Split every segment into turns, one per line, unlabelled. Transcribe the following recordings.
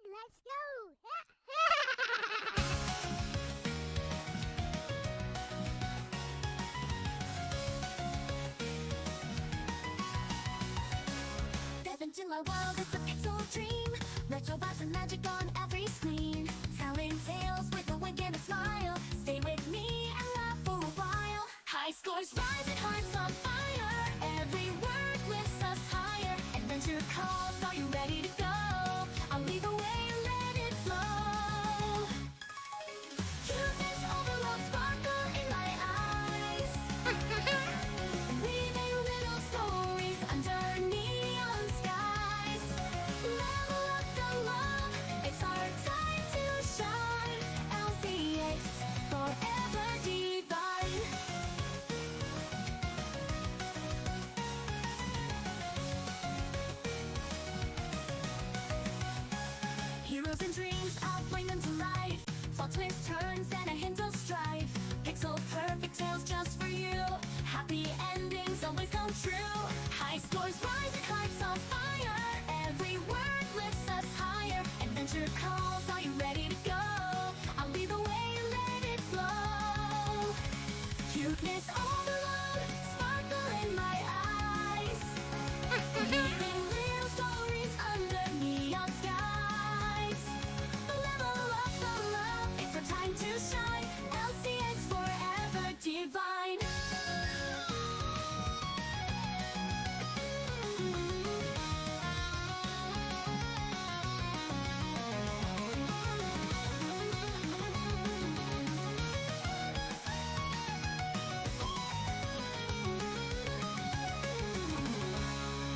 Let's go!
Step into my world, it's a pixel dream. Retro vibes and magic on every screen. Telling tales with a wink and a smile. Stay with me and laugh for a while. High scores rise and hearts on fire. Every word lifts us higher. Adventure calls, are you ready to go? I'll lead the way and let it flow. Cuteness overload, sparkle in my eyes. Weaving little stories under neon skies. Level up the love, it's our time to shine. LCX, forever divine. Heroes and dreams, I'll bring them to life. Plot twists, turns, and a hint of strife. Pixel perfect tales just for you. Happy endings always come true. High scores rise and hearts on fire. Every word lifts us higher. Adventure calls, are you ready to go? I'll lead the way and let it flow. Cuteness overload, sparkle in my eyes. Weaving little stories under neon skies. Level up the love, it's our time to shine. LCX forever divine.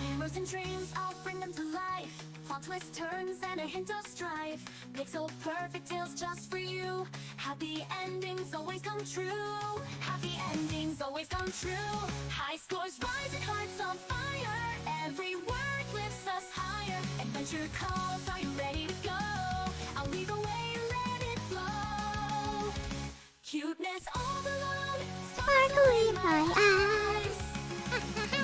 Heroes and dreams, I'll bring them to life. Plot twists, turns, and a hint of strife. Pixel perfect tales just for you. Happy endings always come true. Happy endings always come true. High scores rise and hearts on fire. Every word lifts us higher. Adventure calls, are you ready to go? I'll lead the way and let it flow. Cuteness overload,
Sparkle in my eyes.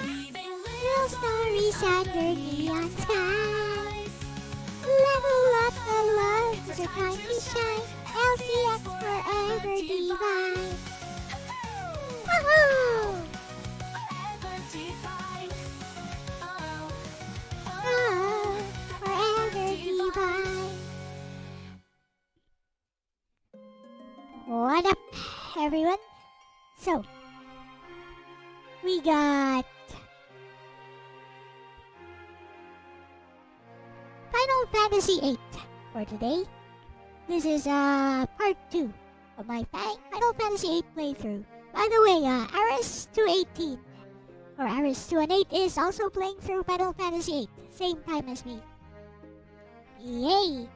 weaving
Little stories under neon skies. Level up the love, it's a time to shine. LCX forever divine. Woohoo!
forever divine. Oh,
Oh, forever divine. What up, everyone? So, we got Final Fantasy VIII for today. This is part 2 of my Final Fantasy VIII playthrough. By the way, Aris218 or Aris218 is also playing through Final Fantasy VIII, same time as me. Yay!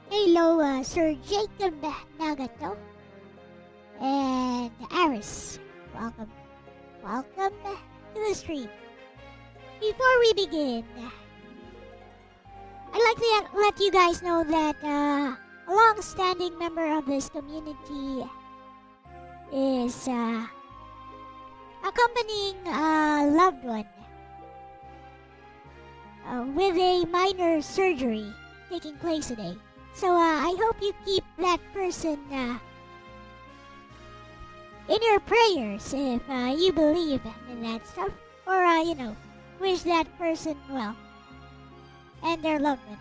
Hello, Sir Jacob Nagato and Aris. Welcome. Welcome to the stream. Before we begin, I'd like to let you guys know that a long-standing member of this community is accompanying a loved one with a minor surgery taking place today. So I hope you keep that person in your prayers if you believe in that stuff, or wish that person well and their loved one.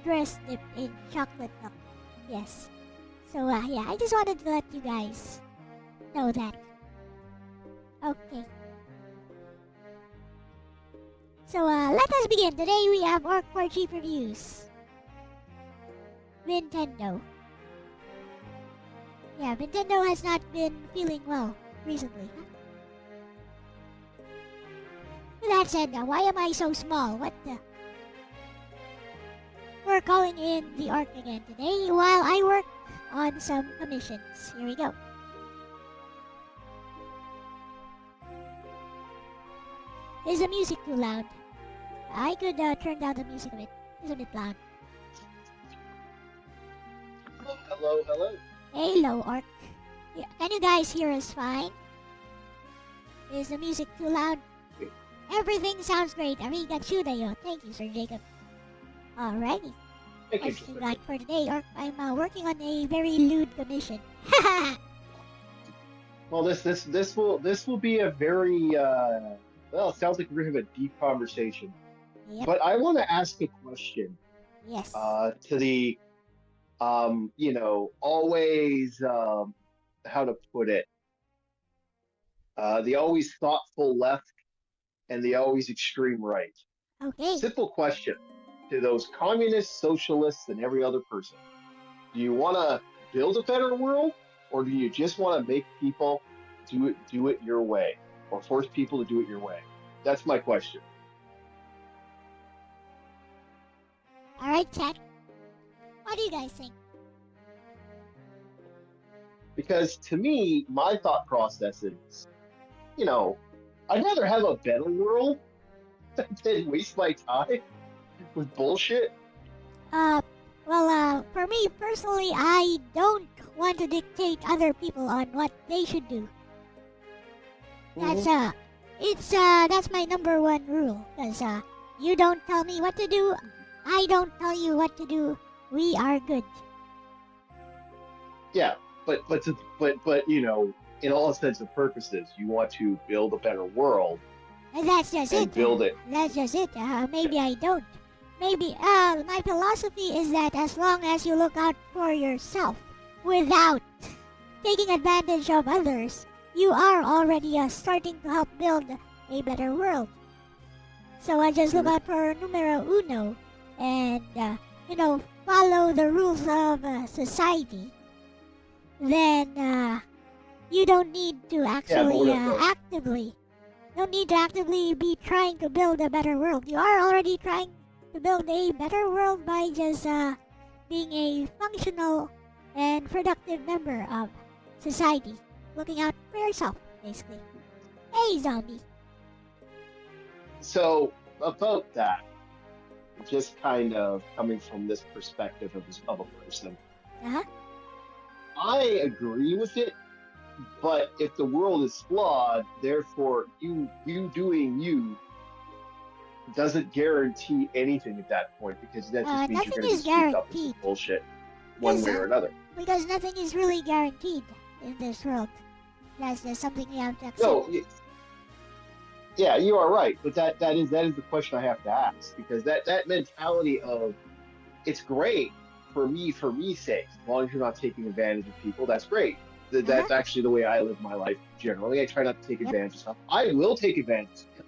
Dressed in chocolate milk. Yes. So yeah, I just wanted to let you guys know that. Okay. So let us begin. Today we have Orc War Chief Reviews. Nintendo. Yeah, Nintendo has not been feeling well recently. Huh? With that said, now, why am I so small? What the? We're calling in the Orc again today while I work on some commissions. Here we go. Is the music too loud? I could turn down the music a bit. It's a bit loud.
Hello, hello.
Hello, Orc. Can you guys hear us fine? Is the music too loud? Everything sounds great. Arigachudayo. Thank you, Sir Jacob. Alrighty.
Thank you.
What you got for today? I'm working on a very lewd commission.
Well, this will be a very well. It sounds like we're gonna have a deep conversation.
Yep.
But I want to ask a question
Yes.
to the always how to put it, the always thoughtful left and the always extreme right.
Okay.
Simple question to those communists, socialists, and every other person. Do you want to build a better world, or do you just want to make people do it your way, or force people to do it your way? That's my question.
Alright, chat. What do you guys think?
Because to me, my thought process is, I'd rather have a better world than waste my time with bullshit.
For me personally, I don't want to dictate other people on what they should do. That's that's my number one rule. Cause you don't tell me what to do, I don't tell you what to do. We are good.
Yeah, but in all intents and purposes, you want to build a better world.
And that's just
and
it.
Build it.
That's just it. Maybe I don't. Maybe my philosophy is that as long as you look out for yourself without taking advantage of others, you are already starting to help build a better world. So I just look out for numero uno and, follow the rules of society. Then you don't need to actually actively be trying to build a better world. You are already trying to build a better world by just being a functional and productive member of society. Looking out for yourself, basically. Hey, zombie.
So about that, just kind of coming from this perspective of a person,
Uh-huh.
I agree with it. But if the world is flawed, therefore you doing you doesn't guarantee anything at that point, because that just means you're
nothing
going to
is
be swept up in
guaranteed.
some bullshit one way or another.
Because nothing is really guaranteed in this world. That's just something you have to accept.
No, yeah, you are right. But that is the question I have to ask, because that mentality of it's great for me's sake, as long as you're not taking advantage of people, that's great. That's actually the way I live my life generally. I try not to take advantage of stuff. I will take advantage of stuff.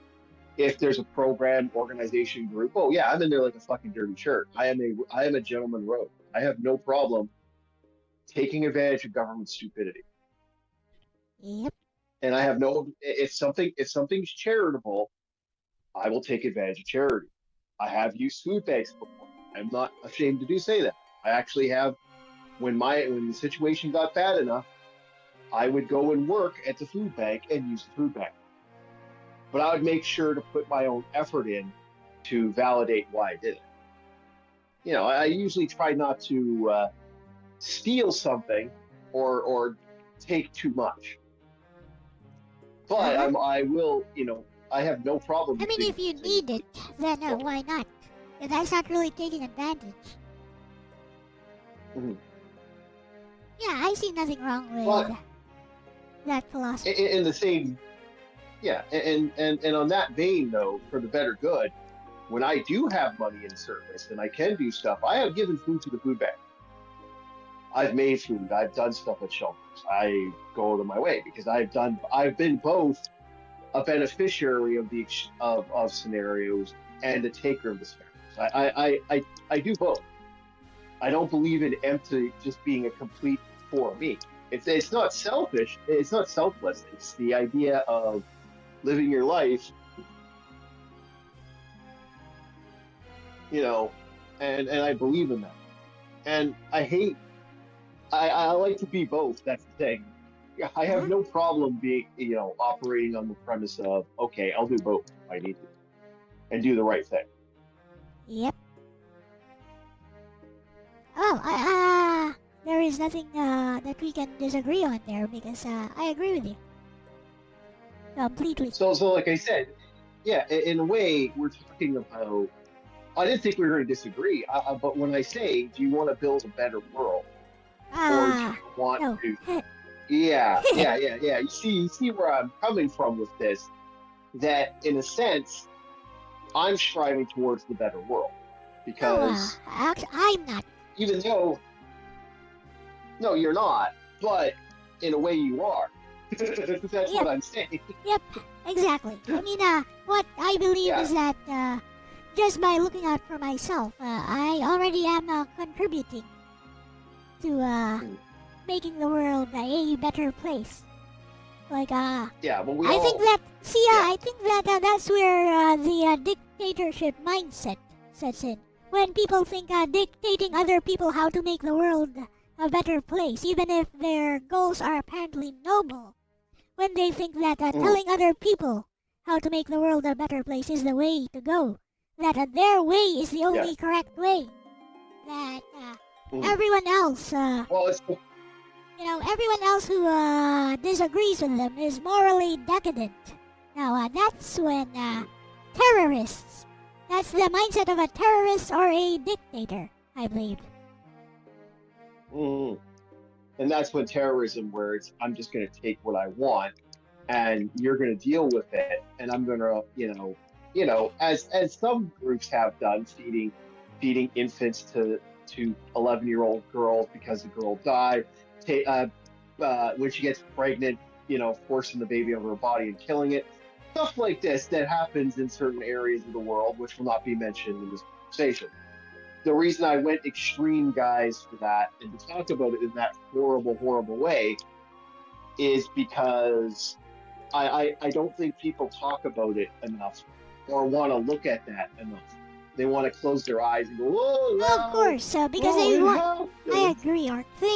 If there's a program, organization, group, oh yeah, I'm in there like a fucking dirty shirt. I am a gentleman rogue. I have no problem taking advantage of government stupidity.
Yep.
And I have no, if something's charitable, I will take advantage of charity. I have used food banks before. I'm not ashamed to say that. I actually have, when the situation got bad enough, I would go and work at the food bank and use the food bank. But I would make sure to put my own effort in to validate why I did it. I usually try not to steal something or take too much. But I will, I have no problem.
I mean, if you need it, then why not? That's not really taking advantage.
Mm-hmm.
Yeah, I see nothing wrong with that philosophy.
In the same, yeah, and on that vein though, for the better good, when I do have money in service and I can do stuff, I have given food to the food bank. I've made food. I've done stuff at shelters. I go out of my way because I've been both a beneficiary of scenarios and a taker of the scenarios. I do both. I don't believe in empty just being a complete for me. It's not selfish. It's not selfless. It's the idea of living your life, and I believe in that. And I like to be both. That's the thing. I have no problem being, operating on the premise of, okay, I'll do both if I need to, and do the right thing.
Yep. Oh, there is nothing that we can disagree on there, because I agree with you completely.
So like I said, yeah, in a way, we're talking about. I didn't think we were going to disagree, but when I say, do you want to build a better world, or do you want
No.
to? Yeah. You see where I'm coming from with this. That, in a sense, I'm striving towards the better world
No,
because
actually, I'm not.
even though, no, you're not, but in a way, you are. That's
Yep,
what I'm saying.
yep, exactly. I mean, what I believe
Yeah.
is that just by looking out for myself, I already am contributing to
Hmm.
making the world a better place. Like,
Yeah, well, we
I think
all,
that, see,
yeah,
I think that that's where the dictatorship mindset sets in. When people think dictating other people how to make the world a better place, even if their goals are apparently noble, when they think that
mm,
telling other people how to make the world a better place is the way to go, that their way is the
yeah.
only correct way, that
Mm.
everyone else,
Well, it's
everyone else who disagrees with them is morally decadent. Now, that's when terrorists, that's the mindset of a terrorist or a dictator, I believe.
mm, and that's when terrorism, where it's I'm just going to take what I want, and you're going to deal with it, and I'm going to, as some groups have done, feeding infants to 11-year-old girls because the girl died, when she gets pregnant, forcing the baby over her body and killing it, stuff like this that happens in certain areas of the world, which will not be mentioned in this conversation. The reason I went extreme, guys, for that and to talk about it in that horrible, horrible way is because I don't think people talk about it enough or want to look at that enough. They want to close their eyes and go, oh,
Well, of
well,
course, because
oh,
they
it
want. I
happens.
agree, Art. They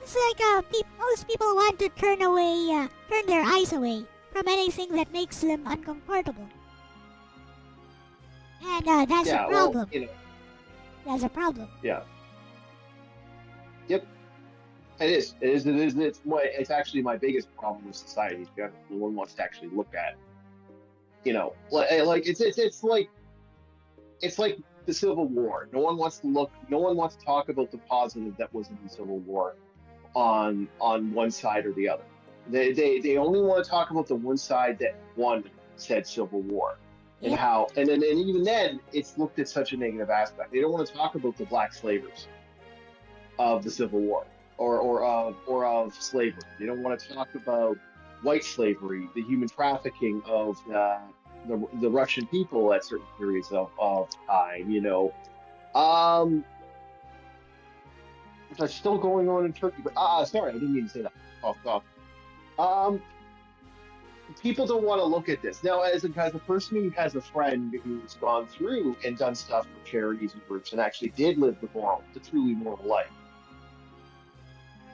it's like most people want to turn their eyes away from anything that makes them uncomfortable, and that's a
Yeah, well,
problem. That's a problem.
yeah, yep. It is. It is. It is. It's actually my biggest problem with society. No one wants to actually look at. Like it's like the Civil War. No one wants to look. No one wants to talk about the positive that was in the Civil War on one side or the other. They only want to talk about the one side that won said Civil War and
Yep.
how and even then it's looked at such a negative aspect. They don't want to talk about the black slavers of the Civil War or of slavery. They don't want to talk about white slavery, the human trafficking of the Russian people at certain periods of time. Um, that's still going on in Turkey. But sorry, I didn't mean to say that. Off. Um, people don't want to look at this now. As a person who has a friend who's gone through and done stuff for charities and groups and actually did live the truly moral life.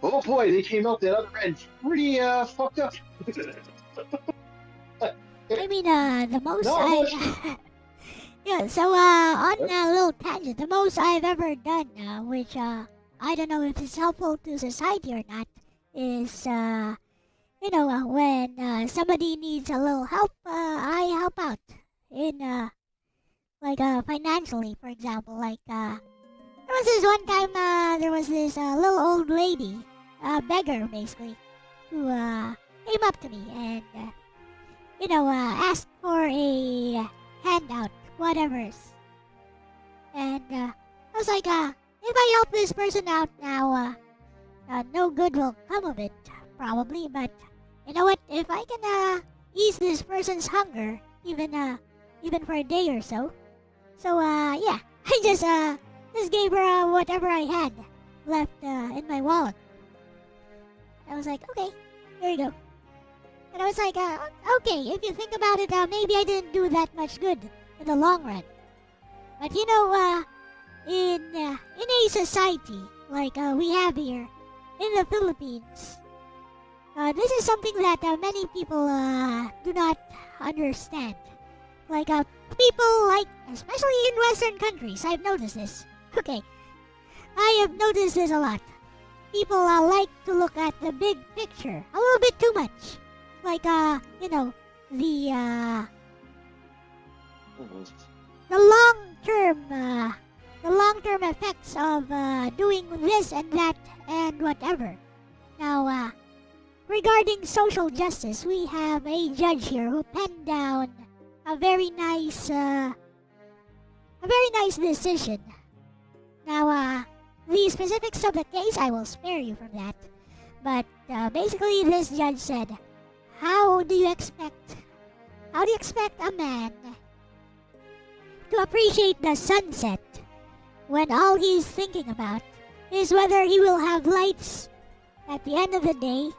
Oh boy, they came out that other end pretty fucked up.
I mean, the most
No,
I. Yeah. So on a little tangent, the most I've ever done, which I don't know if it's helpful to society or not, is when somebody needs a little help, I help out in like financially, for example. Like there was this one time, there was this little old lady, beggar basically, who came up to me and asked for a handout, whatever's. And I was like, if I help this person out now, no good will come of it, probably. But you know what? If I can ease this person's hunger, even for a day or so. So yeah, I just gave her whatever I had left in my wallet. I was like, okay, here you go. And I was like, okay, if you think about it, maybe I didn't do that much good in the long run. But in a society like we have here in the Philippines, this is something that many people do not understand. Like people like, especially in Western countries, I've noticed this. Okay, I have noticed this a lot. People like to look at the big picture a little bit too much. Like the
Mhm.
the long-term effects of doing this and that and whatever. Now, regarding social justice, we have a judge here who penned down a very nice decision. Now, the specifics of the case, I will spare you from that. But basically, this judge said, "How do you expect? How do you expect a man to appreciate the sunset when all he's thinking about is whether he will have lights at the end of the day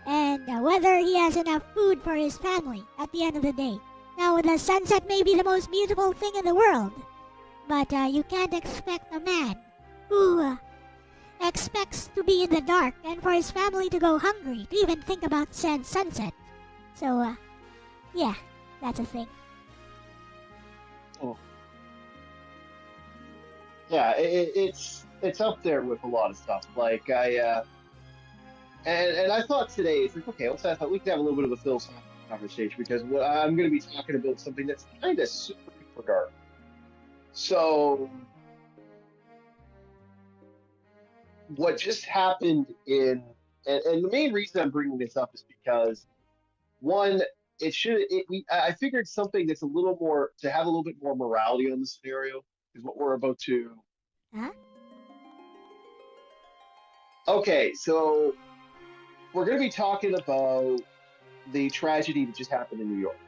and whether he has enough food for his family at the end of the day?" Now, the sunset may be the most beautiful thing in the world, but you can't expect a man who expects to be in the dark and for his family to go hungry to even think about said sunset. So, yeah, that's a thing.
Oh. Yeah, it's up there with a lot of stuff. Like and I thought today it's like, okay, I thought we could have a little bit of a philosophical conversation because I'm going to be talking about something that's kind of super duper dark. So what just happened and the main reason I'm bringing this up is because one, I figured something that's a little more to have a little bit more morality on the scenario is what we're about to.
Huh?
Okay, so we're going to be talking about the tragedy that just happened in New York,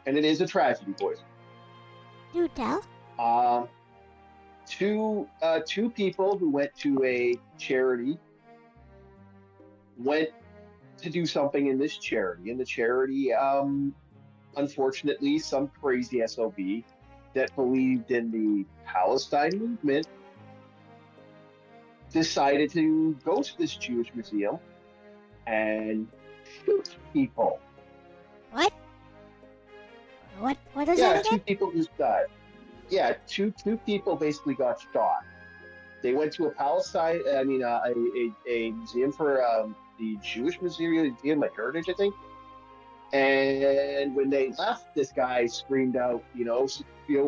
and it is a tragedy, boys.
Do tell.
Um, two people who went to a charity went to do something in this charity, and the charity, unfortunately, some crazy SOB that believed in the Palestine movement decided to go to this Jewish museum and shoot people.
What? What is
Yeah,
that
two
again?
people just died. Yeah, two people basically got shot. They went to a Palestine, a museum for the Jewish Museum of Heritage, I think. And when they left, this guy screamed out,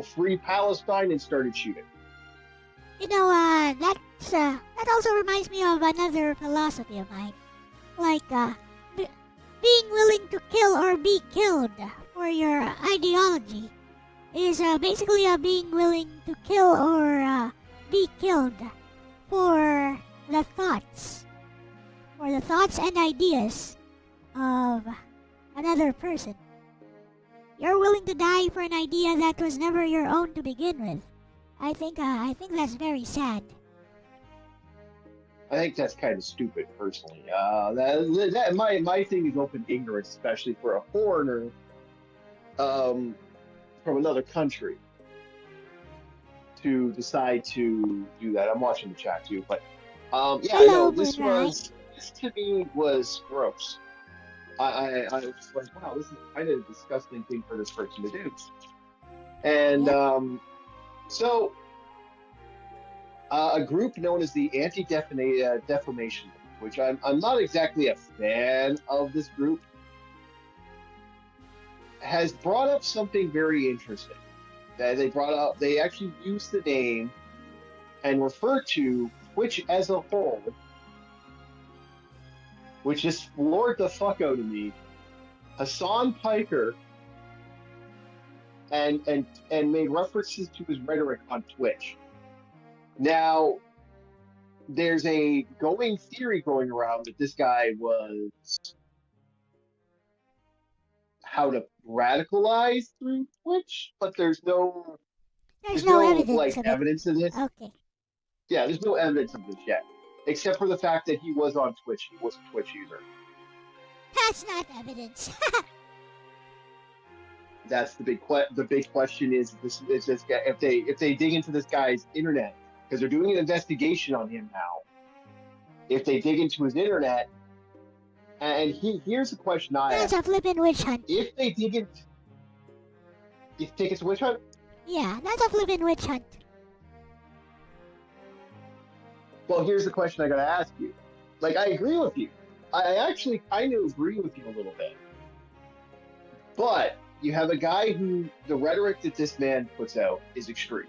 free Palestine, and started shooting.
That also reminds me of another philosophy of mine. Like, being willing to kill or be killed for your ideology is basically being willing to kill or be killed for the thoughts, and ideas of another person. You're willing to die for an idea that was never your own to begin with. I think that's very sad.
I think that's kind of stupid, personally. My thing is open ignorance, especially for a foreigner um, from another country to decide to do that. I'm watching the chat too, but yeah, I
Hello,
know
Moonrise.
this to me was gross. I was just like, wow, this is kind of a disgusting thing for this person to do. And
Yep.
so a group known as the Anti-Defamation League, which I'm not exactly a fan of this group, has brought up something very interesting. That they actually used the name and refer to Twitch as a whole, which just floored the fuck out of me. Hassan Piker and made references to his rhetoric on Twitch. Now, there's a going theory going around that this guy was how to radicalize through Twitch, but there's no
Evidence
like
of it.
evidence of this.
Okay.
Yeah, there's no evidence of this yet, except for the fact that he was on Twitch. He was a Twitch user.
That's not evidence.
That's the big question is this guy, if they dig into this guy's internet, because they're doing an investigation on him now. If they dig into his internet, and here's the question I
That's
ask:
a flippin' witch hunt.
if they dig into, you think it's a witch hunt?
Yeah, that's a flippin' witch hunt.
Well, here's the question I gotta ask you. Like, I agree with you. I actually kind of agree with you a little bit. But you have a guy who the rhetoric that this man puts out is extreme.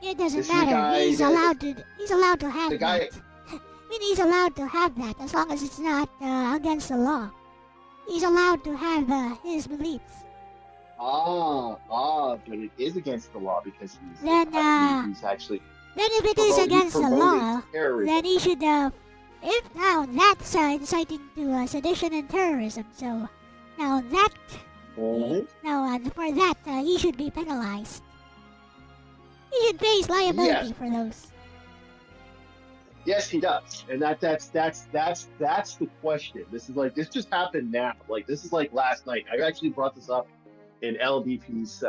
It doesn't
This is a
matter.
guy
He's
that-
allowed to. He's allowed to have
The guy,
that. I mean, he's allowed to have that as long as it's not against the law. He's allowed to have his beliefs.
but it is against the law because he's
Then,
he's actually
Then if it is
he's
against the
promoting
law,
terrorism.
then he should. If now that's inciting to sedition and terrorism. So now that
Mhm.
now for that he should be penalized. He should face liability
Yes.
for those.
Yes, he does, and that's the question. This just happened now. Like this is like last night. I actually brought this up in LDP's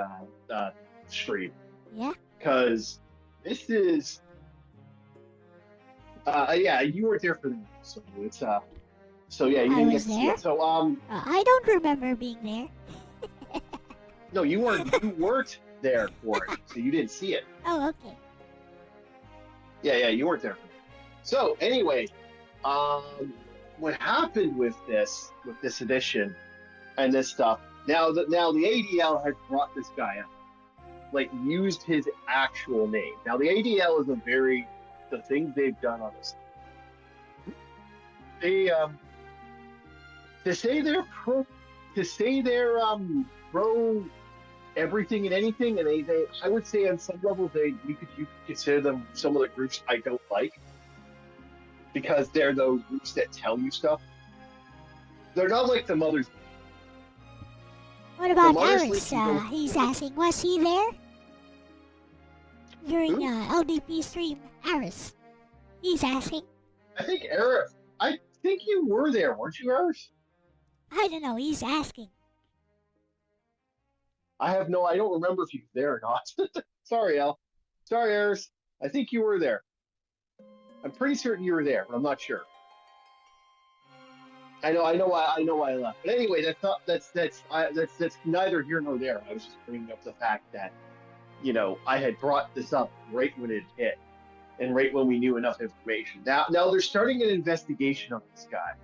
stream
Yeah.
because this is yeah, you weren't there for that, so it's so yeah, you
I
didn't get
was
to see
there.
it. So
I don't remember being there.
no, you weren't there for it, so you didn't see it.
Oh, okay.
Yeah, you weren't there for it. So anyway, what happened with this edition and this stuff? Now the ADL has brought this guy up, like used his actual name. Now the ADL is the things they've done on this. They to say they're pro everything and anything, and they I would say on some level you could consider them some of the groups I don't like. Because they're those groups that tell you stuff. They're not like the Mothers.
What about
Mother's
Aris?
League can go-
He's asking, was he there during
Who?
LDP stream? Aris. He's asking.
I think you were there, weren't you, Eris?
I don't know. He's asking.
I don't remember if you were there or not. Sorry, Al. Sorry, Eris. I think you were there. I'm pretty certain you were there, but I'm not sure. I know why I left. But anyway, that's neither here nor there. I was just bringing up the fact that, I had brought this up right when it hit, and right when we knew enough information. Now they're starting an investigation on this guy.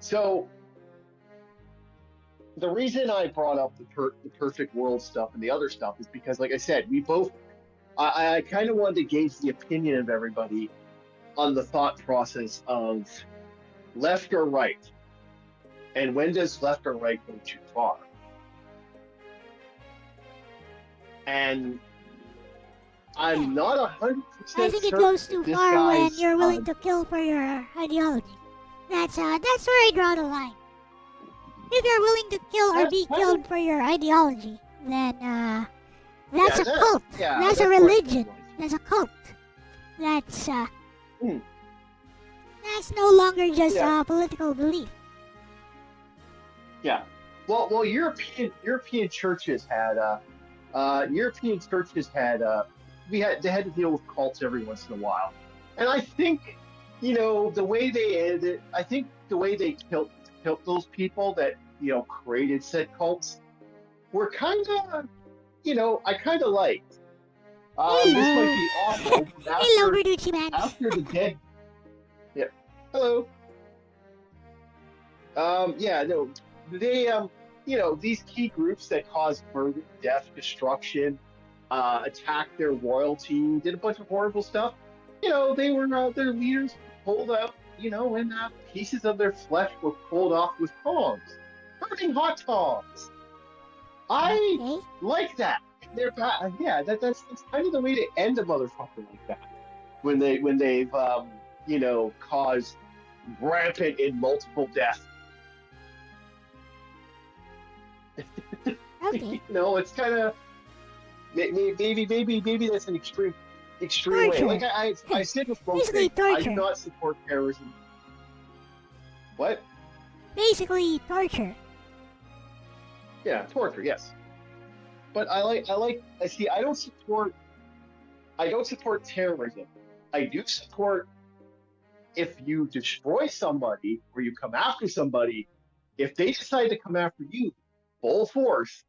So the reason I brought up the perfect world stuff and the other stuff is because, like I said, I kind of wanted to gauge the opinion of everybody on the thought process of left or right, and when does left or right go too far? And I'm not 100%
I think it
certain
goes too
that this
far when
guy's,
you're willing to kill for your ideology. That's where I draw the line. If you're willing to kill or be killed for your ideology, then that's a cult. That's a religion. That's a cult. That's that's no longer just a political belief.
Yeah. Well, European churches had they had to deal with cults every once in a while, and I think the way they ended, I think the way they killed those people that created said cults were kind of I kind of liked. This might be awful.
Hello, Verducci man.
After the dead. Yeah. Hello. Yeah. No. They. These key groups that caused murder, death, destruction, attacked their royalty, did a bunch of horrible stuff. They were their leaders pulled out. And pieces of their flesh were pulled off with tongs, burning hot tongs. I like that. They're bad. Yeah, that's kind of the way to end a motherfucker like that. When they've caused rampant and multiple death.
Okay.
It's kind of maybe that's an extreme way. Like I said before,
Basically
I
torture.
do not support terrorism. What?
Basically torture.
Yeah, torture. Yes. But I don't support terrorism. I do support if you destroy somebody or you come after somebody, if they decide to come after you full force,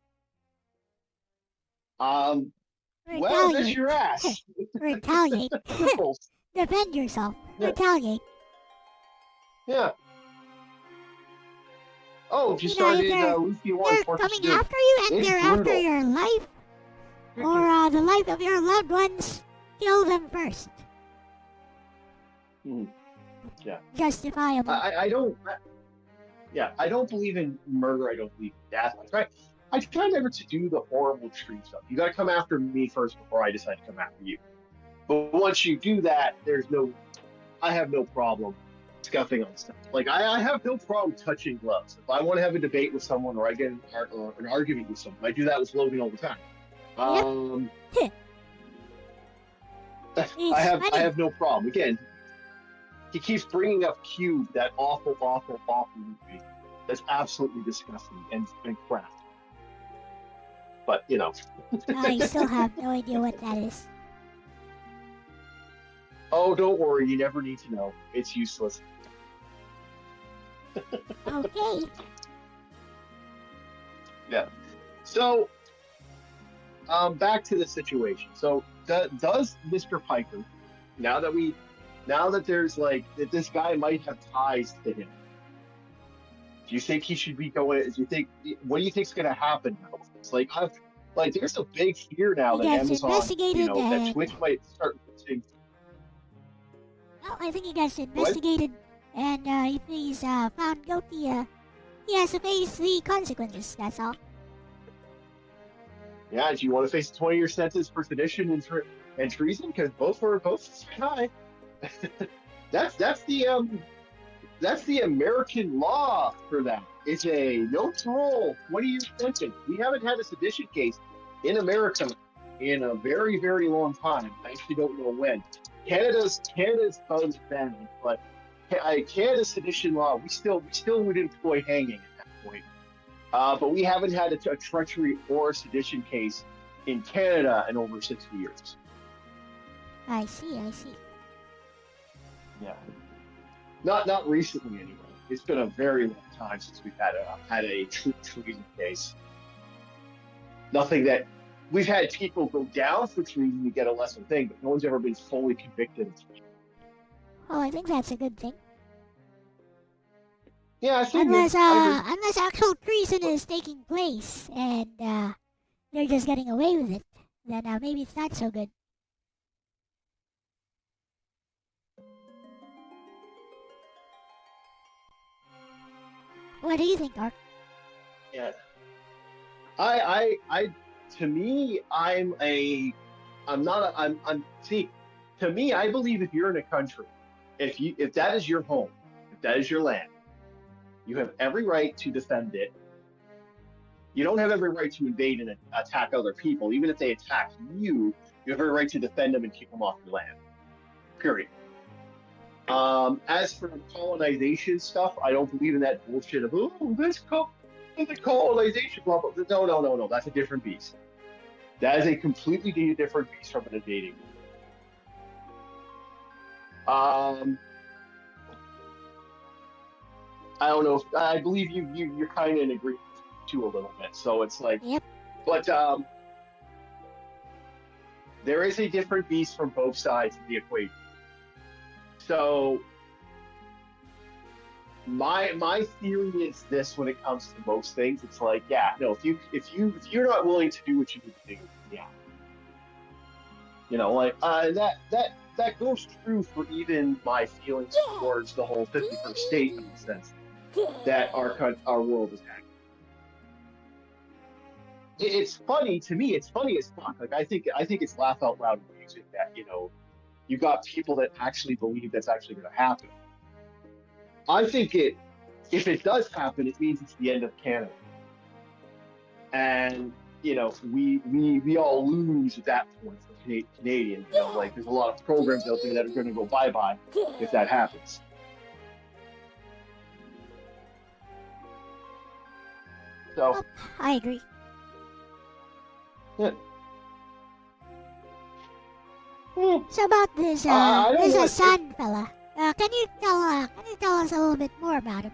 well, that's your ass.
Retaliate. Defend yourself.
Yeah.
Retaliate.
Yeah. Oh, just
You know, if
started Luffy 1
they're
Fortress
coming
2.
after you and
It's
they're after
brutal.
your life or the life of your loved ones, kill them first.
Hmm. Yeah.
Justifiable.
I don't. I don't believe in murder. I don't believe in death. I try never to do the horrible extreme stuff. You got to come after me first before I decide to come after you. But once you do that, I have no problem scuffing on stuff. Like I have no problem touching gloves. If I want to have a debate with someone or I get in an argument with someone, I do that with Logan all the time. I have no problem. Again, he keeps bringing up Cube, that awful movie. That's absolutely disgusting and crap. But
I still have no idea what that is.
Oh, don't worry. You never need to know. It's useless.
Okay.
Yeah. So, back to the situation. So, does Mr. Piper, now that there's that this guy might have ties to him, do you think he should be going? What do you think's going to happen now? It's there's a big fear now
He
that
gets
Amazon,
investigated
that Twitch might start pushing.
Well, I think he gets investigated, and if he's found guilty, he has to face the consequences. That's all.
Yeah, do you want to face a 20-year sentence for sedition and treason? Because both are high. That's the American law for that. It's a no parole, 20-year sentence. We haven't had a sedition case in America in a very, very long time. I actually don't know when. Canada's code is banned, but Canada's sedition law, we still would employ hanging at that point. But we haven't had a treachery or a sedition case in Canada in over 60 years.
I see.
Yeah. Not recently anyway. It's been a very long time since we've had a true treason case. Nothing that we've had people go down for treason to get a lesser thing, but no one's ever been fully convicted.
Well, I think that's a good thing.
Yeah, I think
Unless actual treason is taking place and they're just getting away with it, then maybe it's not so good. What do you think, Ark?
Yeah. To me, to me, I believe if you're in a country, if that is your home, if that is your land, you have every right to defend it. You don't have every right to invade and attack other people. Even if they attack you, you have every right to defend them and keep them off your land. Period. As for colonization stuff, I don't believe in that bullshit of the colonization, blah, blah, blah. No. That's a different beast. That is a completely different beast from an invading. I don't know. I believe you're kind of in agreement too a little bit. So it's
Yep.
But there is a different beast from both sides of the equation. So my theory is this: when it comes to most things, it's if you're not willing to do what you need to do, that goes true for even my feelings towards the whole 51st state in the sense that our world is hacking. It's funny to me. It's funny as fuck. I think it's laugh out loud music that you got people that actually believe that's actually going to happen. I think if it does happen, it means it's the end of Canada, and we all lose at that point for Canadians. There's a lot of programs out there that are going to go bye-bye if that happens. So
I agree.
Yeah.
So about this Hassan fella, can you tell us a little bit more about him?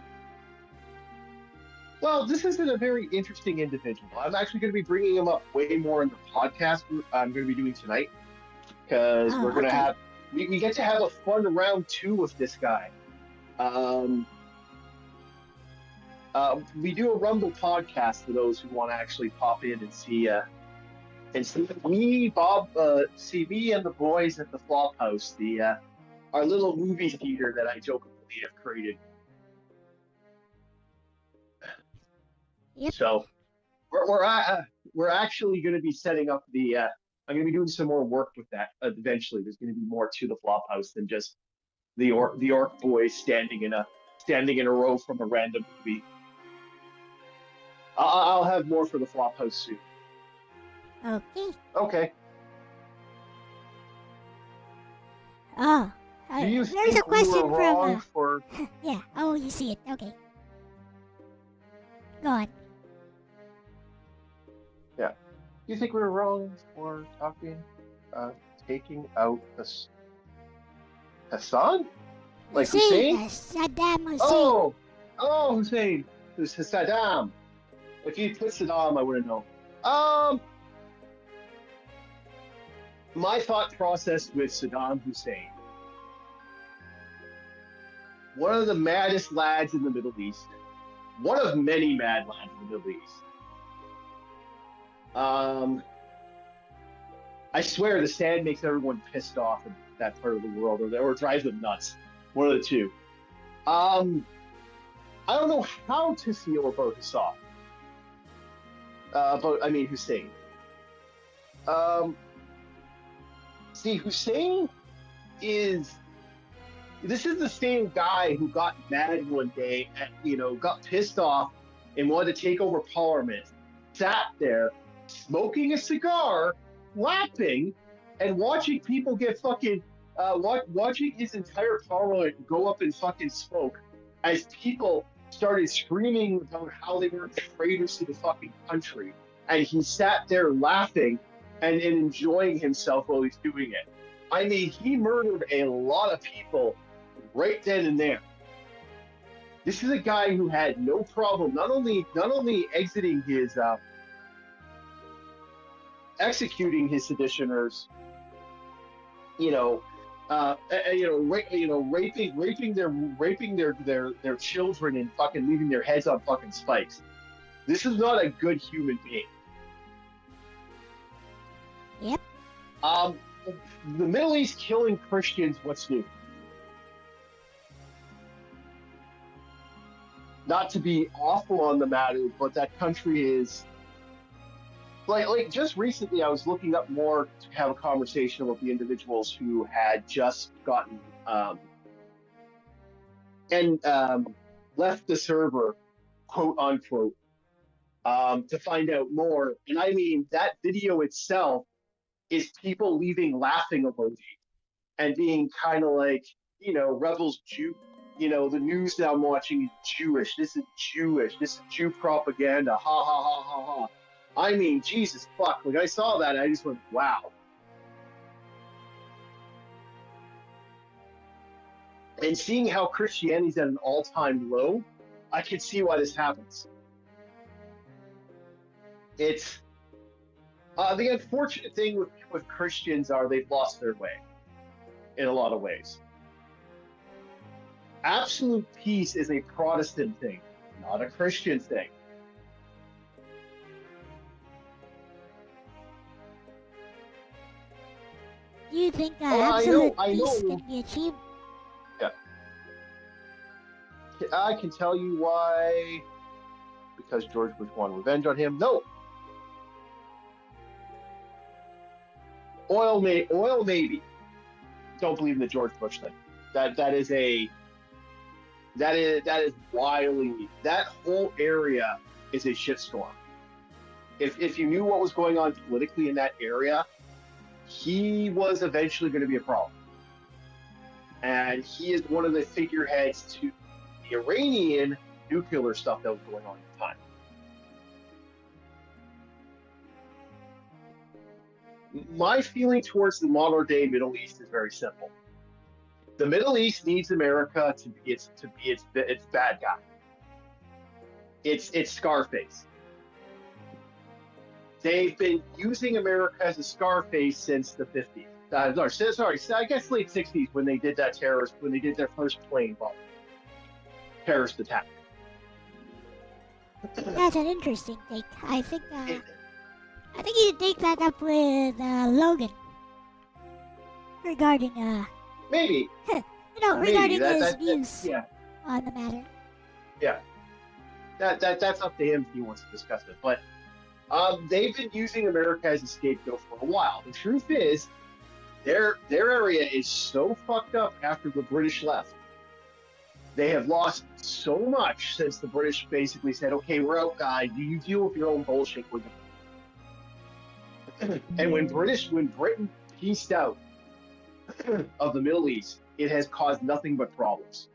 Well, this is a very interesting individual. I'm actually going to be bringing him up way more in the podcast I'm going to be doing tonight, because we're going to have we get to have a fun round 2 with this guy. We do a Rumble podcast for those who want to actually pop in and see me, Bob, see me and the boys at the Flophouse, our little movie theater that I jokingly have created.
Yep.
So we're actually going to be setting up the. I'm going to be doing some more work with that eventually. There's going to be more to the Flophouse than just the orc boys standing in a row from a random movie. I'll have more for the Flophouse soon.
Okay.
Okay.
Oh,
Do you
there's a
think we
question
were wrong
from.
for?
Yeah. Oh, you see it. Okay. Go on.
Yeah. Do you think we were wrong for taking out Hassan? Like Hussein?
Saddam Hussein.
Oh, Hussein. It's Saddam. If you put Saddam, I wouldn't know. My thought process with Saddam Hussein, one of the maddest lads in the Middle East, one of many mad lads in the Middle East. I swear the sand makes everyone pissed off in that part of the world, or drives them nuts. One of the two. I don't know how to feel about Hassan. Hussein. See, Hussein this is the same guy who got mad one day and, got pissed off and wanted to take over Parliament, sat there, smoking a cigar, laughing, and watching people get fucking, watching his entire Parliament go up in fucking smoke as people started screaming about how they were traitors to the fucking country. And he sat there laughing and enjoying himself while he's doing it. I mean, he murdered a lot of people right then and there. This is a guy who had no problem not only executing his seditioners, raping their children and fucking leaving their heads on fucking spikes. This is not a good human being.
Yep.
The Middle East killing Christians, what's new? Not to be awful on the matter, but that country is like just recently I was looking up more to have a conversation about the individuals who had just gotten left the server, quote unquote, to find out more. And I mean, that video itself is people leaving laughing emoji and being kind of like, rebels Jew. The news that I'm watching is Jewish. This is Jewish. This is Jew propaganda. Ha ha ha ha ha. I mean, Jesus fuck. When I saw that, I just went, wow. And seeing how Christianity's at an all-time low, I can see why this happens. It's the unfortunate thing with Christians are they've lost their way in a lot of ways. Absolute peace is a Protestant thing, not a Christian thing.
Do you think absolute peace
know.
can be achieved?
Yeah. I can tell you why. Because George Bush wanted revenge on him. No. Oil maybe. Don't believe in the George Bush thing. That is wildly. That whole area is a shitstorm. If you knew what was going on politically in that area, he was eventually going to be a problem. And he is one of the figureheads to the Iranian nuclear stuff that was going on at the time. My feeling towards the modern day Middle East is very simple. The Middle East needs America to be its bad guy. It's Scarface. They've been using America as a Scarface since the 50s. I guess late 60s when they did their first plane bomb terrorist attack.
That's an interesting take. I think
It,
you should take that up with Logan regarding
maybe,
regarding his
that
views
yeah,
on the matter.
yeah. That's up to him if he wants to discuss it. But they've been using America as a scapegoat for a while. The truth is, their area is so fucked up after the British left. They have lost so much since the British basically said, "Okay, we're out, guys. You deal with your own bullshit." And when Britain pieced out of the Middle East, it has caused nothing but problems.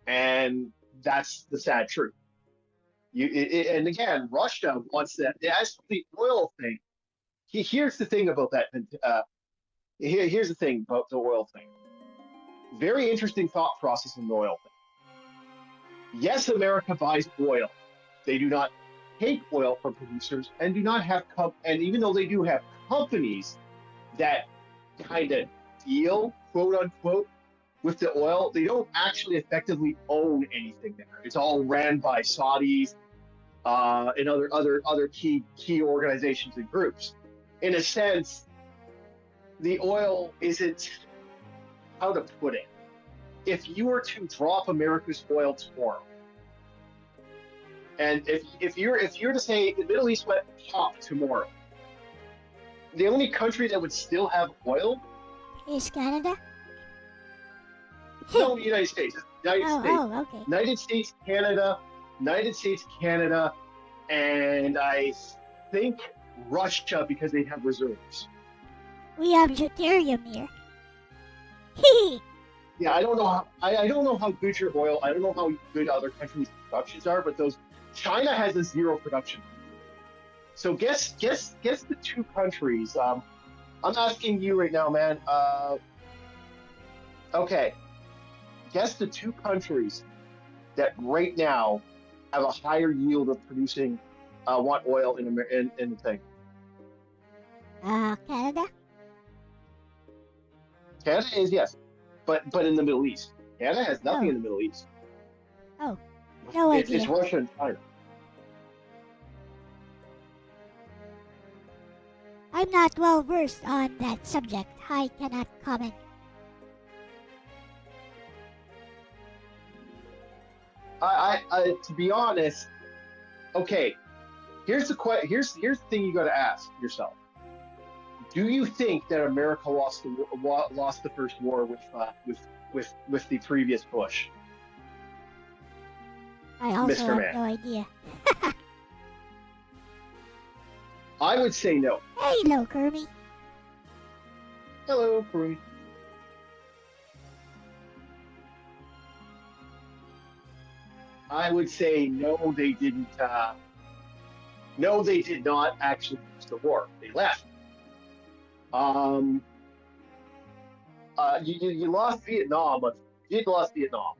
And that's the sad truth. And again, Russia wants that. As for the oil thing, here's the thing about that. Here's the thing about the oil thing. Very interesting thought process in the oil thing. Yes, America buys oil. They do not take oil from producers and do not have and even though they do have companies that kind of deal, quote unquote, with the oil, they don't actually effectively own anything there. It's all ran by Saudis and other key organizations and groups. In a sense, the oil isn't, how to put it. If you were to drop America's oil tomorrow, and if you're to say the Middle East went pop tomorrow, the only country that would still have oil
is Canada.
No, United States.
Oh, okay.
United States, Canada, and I think Russia because they have reserves.
We have deuterium here.
Yeah, I don't know how good your oil. I don't know how good other countries' productions are, but China has a zero production. So guess the two countries. I'm asking you right now, man. Okay. Guess the two countries that right now have a higher yield of producing want oil in the thing.
Canada.
Canada is, yes, but in the Middle East. Canada has nothing in the Middle East.
Oh, no idea.
It's Russia and China.
I'm not well versed on that subject. I cannot comment.
I to be honest, okay. Here's the thing you got to ask yourself. Do you think that America lost the first war with the previous Bush?
I also
Mr.
have
Man.
no idea.
I would say no.
Hello, Kirby.
Hello, Kirby. I would say no. They didn't. No, they did not actually lose the war. They left. You lost Vietnam, but you did lost Vietnam.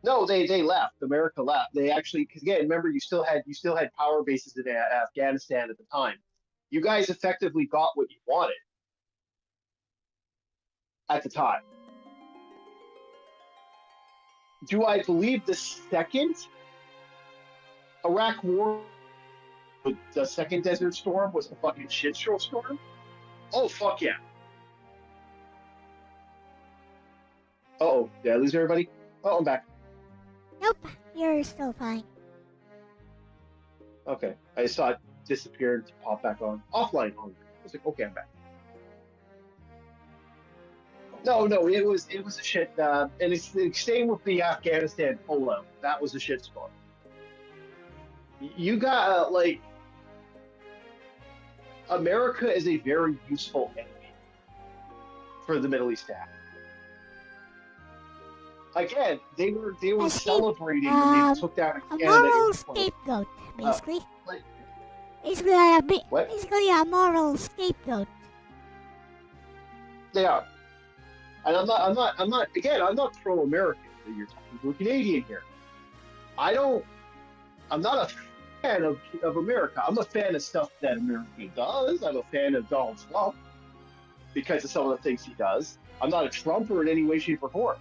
No, they left. America left. They actually, because again, remember, you still had power bases in Afghanistan at the time. You guys effectively got what you wanted at the time. Do I believe the second Iraq war, the second Desert Storm, was a fucking shit show storm? Oh, fuck yeah. Uh-oh, did I lose everybody? Oh, I'm back.
Nope, you're still fine.
Okay, I saw it disappear and pop back on. Offline on. I was like, okay, I'm back. No, it was a shit, and it's the same with the Afghanistan pullout. That was a shit storm. You got, America is a very useful enemy for the Middle East to have. Again, they were celebrating when they took down
a
Canada.
moral scapegoat, basically.
Like,
Basically a moral scapegoat.
they are. And I'm not pro-American. You're talking to a Canadian here. I'm not a fan of America. I'm a fan of stuff that America does. I'm a fan of Donald Trump because of some of the things he does. I'm not a Trumper in any way, shape, or form.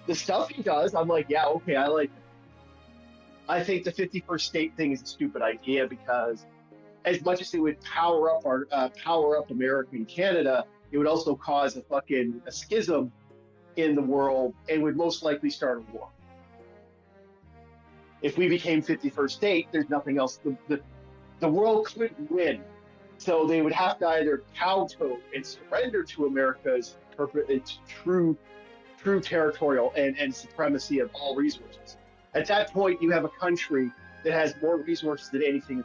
the stuff he does, I'm like, yeah, okay, I like it. I think the 51st state thing is a stupid idea because as much as it would power up America and Canada, it would also cause a schism in the world and would most likely start a war. If we became 51st state, there's nothing else. The world couldn't win. So they would have to either kowtow and surrender to America's true territorial and supremacy of all resources. At that point, you have a country that has more resources than anything.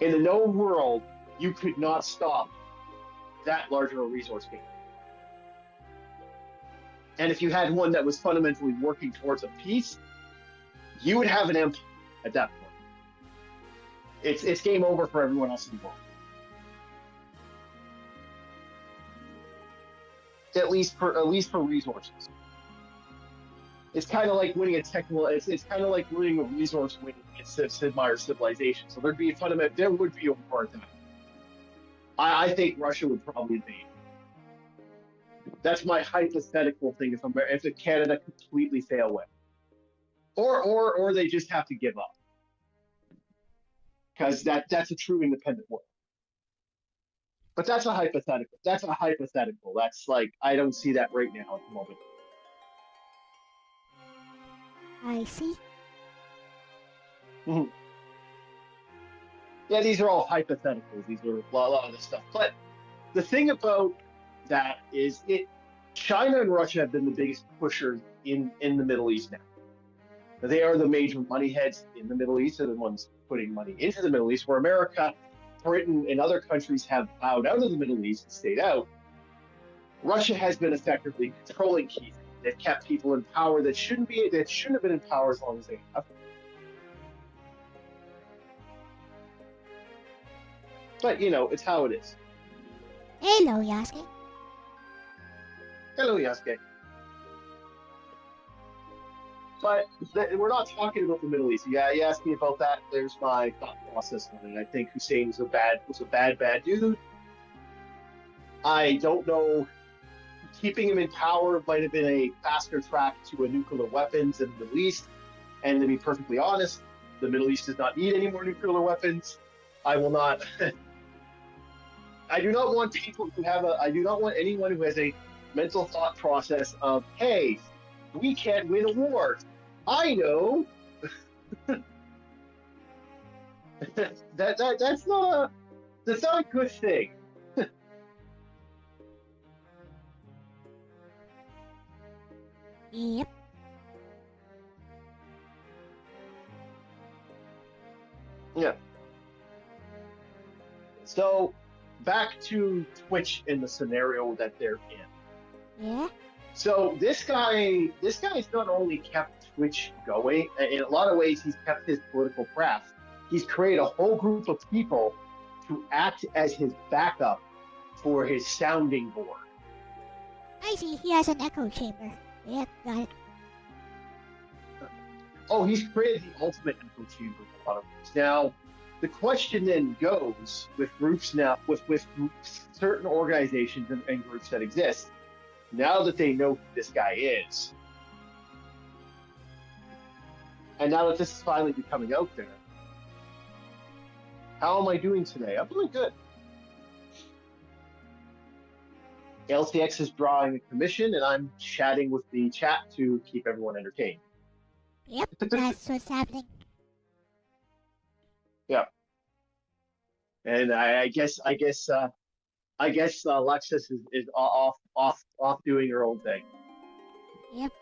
In the known world, you could not stop that large of a resource game. And if you had one that was fundamentally working towards a peace, you would have an empire at that point. It's game over for everyone else involved. At least for resources. It's kind of like winning a technical. It's kind of like winning a resource win in Sid Meier's Civilization. So there would be a war at that. I think Russia would probably invade. That's my hypothetical thing. If Canada completely fail away, or they just have to give up, because that's a true independent world. But that's a hypothetical. That's like, I don't see that right now at the moment.
I see.
Mm-hmm. Yeah, these are all hypotheticals. These are a lot of this stuff. But the thing about that is, China and Russia have been the biggest pushers in the Middle East now. They are the major money heads in the Middle East. They're the ones putting money into the Middle East, where America, Britain, and other countries have bowed out of the Middle East and stayed out. Russia has been effectively controlling key things. They've kept people in power that shouldn't have been in power as long as they have. But, it's how it is.
Hello, Yasuke.
Hello, Yasuke. But we're not talking about the Middle East. Yeah, you asked me about that. There's my thought process on it. I think Hussein was a bad dude. I don't know. Keeping him in power might have been a faster track to a nuclear weapons in the Middle East. And to be perfectly honest, the Middle East does not need any more nuclear weapons. I will not. I do not want anyone who has a mental thought process of, hey, we can't win a war. I know. That's not a good thing.
Yep.
Yeah. So back to Twitch in the scenario that they're in.
Yeah.
So this guy's not only kept Twitch going, in a lot of ways he's kept his political craft. He's created a whole group of people to act as his backup for his sounding board.
I see. He has an echo chamber. Yep, got it.
Oh, he's created the ultimate echo chamber in a lot of ways. Now, the question then goes with groups now, with certain organizations and groups that exist, now that they know who this guy is, and now that this is finally becoming out there, how am I doing today? I'm doing good. LTX is drawing a commission, and I'm chatting with the chat to keep everyone entertained.
Yep, that's what's happening.
Yeah. And I guess Alexis is off doing her own thing.
Yep.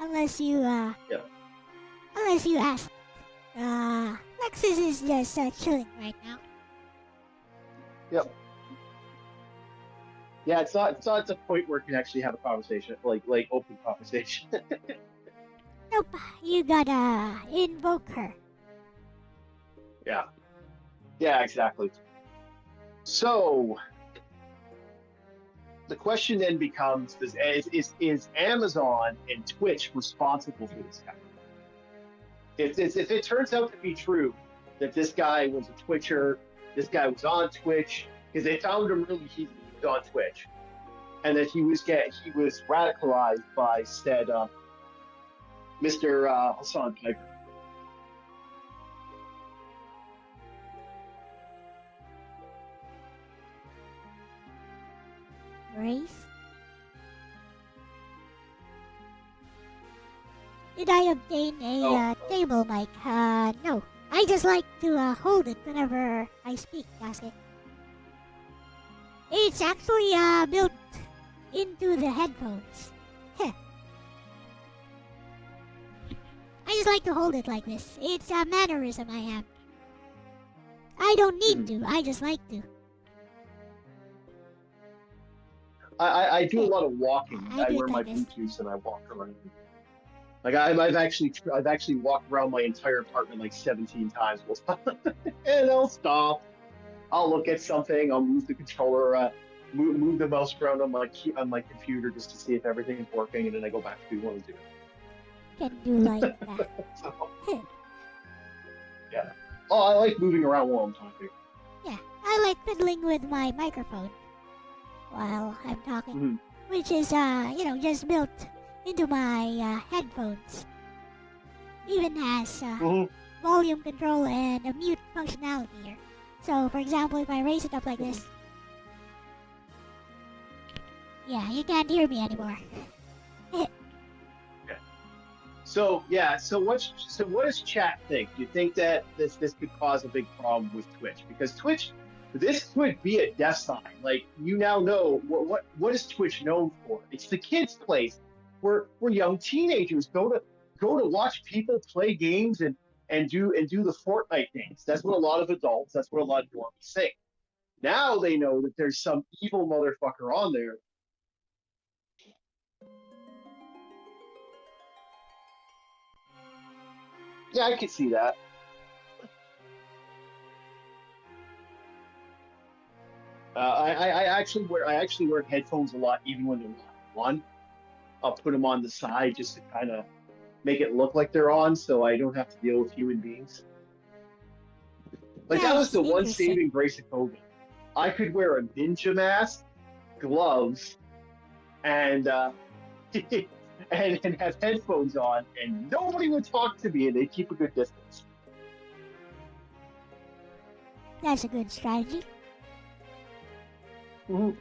Unless you ask. Lexus is just chilling right now.
Yep. Yeah, it's not at the point where we can actually have a conversation, like open conversation.
Nope, you gotta invoke her.
Yeah. Yeah, exactly. So the question then becomes: is Amazon and Twitch responsible for this guy? If it turns out to be true that this guy was a Twitcher, this guy was on Twitch, because they found him really easy on Twitch. and that he was radicalized by said Mr. Hassan Piker.
Race? Did I obtain a table mic? No. I just like to hold it whenever I speak, Basket. It's actually built into the headphones. Heh. I just like to hold it like this. It's a mannerism I have. I don't need to, I just like to.
I do a lot of walking.
I
I
do
wear
it
my
like this.
Bluetooth and I walk around. Like I've actually walked around my entire apartment like 17 times, and I'll stop. I'll look at something. I'll move the controller, move the mouse around on my computer just to see if everything's working, and then I go back to do what I do.
Can do like that.
So, yeah. Oh, I like moving around while I'm talking.
Yeah, I like fiddling with my microphone while I'm talking, which is, just built into my headphones. Even has volume control and a mute functionality here. So, for example, if I raise it up like this, yeah, you can't hear me anymore.
So what does chat think? Do you think that this could cause a big problem with Twitch? Because Twitch, this could be a death sign. Like, you now know what is Twitch known for? It's the kids' place where young teenagers go to watch people play games and do the Fortnite games. That's what a lot of adults, that's what a lot of normies think. Now they know that there's some evil motherfucker on there. Yeah, I could see that. I actually wear headphones a lot, even when they're not on. I'll put them on the side just to kind of make it look like they're on, so I don't have to deal with human beings. Like, that was the one saving grace of COVID. I could wear a ninja mask, gloves, and and have headphones on, and nobody would talk to me, and they'd keep a good distance.
That's a good strategy.
Mm-hmm.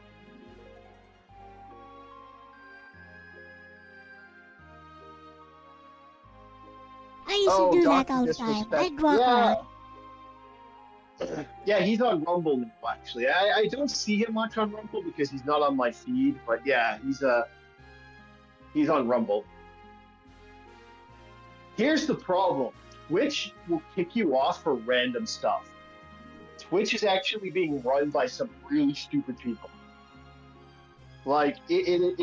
I used to do that all the time. I'd walk around.
Yeah, he's on Rumble now, actually. I don't see him much on Rumble because he's not on my feed, but yeah, he's on Rumble. Here's the problem. Twitch will kick you off for random stuff. Twitch is actually being run by some really stupid people. Like, it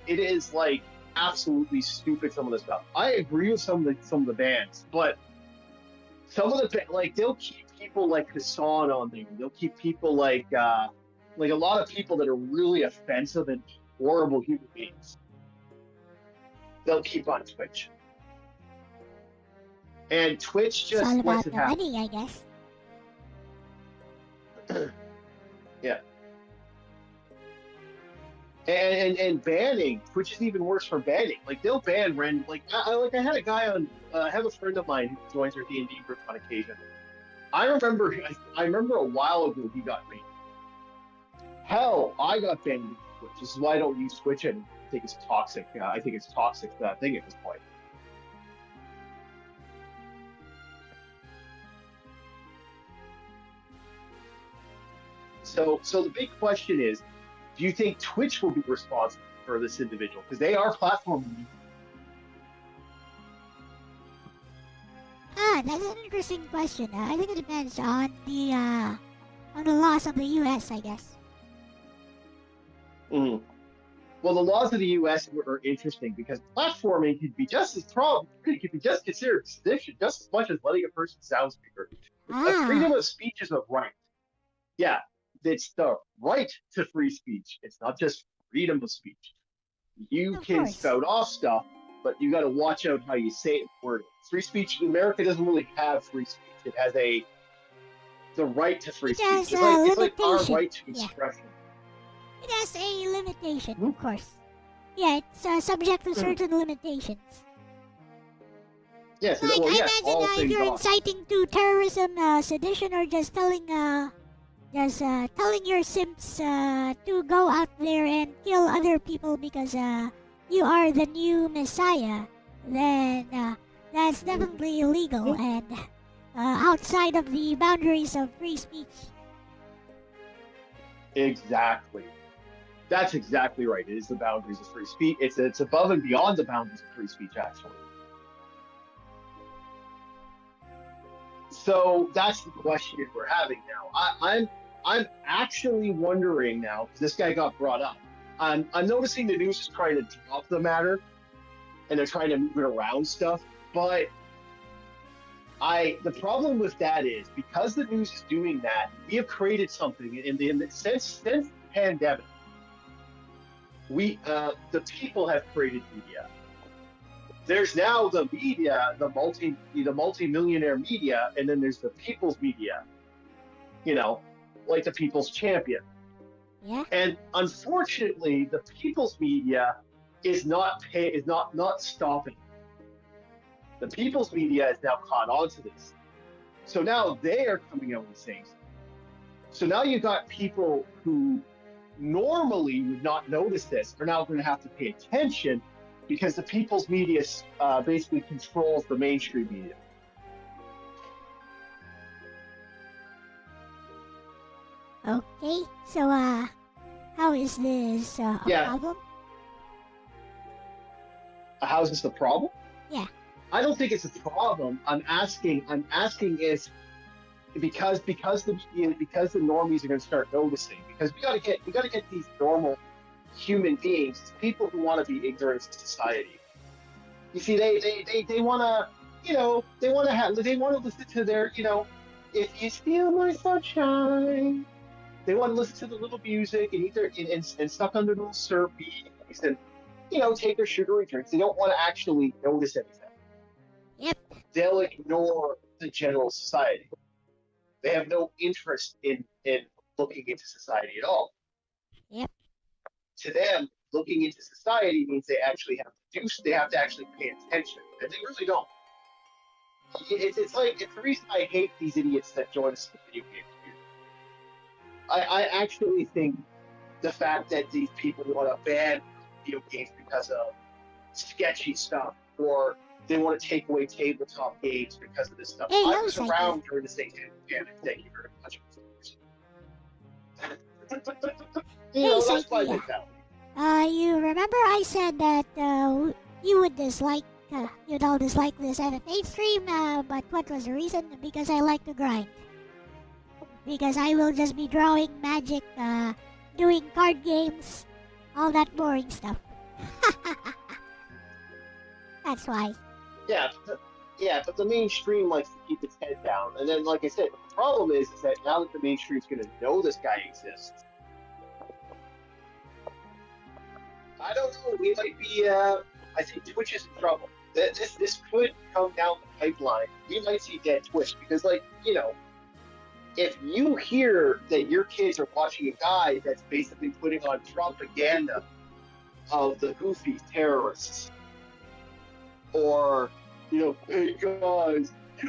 is like absolutely stupid, some of the stuff. I agree with some of the bans, but some of the, like, they'll keep people like Hassan on there. They'll keep people like a lot of people that are really offensive and horrible human beings. They'll keep on Twitch. And Twitch just
it's all about
lets it
the
happen.
money, I guess.
Yeah. And banning, Twitch is even worse for banning. Like, they'll ban random. Like I had a guy on. I have a friend of mine who joins our D&D group on occasion. I remember a while ago he got banned. Hell, I got banned with Twitch. This is why I don't use Twitch anymore. I think it's toxic. I think it's toxic, that thing at this point. So the big question is, do you think Twitch will be responsible for this individual? Because they are platforming.
That's an interesting question. I think it depends on the laws of the U.S., I guess.
Mm. Well, the laws of the U.S. are interesting because platforming could be just as could be just considered sedition just as much as letting a person sound speaker. Freedom of speech is a right. Yeah, it's the right to free speech. It's not just freedom of speech. You can spout off stuff, but you got to watch out how you say it and word it. Free speech in America doesn't really have free speech. It has the right to free speech. It's like our right to expression.
It has a limitation, of course. Yeah, it's subject to certain limitations.
Yes,
Like,
well,
I
yes,
imagine
all
if
things
you're
are.
inciting to terrorism, sedition, or just telling your simps to go out there and kill other people because you are the new messiah, then that's definitely illegal and outside of the boundaries of free speech.
Exactly. That's exactly right. It is the boundaries of free speech. It's above and beyond the boundaries of free speech, actually. So that's the question we're having now. I'm actually wondering now because this guy got brought up. I'm noticing the news is trying to drop the matter and they're trying to move it around stuff. But the problem with that is because the news is doing that, we have created something since the pandemic. The people have created media. There's now the media, the multi-millionaire media, and then there's the people's media. You know, like the people's champion.
Yeah.
And unfortunately, the people's media is not stopping. The people's media is now caught on to this. So now they are coming out with things. So now you've got people who normally would not notice this are now going to have to pay attention because the people's media basically controls the mainstream media.
Okay, so how is this a problem?
How's this a problem?
Yeah.
I don't think it's a problem. I'm asking is because the normies are going to start noticing because we got to get these normal human beings, people who want to be ignorant of society. You see, they want to they want to listen to their if you steal my sunshine. They want to listen to the little music and eat and suck on their little Slurpees and take their sugary drinks. They don't want to actually notice anything.
Yep.
They'll ignore the general society. They have no interest in looking into society at all.
Yep.
To them, looking into society means they have to actually pay attention, and they really don't. It's the reason I hate these idiots that join us in the video game community. I actually think the fact that these people want to ban video games because of sketchy stuff, or they want to take away tabletop games because of this stuff.
Hey,
I was around during the satanic panic. Thank you very much. That's my mentality.
You remember I said that you would dislike you'd all dislike this FF8 stream, but what was the reason? Because I like to grind. Because I will just be drawing magic, doing card games, all that boring stuff. That's why.
Yeah, but the mainstream likes to keep its head down. And then, like I said, the problem is that now that the mainstream's going to know this guy exists, I don't know, we might be, I think Twitch is in trouble. This could come down the pipeline. We might see dead Twitch because, if you hear that your kids are watching a guy that's basically putting on propaganda of the goofy terrorists, or, hey guys, they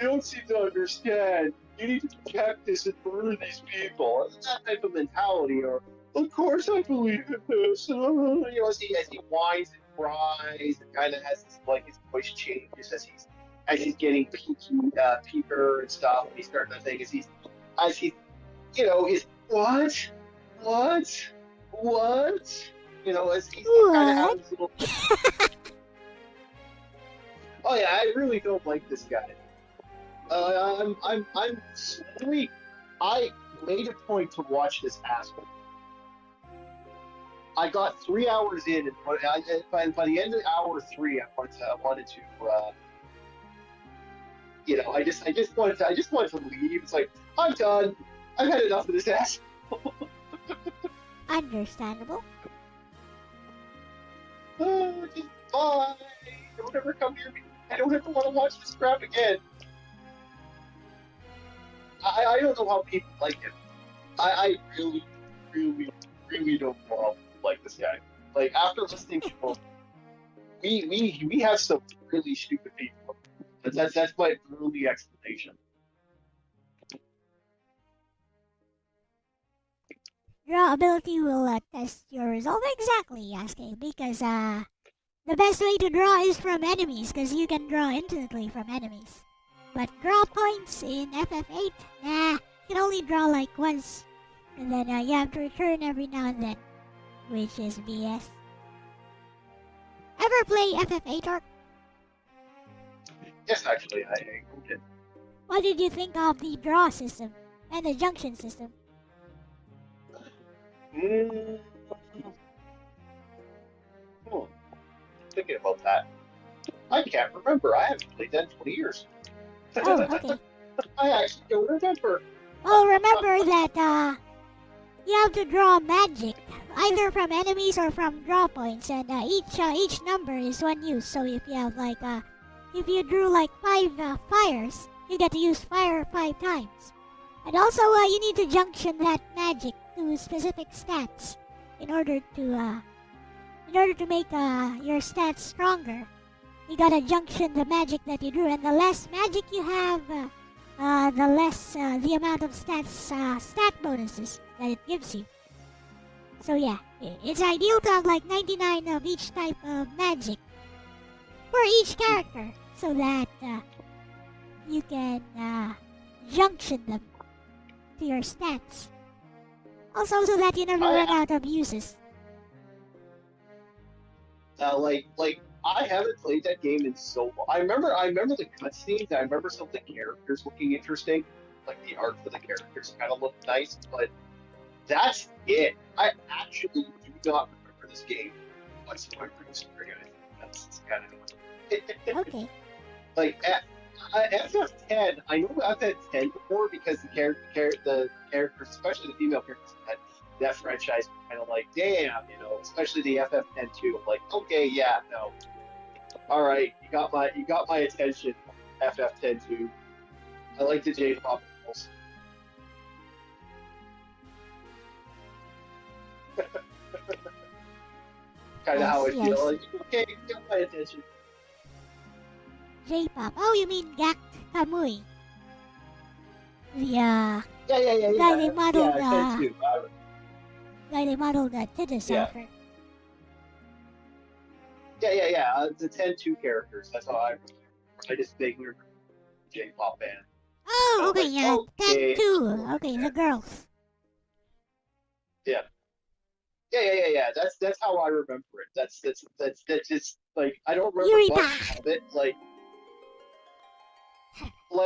don't seem to understand. You need to protect this and murder these people. That type of mentality, or, of course I believe in this. As he whines and cries and kind of has this, his voice changes as he's getting peaker and stuff, and he's starting to think as he's what? As he's kind of having this little. Oh yeah, I really don't like this guy. I'm sweet. I made a point to watch this asshole. I got 3 hours in, and by the end of hour 3, I wanted to I just wanted to leave. It's like, I'm done. I've had enough of this asshole.
Understandable.
Just bye. Don't ever come near me. I don't ever want to watch this crap again. I don't know how people like him. I really, really, really don't like this guy. Like after listening to him, we have some really stupid people. That's my early explanation.
Draw ability will test your resolve exactly, asking because the best way to draw is from enemies because you can draw infinitely from enemies. But draw points in FF8, nah, you can only draw like once, and then you have to return every now and then, which is BS. Ever play FF8 or
Yes, actually, I did.
what did you think of the draw system and the junction system?
Mm, oh, thinking about that. I can't remember. I haven't played that in 20 years.
Oh, okay.
I actually don't remember.
Oh, remember that you have to draw magic, either from enemies or from draw points, and each number is one use. So if you have like if you drew like 5 fires, you get to use fire 5 times. And also you need to junction that magic to specific stats in order to make your stats stronger. You gotta junction the magic that you drew, and the less magic you have, the less the amount of stat bonuses that it gives you. So yeah, it's ideal to have like 99 of each type of magic for each character, so that you can junction them to your stats. Also, so that you never run out of uses.
Like I haven't played that game in so long. I remember the cutscenes. I remember some of the characters looking interesting. Like the art for the characters kind of looked nice, but that's it. I actually do not remember this game whatsoever. That's kind of
Okay.
like FF10. I know FF10 before because the characters, especially the female characters, that franchise kind of like, damn, especially the FF10 too. I'm like, okay, yeah, no, all right, you got my attention, FF10 too. I like the J-pop girls. Kind of how I feel.
Yes.
Like, okay, you got my attention.
J-pop. Oh, you mean Gakt Kamui? The
Yeah.
guy they modeled
yeah, 10 too.
Tidus
Yeah.
after.
Yeah. The 10-2 characters. That's how I just vaguely remember the J-pop band.
Oh, okay, yeah,
okay.
10-2. Okay, the girls.
Yeah. That's how I remember it. That's just like I don't remember
Yuri
much of it. Like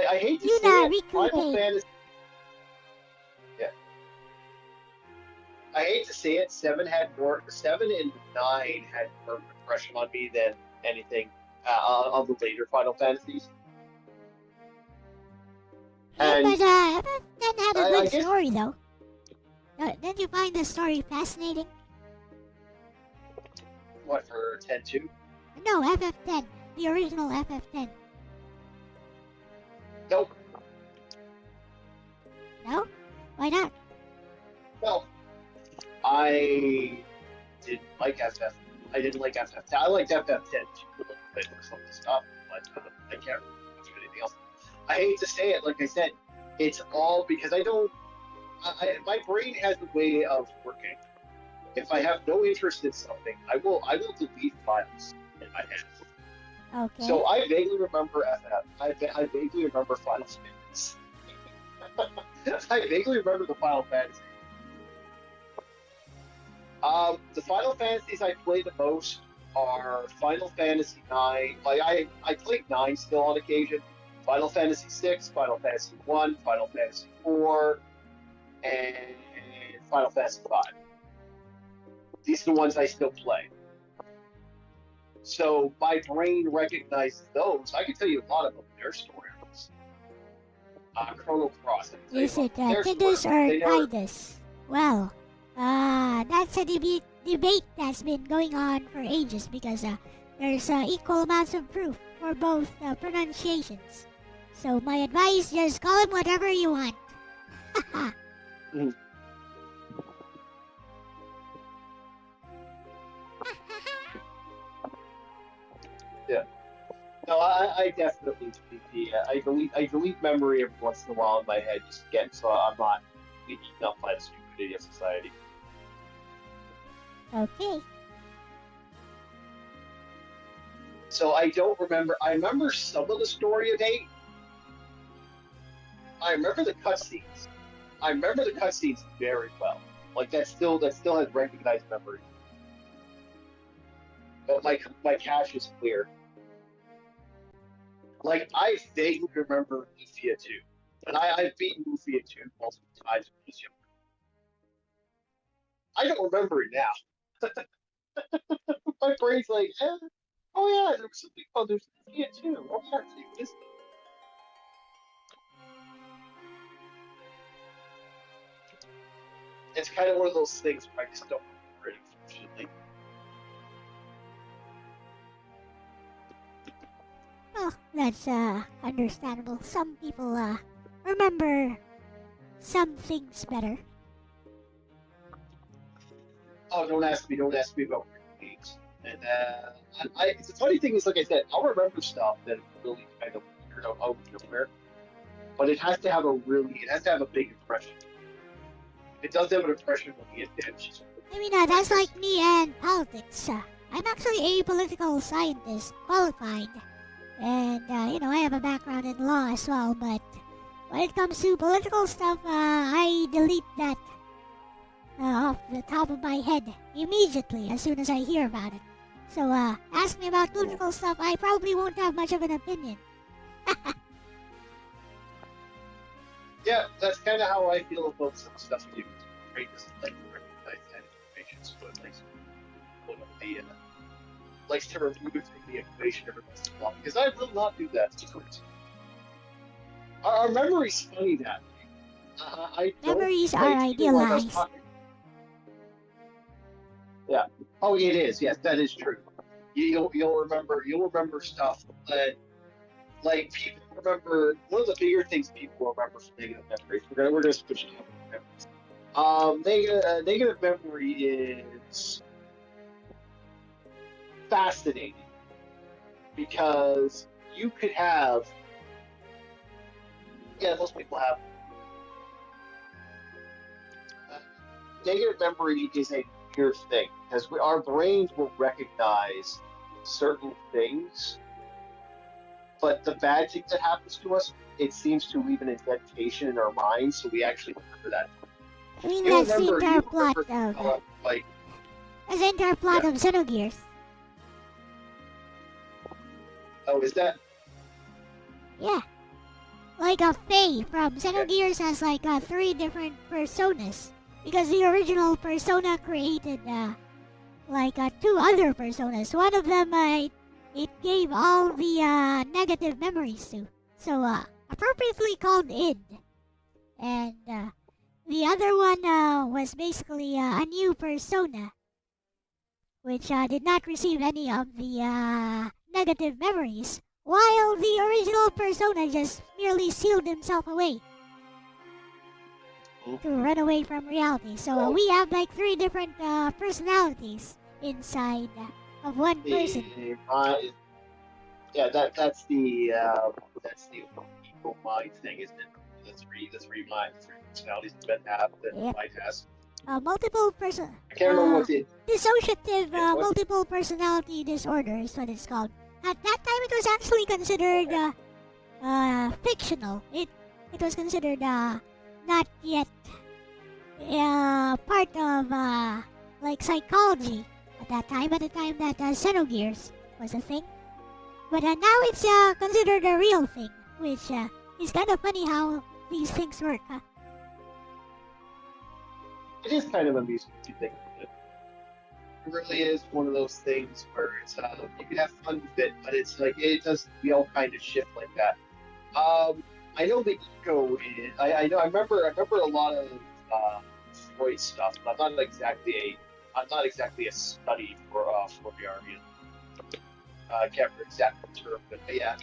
I hate to
Yuna
say it,
Riku
Final
Pei.
Fantasy. Yeah. I hate to say it. 7 and 9 had more impression on me than anything of the later Final Fantasies.
Yeah,
And
but FF10 had a
I
good
guess-
story though. Didn't you find the story fascinating?
what for 10-2?
No, FF10. The original FF10.
Nope.
No? Why not?
Well, I didn't like FF. I didn't like FF10. I liked FF10 too, a little bit for some of the stuff, but I can't remember much of anything else. I hate to say it, like I said, it's all because I don't. My brain has a way of working. If I have no interest in something, I will delete files in my head.
Okay.
So I vaguely remember FF. I vaguely remember Final Fantasy. I vaguely remember the Final Fantasy. The Final Fantasies I play the most are Final Fantasy 9. Like I played 9 still on occasion. Final Fantasy 6, Final Fantasy 1, Final Fantasy 4, and Final Fantasy 5. These are the ones I still play. So my brain recognizes those. I can tell you a lot about their story arcs. Chrono Cross.
Is it
their
Tidus
story arcs,
or
they never-
Tidus? Well, that's a debate that's been going on for ages because there's equal amounts of proof for both pronunciations. So my advice, just call him whatever you want.
Yeah. No, I definitely delete I delete memory every once in a while in my head just again so I'm not eaten up by the stupidity of society.
Okay.
So I don't remember. I remember some of the story of 8. I remember the cutscenes. I remember the cutscenes very well. Like that still has recognized memory. But my cache is clear. Like I vaguely remember Lufia 2. And I've beaten Lufia 2 multiple times when I was younger. I don't remember it now. My brain's like, oh yeah, there was something called there's Lufia 2. Oh yeah, it's this. It's kind of one of those things where I just don't remember it, unfortunately.
Well, that's understandable. Some people remember some things better.
Oh, don't ask me about games. And the funny thing is, like I said, I'll remember stuff that really kind of weird out of nowhere, but it has to have a big impression. If it doesn't have an impression when we get finished.
I mean, that's like me and politics. I'm actually a political scientist, qualified. And, I have a background in law as well, but when it comes to political stuff, I delete that off the top of my head immediately as soon as I hear about it. So, ask me about political stuff, I probably won't have much of an opinion.
Yeah, that's kind of how I feel about some stuff too. Great, doesn't like to recognize that information, so it likes to likes to remove the information every once in a while, because I will not do that. Our memory's funny that way. I don't
Memories
like
are
feeling like I was
idealized.
talking. Yeah. Oh, it is. Yes, that is true. You'll remember stuff that like people remember. One of the bigger things people remember from negative memories. We're gonna switch to memories. Negative memory is fascinating because you could have. Yeah, most people have. Negative memory is a weird thing because our brains will recognize certain things, but the bad thing that happens to us, it seems to leave an indentation in our minds, so we actually remember that.
I mean, that's the entire plot of... That's the entire plot of Xenogears.
Oh, is that?
Yeah. Like a Fae from Xenogears has like 3 different personas. Because the original persona created 2 other personas. One of them it gave all the negative memories to. So appropriately called id. And the other one was basically a new persona, which did not receive any of the negative memories, while the original persona just merely sealed himself away to run away from reality. So we have like 3 different personalities inside of one person.
Yeah, that's the ego mind thing, isn't it? The three minds, 3 personalities that have that mind has.
Multiple person.
I can't remember what it.
Dissociative multiple personality disorder is what it's called. At that time, it was actually considered fictional. It was considered not yet part of like psychology at that time. At the time that Xenogears was a thing, but now it's considered a real thing, which is kind of funny how these things work. Huh?
It is kind of amusing to think of it. It really is one of those things where it's you can have fun with it, but it's like it does. We all kind of shift like that. I know the ego is. I remember a lot of Freud stuff, but I'm not exactly a study for Freudian. I can't remember exactly the term, but yeah.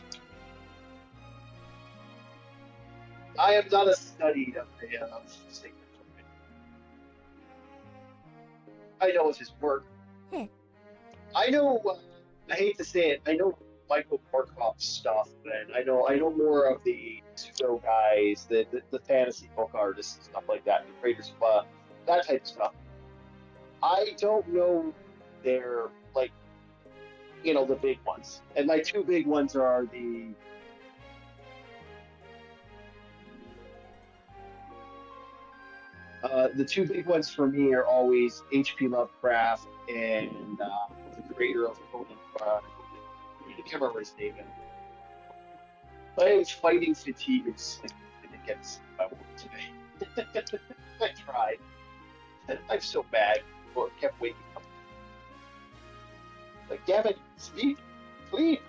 I am not a study of Sigmund Freud. I know it's his work. I know. I hate to say it. I know Michael Moorcock stuff, and I know more of the pseudo guys, the fantasy book artists and stuff like that, the creators of that type of stuff. I don't know their like the big ones, and my two big ones are the two big ones for me are always H.P. Lovecraft and the creator of Conan. I can't remember his name. My fighting fatigue is against my work today. I tried. I'm so bad. Well, I kept waking up. Like, damn it, sleep, sleep.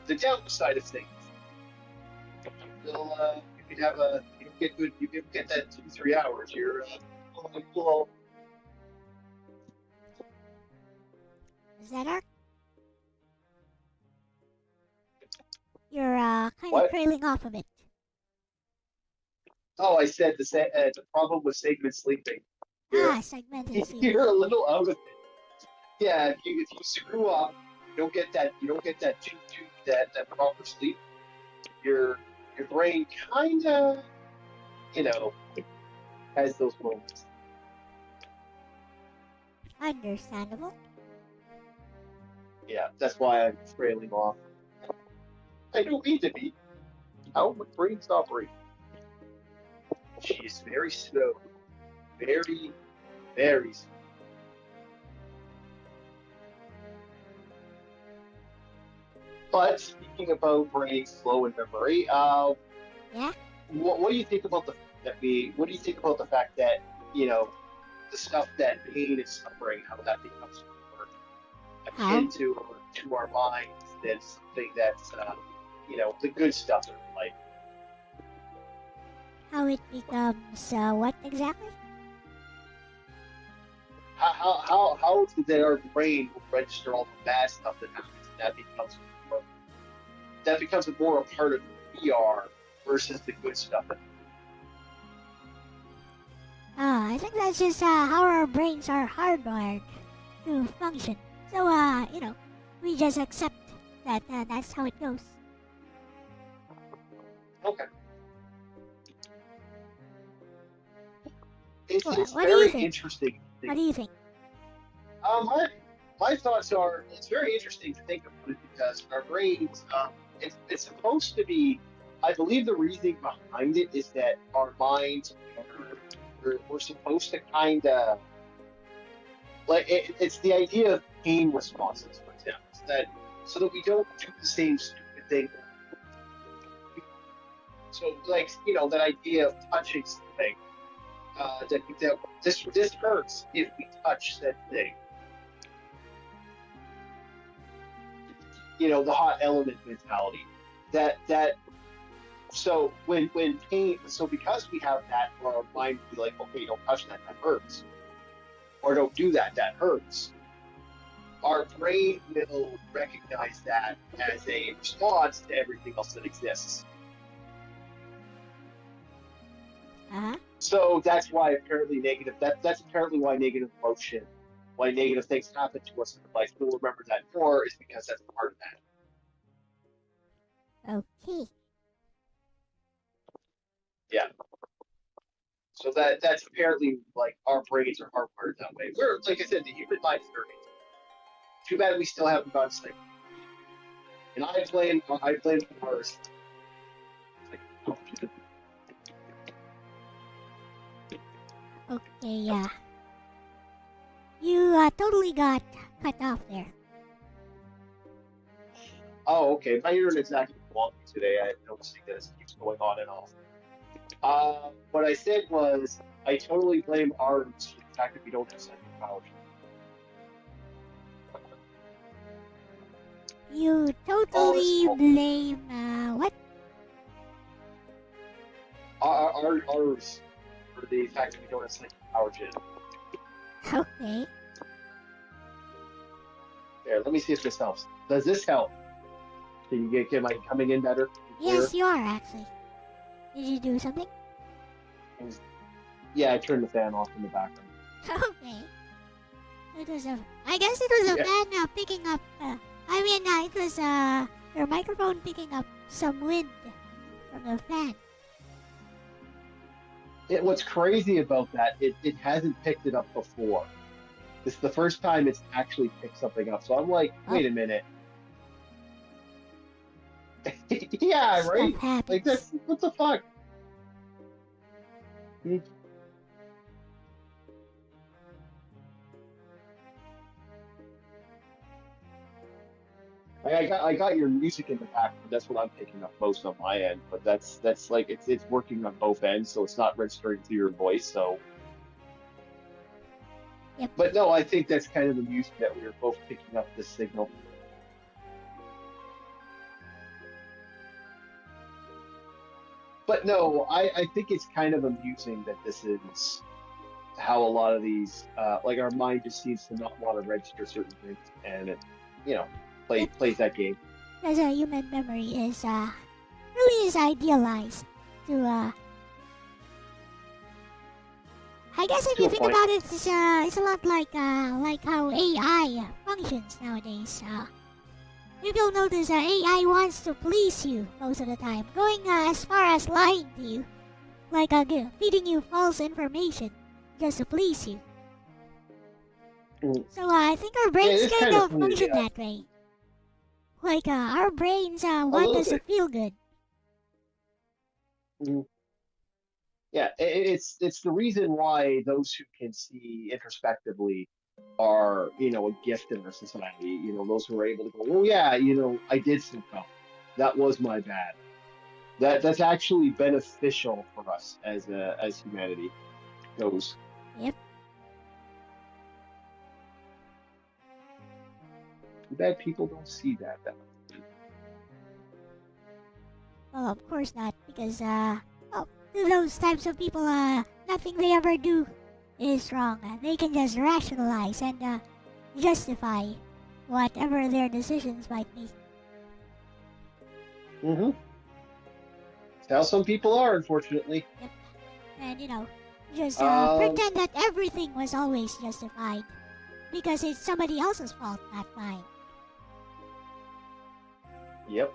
The downside of things, you can have you can get that 2-3 hours. You're well,
Is that Ark? You're kind of
What?
trailing off a bit.
oh, I said the problem with segment sleeping.
Segmented sleep.
You're a little out of it. Yeah, if you screw up, you don't get that proper sleep. Your brain kinda has those moments.
Understandable.
Yeah, that's why I'm trailing off. I don't need to be. How my brain's operating. She's very slow. Very, very slow. But speaking about brain slow and memory,
Yeah?
what do you think about what do you think about the fact that, the stuff that pain is suffering, how that becomes more akin to our minds than something that's the good stuff in life.
How it becomes, what exactly?
How did our brain register all the bad stuff that happens, and that becomes more a part of who we are versus the good stuff.
I think that's just how our brains are hardwired to function. So, we just accept that that's how it goes.
Okay. It's
What do
very
you think?
interesting.
What do you think?
My thoughts are, it's very interesting to think about it because our brains, it's supposed to be, I believe the reasoning behind it is that our minds we're supposed to kind of, it's the idea of pain responses, for example, so that we don't do the same stupid thing. So, that idea of touching something, that this hurts if we touch that thing. The hot element mentality. So when pain, so because we have that, our mind will be like, okay, don't touch that hurts, or don't do that hurts. Our brain will recognize that as a response to everything else that exists. So that's why apparently negative. That's apparently why negative emotion, why negative things happen to us in life. We'll remember that more is because that's part of that.
Okay.
Yeah. So that's apparently our brains are hardwired that way. We're, like I said, the human mind is very. Too bad we still haven't gone sleep. And I blame ours.
Okay, yeah. You totally got cut off there.
Oh, okay. My internet's acting wonky today. I'm noticing that it keeps going on and off. What I said was, I totally blame ours for the fact that we don't have psychic powers.
You totally blame, what?
Ours for the fact that we don't have psychic powers yet.
Okay.
There, let me see if this helps. Does this help? Am I coming in better?
Yes, you are actually. Did you do something?
Yeah, I turned the fan off in the background.
Okay. It was a. I guess it was a
Yeah.
fan picking up. It was your microphone picking up some wind from the fan.
What's crazy about that, it hasn't picked it up before. This is the first time it's actually picked something up. So I'm like,
Oh.
wait a minute. Yeah,
Stuff
right?
happens.
Like that's what the fuck? Hmm. I got your music in the background. That's what I'm picking up most on my end. But that's like it's working on both ends, so it's not registering through your voice. So,
Yep.
but no, I think that's kind of the music that we were both picking up this signal. But no, I think it's kind of amusing that this is how a lot of these like our mind just seems to not want to register certain things, and it you know
Yep.
plays that game.
Because human memory is really is idealized to I guess if
To
you
a
think
point.
about it, it's a lot like how AI functions nowadays. If you'll notice, AI wants to please you most of the time, going as far as lying to you, like feeding you false information just to please you.
Mm.
So I think our
Yeah,
brains
it's
kind
kind of
of
funny.
function
Yeah,
that way. Like our brains
a
want
little
us to
bit.
feel good.
Mm. Yeah, it's the reason why those who can see introspectively are a gift in our society. Those who are able to go, oh yeah, I did slip up. That was my bad. That's actually beneficial for us as humanity goes.
Yep.
Too bad people don't see that often.
Well, of course not, because to those types of people, nothing they ever do is wrong. They can just rationalize and justify whatever their decisions might be.
Mm-hmm. It's how some people are, unfortunately.
Yep. And just
Um,
pretend that everything was always justified because it's somebody else's fault, not mine.
yep.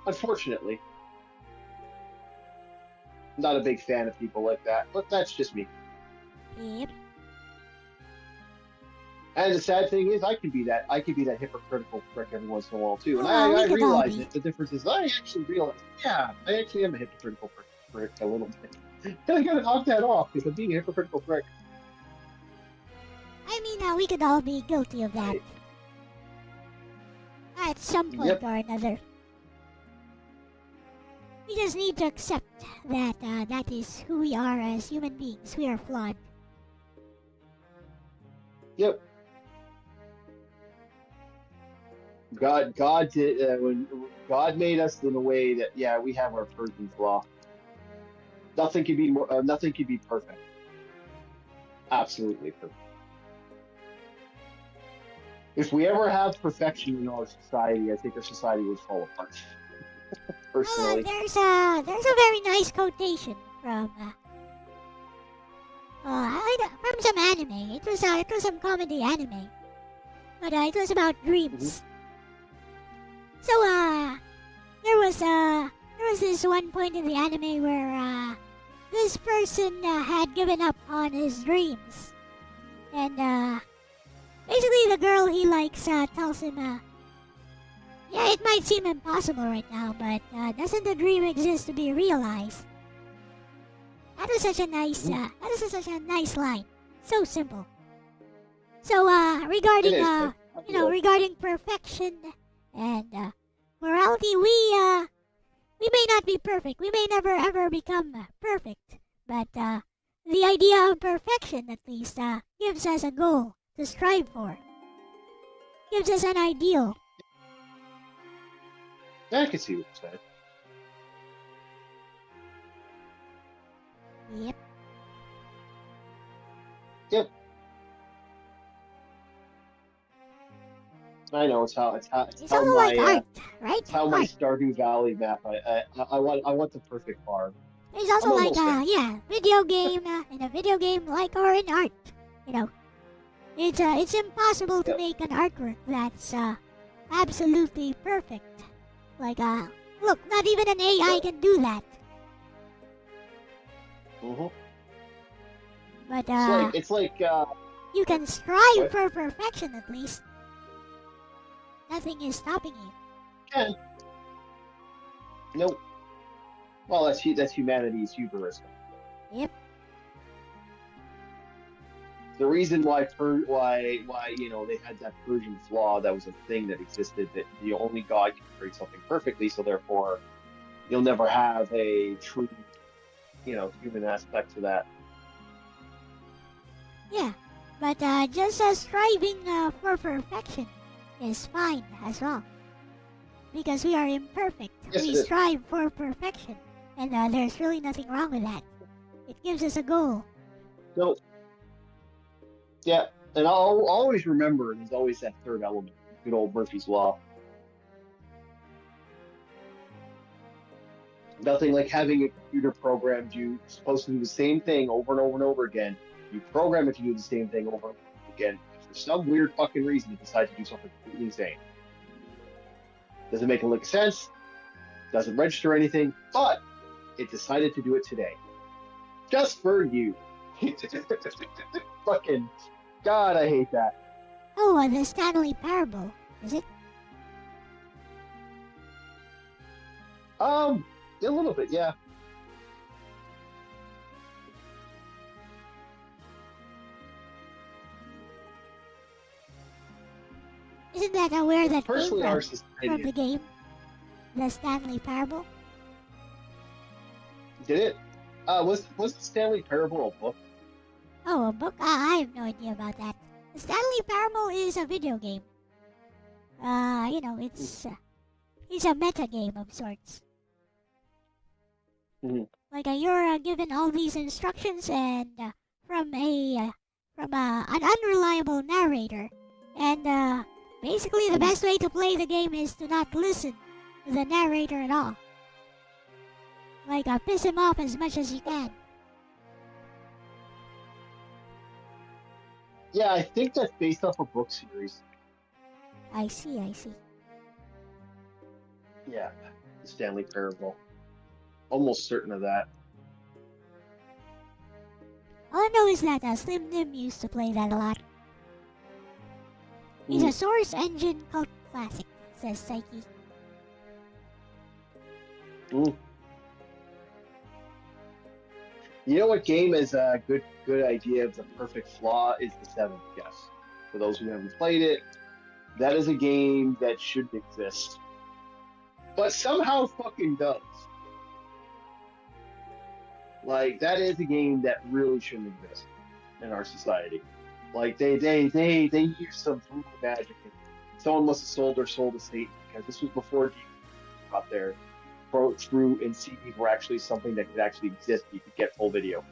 Unfortunately, not a big fan of people like that, but that's just me.
Yep.
And the sad thing is, I could be that. I could be that hypocritical prick every once in a while too. And
We
I
could all
realize
be.
it. The difference is, I actually realize, yeah, I actually am a hypocritical prick a little bit. And I gotta knock that off because I'm being a hypocritical prick.
I mean, we could all be guilty of that at some point
Yep.
or another. We just need to accept that that is who we are as human beings. We are flawed.
Yep. God did when God made us in a way that yeah, we have our person's flaw. Nothing can be more. Nothing can be perfect. Absolutely perfect. If we ever have perfection in our society, I think our society would fall apart.
Well,
Personally.
there's a very nice quotation from from some anime. It was some comedy anime, but it was about dreams. So there was this one point in the anime where this person had given up on his dreams, and basically the girl he likes tells him, yeah, it might seem impossible right now, but doesn't the dream exist to be realized? That was such a nice line, so simple. So
It
regarding
is.
regarding perfection and morality, we may not be perfect. We may never ever become perfect. But the idea of perfection, at least, gives us a goal to strive for. Gives us an ideal.
I can see what you said.
Yep.
Yep. I know it's
It's
how
also like
my
art, right?
it's how my
Art.
Stardew Valley map. I want the perfect farm.
It's also
I'm
like,
almost there.
video game, in a video game like or in art. You know, it's impossible to
Yep.
make an artwork that's absolutely perfect. Like, look, not even an AI can do that.
Mhm.
But
It's like
you can strive
what?
for perfection at least. Nothing is stopping you.
Can nope. Well, that's humanity's hubris.
Yep.
The reason why they had that Persian flaw, that was a thing that existed, that the only God can create something perfectly, so therefore you'll never have a true human aspect to that.
Yeah. But just striving for perfection is fine as well. Because we are imperfect.
Yes,
We
it is.
strive for perfection. And there's really nothing wrong with that. It gives us a goal.
So yeah, and I'll always remember there's always that third element, good old Murphy's Law. Nothing like having a computer programmed you supposed to do the same thing over and over and over again. You program it to do the same thing over and over again. For some weird fucking reason, it decides to do something completely insane. Doesn't make a lick of sense. Doesn't register anything, but it decided to do it today, just for you. Fucking God, I hate that.
Oh, the Stanley Parable, is it?
A little bit, yeah.
Isn't that where that came
Personally, our
from
society
the game? The Stanley Parable?
did it. Was the Stanley Parable a book?
Oh, a book? I have no idea about that. The Stanley Parable is a video game. It's a meta game of sorts.
Mhm.
Like you're given all these instructions and from an unreliable narrator, and basically the best way to play the game is to not listen to the narrator at all. Like piss him off as much as you can.
Yeah, I think that's based off a book series.
I see.
Yeah, the Stanley Parable. Almost certain of that.
All I know is that Slim Nim used to play that a lot. It's a Source Engine cult classic, says Psyche.
Mm. You know what game is a good idea of the perfect flaw is the Seventh Guess. For those who haven't played it, that is a game that shouldn't exist, but somehow fucking does. Like that is a game that really shouldn't exist in our society. Like they use some voodoo magic. And someone must have sold their soul to Satan, because this was before DVD got there. Through and CDs were actually something that could actually exist. You could get full video.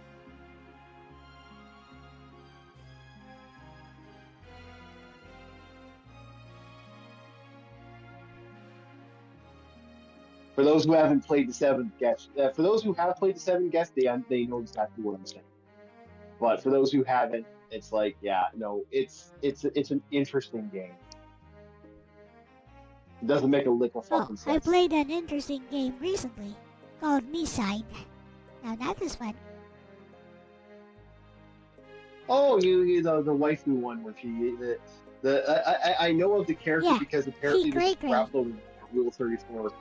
For those who haven't played the Seventh Guess, for those who have played the Seventh Guess, they know exactly what I'm saying. But for those who haven't, it's like, yeah, no, it's an interesting game. It doesn't make a lick of fucking sense.
I played an interesting game recently called Me-Side. Now that was fun.
Oh, you the waifu one where she I know of the character because apparently this is crap loaded Rule 34.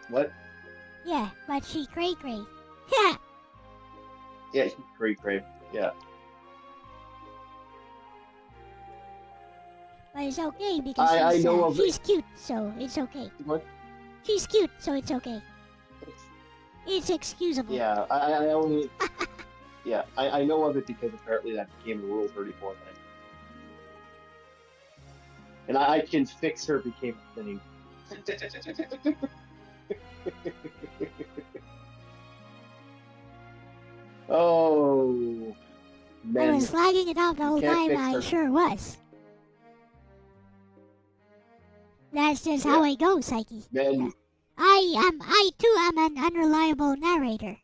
What?
Yeah, but she cray. Yeah.
Yeah, she's cray. Yeah.
But it's okay because she's cute, so it's okay.
What?
She's cute, so it's okay. It's excusable.
Yeah, I only. Yeah, I know of it because apparently that became a Rule 34 thing. And I can fix her became a thing. Oh, man.
I was flagging it out the whole time, I sure was. That's just how I go, Psyche.
Man.
I too am an unreliable narrator.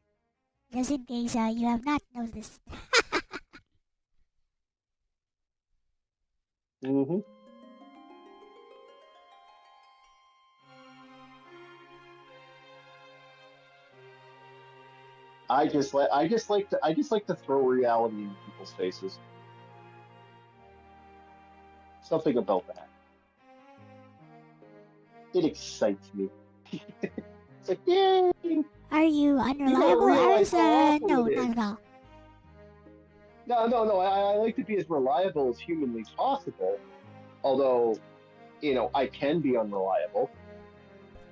just in case you have not noticed.
Mm-hmm. I just like to throw reality in people's faces. Something about that. It excites me. It's like, yay!
Are you
You don't
unreliable,
realize
Aris?
how awful
No,
it
not
is.
at all.
No. I like to be as reliable as humanly possible. Although, I can be unreliable.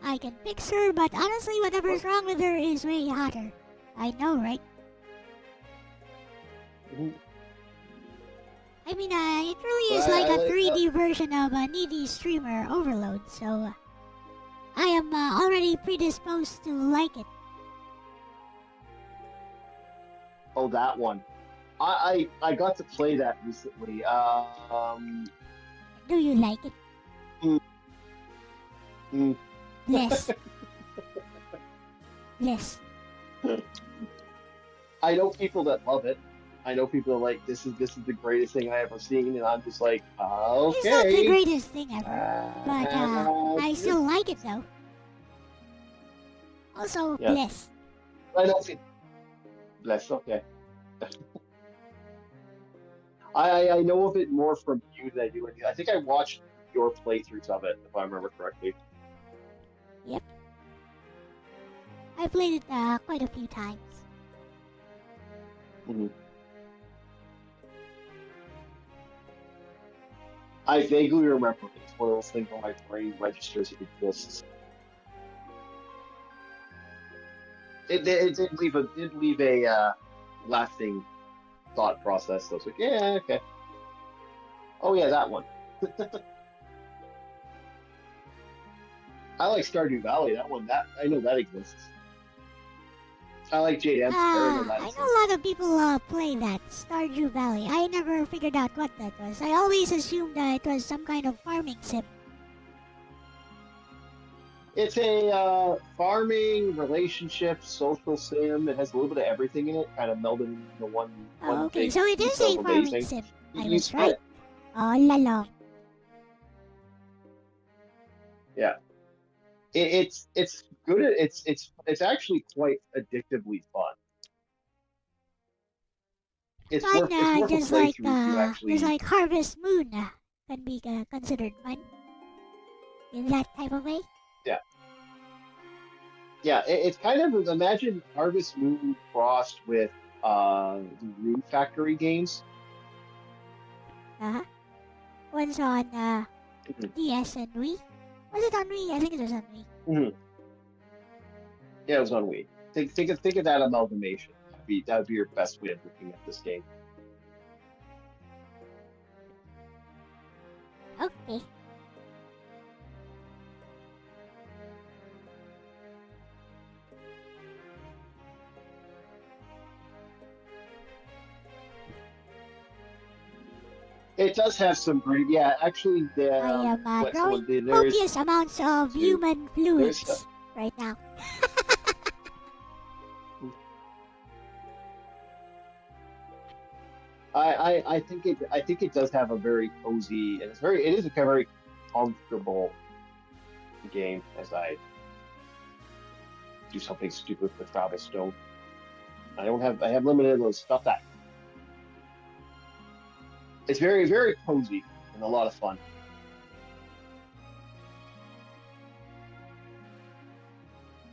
I can fix her, but honestly, whatever's
But
wrong with her is way hotter. I know, right?
mhm.
I mean, it really
But
is like
I
a
like.
3D version of a needy streamer overload, so I am already predisposed to like it.
Oh, that one. I got to play that recently.
Do you like it?
Mm, mm.
Bless. Bless.
I know people that love it. I know people that like this is the greatest thing I ever seen, and I'm just like,
It's not the
okay.
greatest thing ever, but I
This,
still like it though. Also,
yeah,
bless.
I know. Bless. Okay. I know of it more from you than I do. I think I watched your playthroughs of it, if I remember correctly.
Yep, I played it quite a few times.
Mhm. I vaguely remember it. It's one of those things where my brain registers it exists. It did leave a lasting thought process. So it's like, yeah, okay. Oh yeah, that one. I like Stardew Valley. That one, that I know that exists. I like Jade Empire. I know that
I know
exists.
a lot of people play that Stardew Valley. I never figured out what that was. I always assumed it was some kind of farming sim.
It's a farming, relationship, social sim. It has a little bit of everything in it, kind of melded into one
Oh, okay,
big
so it
piece
is a
of
farming
amazing.
sim. I
You
was right.
split,
Oh la la.
yeah. It's good. It's actually quite addictively fun.
Fun,
It's worth a playthrough if you
just
actually.
like Harvest Moon can be considered fun in that type of way.
Yeah, yeah. It's kind of imagine Harvest Moon crossed with the Rune Factory games.
Uh-huh. One's on
Mhm.
DS and Wii. Was it on Wii? I think it was on Wii.
Mhm. Yeah, it was on Wii. Think of that amalgamation. That would be your best way of looking at this game.
Okay.
It does have some pretty. Yeah, actually,
I am
what
drawing
someone did
copious amounts of
two
human
there's
fluids right now.
I think it does have a very cozy and it is a very comfortable game as I do something stupid with Travis Stone. I have limited those stuff that it's very cozy and a lot of fun.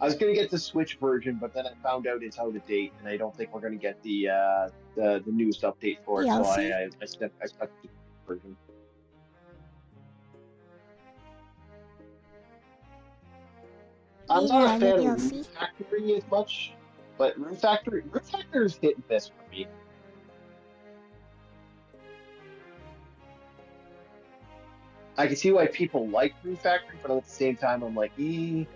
I was gonna get the Switch version, but then I found out it's out of date, and I don't think we're gonna get the newest update for it. So
DLC?
I stuck to the version.
You
I'm
mean
not a
the
fan of Room
DLC?
Factory as much, but Room Factory is hit and miss for me. I can see why people like Room Factory, but at the same time, I'm like, yeah,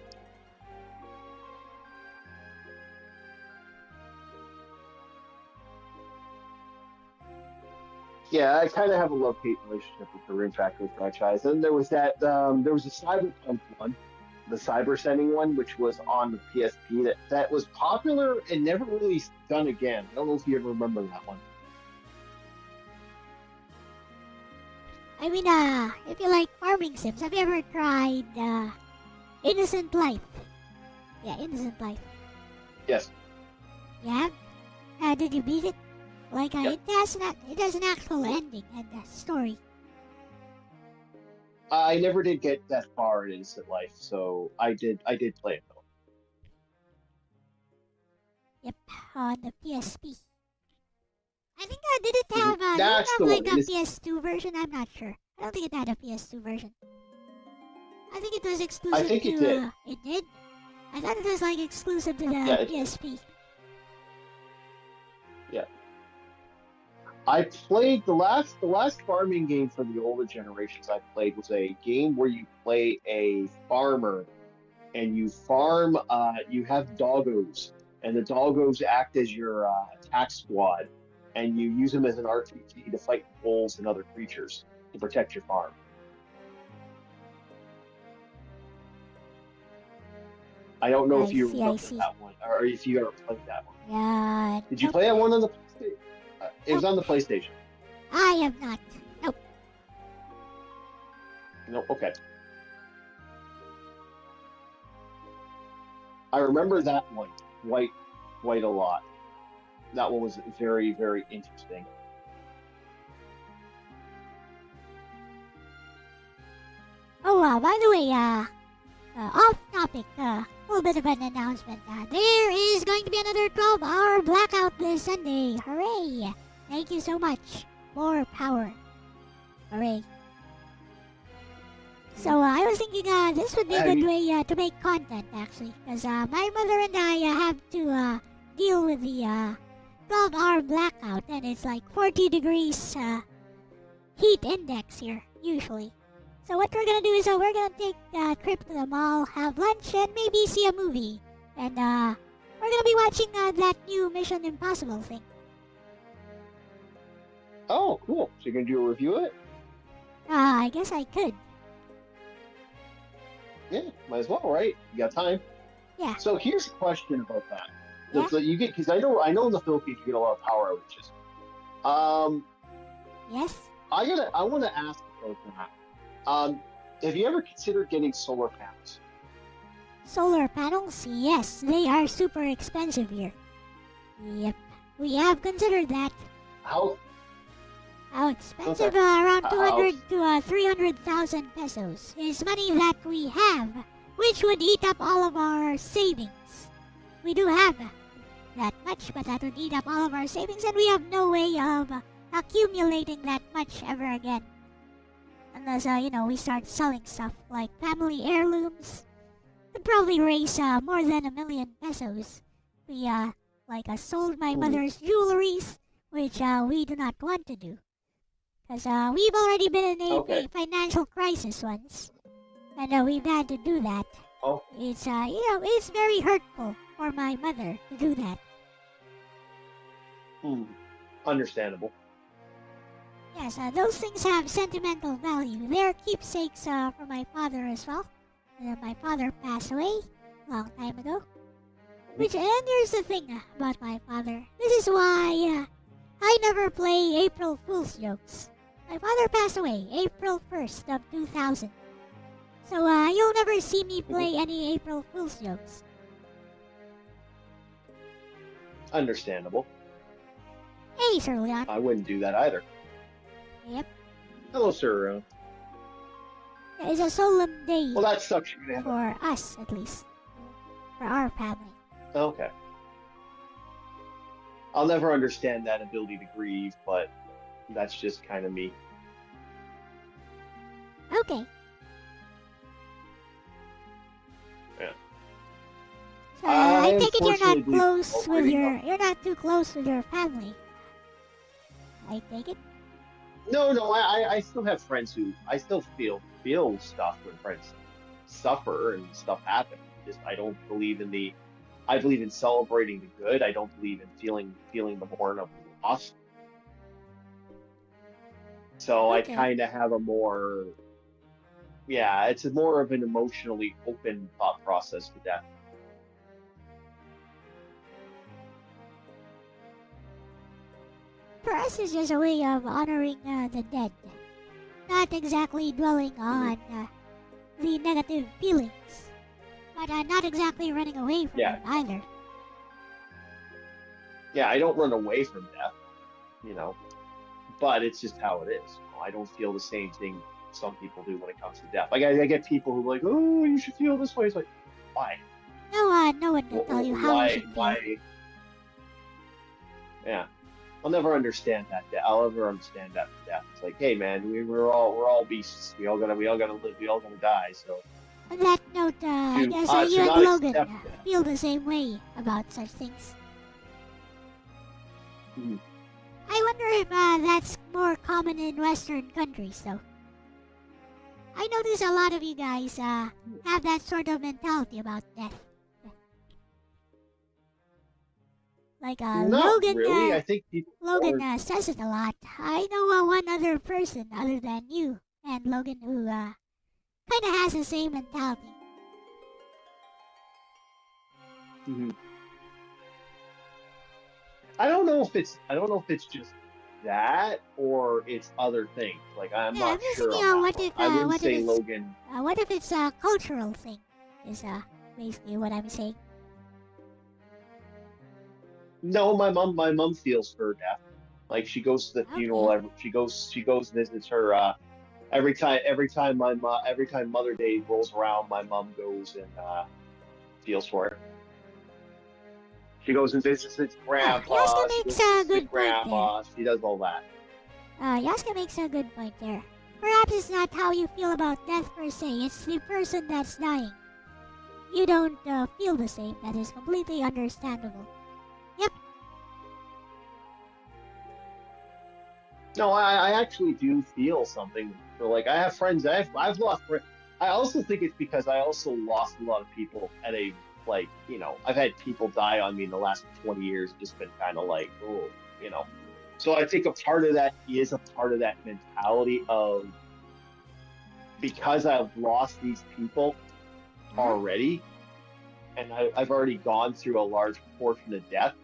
I kind of have a love-hate relationship with the Room Factory franchise. And there was that, there was a Cyberpunk one the cyber sending one, which was on the PSP. That was popular and never really done again. I don't know if you ever remember that one.
I mean, if you like farming sims, have you ever tried Innocent Life? Yeah, Innocent Life.
Yes.
Yeah. Did you beat it? Like,
Yep.
it has an actual ending and a story.
I never did get that far in Innocent Life, so I did play it though.
Yep, on the PSP. I think did it have did it
That's
have
the
like
one.
a PS2 version? I'm not sure. I don't think it had a PS2 version. I think it was exclusive
think
to
it did.
It did? I thought it was like exclusive to the
Yeah,
PSP.
yeah. I played the last farming game for the older generations I played was a game where you play a farmer and you farm. You have doggos, and the doggos act as your attack squad, and you use them as an RPG to fight wolves and other creatures to protect your farm. I don't know if you remember that one, or if you ever played that one.
Yeah.
Did you play that one on the PlayStation? It was on the PlayStation.
I have not. Nope.
No, okay. I remember that one quite a lot. That one was very, very interesting.
Oh, by the way, off topic, a little bit of an announcement. There is going to be another 12-hour blackout this Sunday. Hooray! Thank you so much. More power. Hooray. So I was thinking this would be a good way to make content, actually. Because my mother and I have to deal with the 12-hour blackout. And it's like 40 degrees heat index here, usually. So what we're gonna do is we're gonna take a trip to the mall, have lunch, and maybe see a movie. And we're gonna be watching that new Mission Impossible thing.
Oh, cool. So you're going to do a review of it?
I guess I could.
Yeah, might as well, right? You got time.
Yeah.
So here's a question about that.
Yeah?
So you get, because I know in the Philippines you get a lot of power outages.
Yes?
I want to ask about that. Have you ever considered getting solar panels?
Solar panels? Yes, they are super expensive here. Yep. We have considered that.
How
expensive?
Okay.
Around
How-
200 to 300,000 pesos is money that we have, which would eat up all of our savings. We do have that much, but that would eat up all of our savings, and we have no way of accumulating that much ever again. Unless, we start selling stuff like family heirlooms. It'd probably raise more than 1 million pesos. We, sold my mother's jewelries, which we do not want to do. Because we've already been in a financial crisis once. And we've had to do that.
Oh,
It's, it's very hurtful for my mother to do that.
understandable.
Yes, those things have sentimental value. They're keepsakes for my father as well. My father passed away a long time ago. And here's the thing about my father. This is why I never play April Fool's jokes. My father passed away April 1st of 2000. So you'll never see me play any April Fool's jokes.
Understandable.
Hey, Sir Leon.
I wouldn't do that either.
Yep.
Hello, Sir.
It's a solemn day
Well, that sucks. You're gonna have
for us, at least. For our family.
Okay. I'll never understand that ability to grieve, but that's just kind of me.
Okay.
Yeah.
So I take it you're not
unfortunately believe
close with
celebrating
you're not too close with your family. I take it.
No, I still have friends who I still feel stuff when friends suffer and stuff happens. Just I don't believe in the. I believe in celebrating the good. I don't believe in feeling the mourn of loss. So
Okay.
I kind of have a more yeah, it's more of an emotionally open thought process to death.
For us, it's just a way of honoring the dead, not exactly dwelling on the negative feelings, but not exactly running away from
Yeah,
it either.
yeah, I don't run away from death, you know, but it's just how it is. You know, I don't feel the same thing some people do when it comes to death. Like I get people who are like, oh, you should feel this way. It's like, why?
No one can tell you how you
Why?
should feel.
Why? Yeah, I'll never understand that. I'll never understand that with death. It's like, hey, man, we're all beasts. We all gotta live. We all gonna die. So
On that note, I guess you
to
and
not
Logan
accept that.
feel the same way about such things.
Mhm.
I wonder if that's more common in Western countries, though. I notice a lot of you guys have that sort of mentality about death. Like
Not really. I think people
Logan
are.
says it a lot. I know one other person other than you and Logan who kind of has the same mentality.
Mhm. I don't know if it's just that or it's other things. Like I'm
Yeah, I'm
not
just
sure
thinking,
on that front. I wouldn't say Logan.
what if it's a cultural thing? Is basically what I'm saying.
No, my mom feels her death. Like she goes to the funeral.
Okay.
She goes visits her. Every time Mother Day rolls around, my mom goes and feels for it. She goes and visits his
Oh, Yaska
grandpa. She
makes
goes and
a
visits the
good point there.
grandma. She does all that.
Yaska makes a good point there. Perhaps it's not how you feel about death per se, it's the person that's dying. You don't feel the same, that is completely understandable. Yep.
No, I actually do feel something. So like I have friends. I've lost friends. I also think it's because I also lost a lot of people at a like I've had people die on me in the last 20 years. Just been kind of like oh you know. So I think a part of that is a part of that mentality of because I've lost these people
Huh?
already, and I've already gone through a large portion of death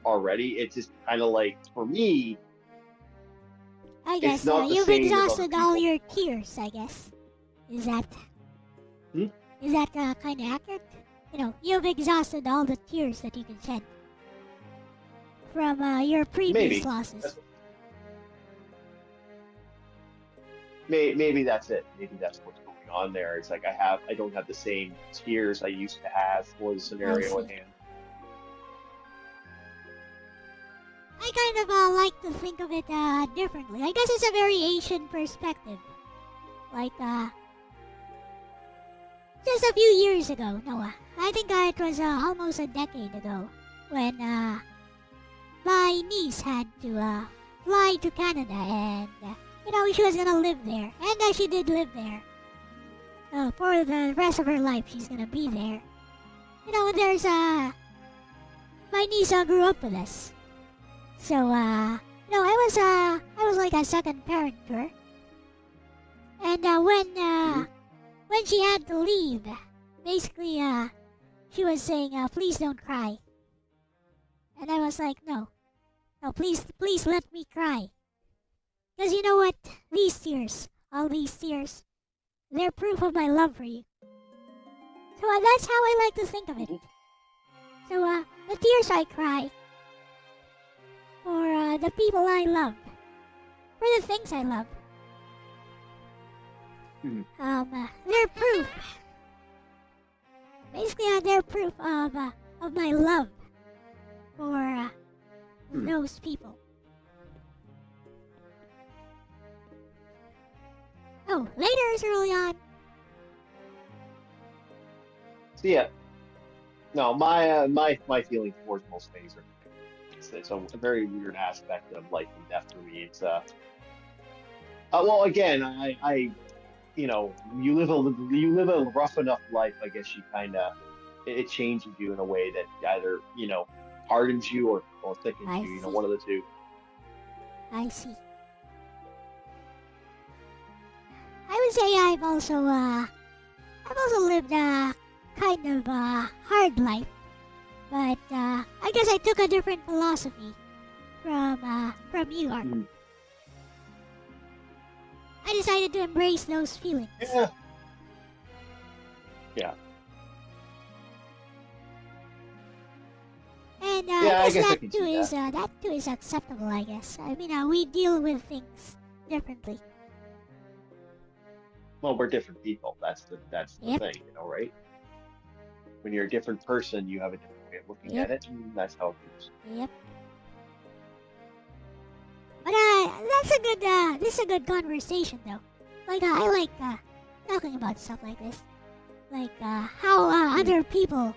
already. It's just kind of like for me,
I
it's
guess
not the
you've
same as other
exhausted all
people.
your tears, I guess. Is that
Hmm?
is that kind of accurate? You've exhausted all the tears that you can shed from your previous
Maybe.
losses.
Maybe that's it. Maybe that's what's going on there. It's like I don't have the same tears I used to have for the
I
scenario
see.
at hand.
I kind of like to think of it differently. I guess it's a very Asian perspective. Like, just a few years ago, Noah. I think it was almost a decade ago when my niece had to fly to Canada and, she was gonna live there. And she did live there. For the rest of her life, she's gonna be there. And there's, my niece
Mhm.
grew up with us. So, I was like a second parent to her. And
Mhm.
when she had to leave, basically, she was saying, please don't cry. And I was like, no, please let me cry. Because you know what? These tears, all these tears, they're proof of my love for you. So that's how I like to think of it.
Mhm.
So, the tears I cry for the people I love, for the things I love.
Mhm.
They're proof. Basically, they're proof of my love for
Mhm.
those people. Oh, later is early on.
So yeah, no, my feelings towards most things are it's a very weird aspect of life and death for me. It's well again you live a rough enough life. I guess you kind of it changes you in a way that either hardens you or thickens
I
you.
see.
One of the two.
I see. I would say I've also lived a kind of hard life, but I guess I took a different philosophy from you, Art.
Mhm.
I decided to embrace those feelings.
Yeah. Yeah.
And
Yeah, I
I guess
guess I
that
can
too
see
is that too is acceptable. I guess. I mean, we deal with things differently.
Well, we're different people. That's the
Yep.
thing, right? When you're a different person, you have a different way of looking
Yep.
at it, and that's how it goes.
Yep. But this is a good conversation though. Like I like talking about stuff like this, like how other people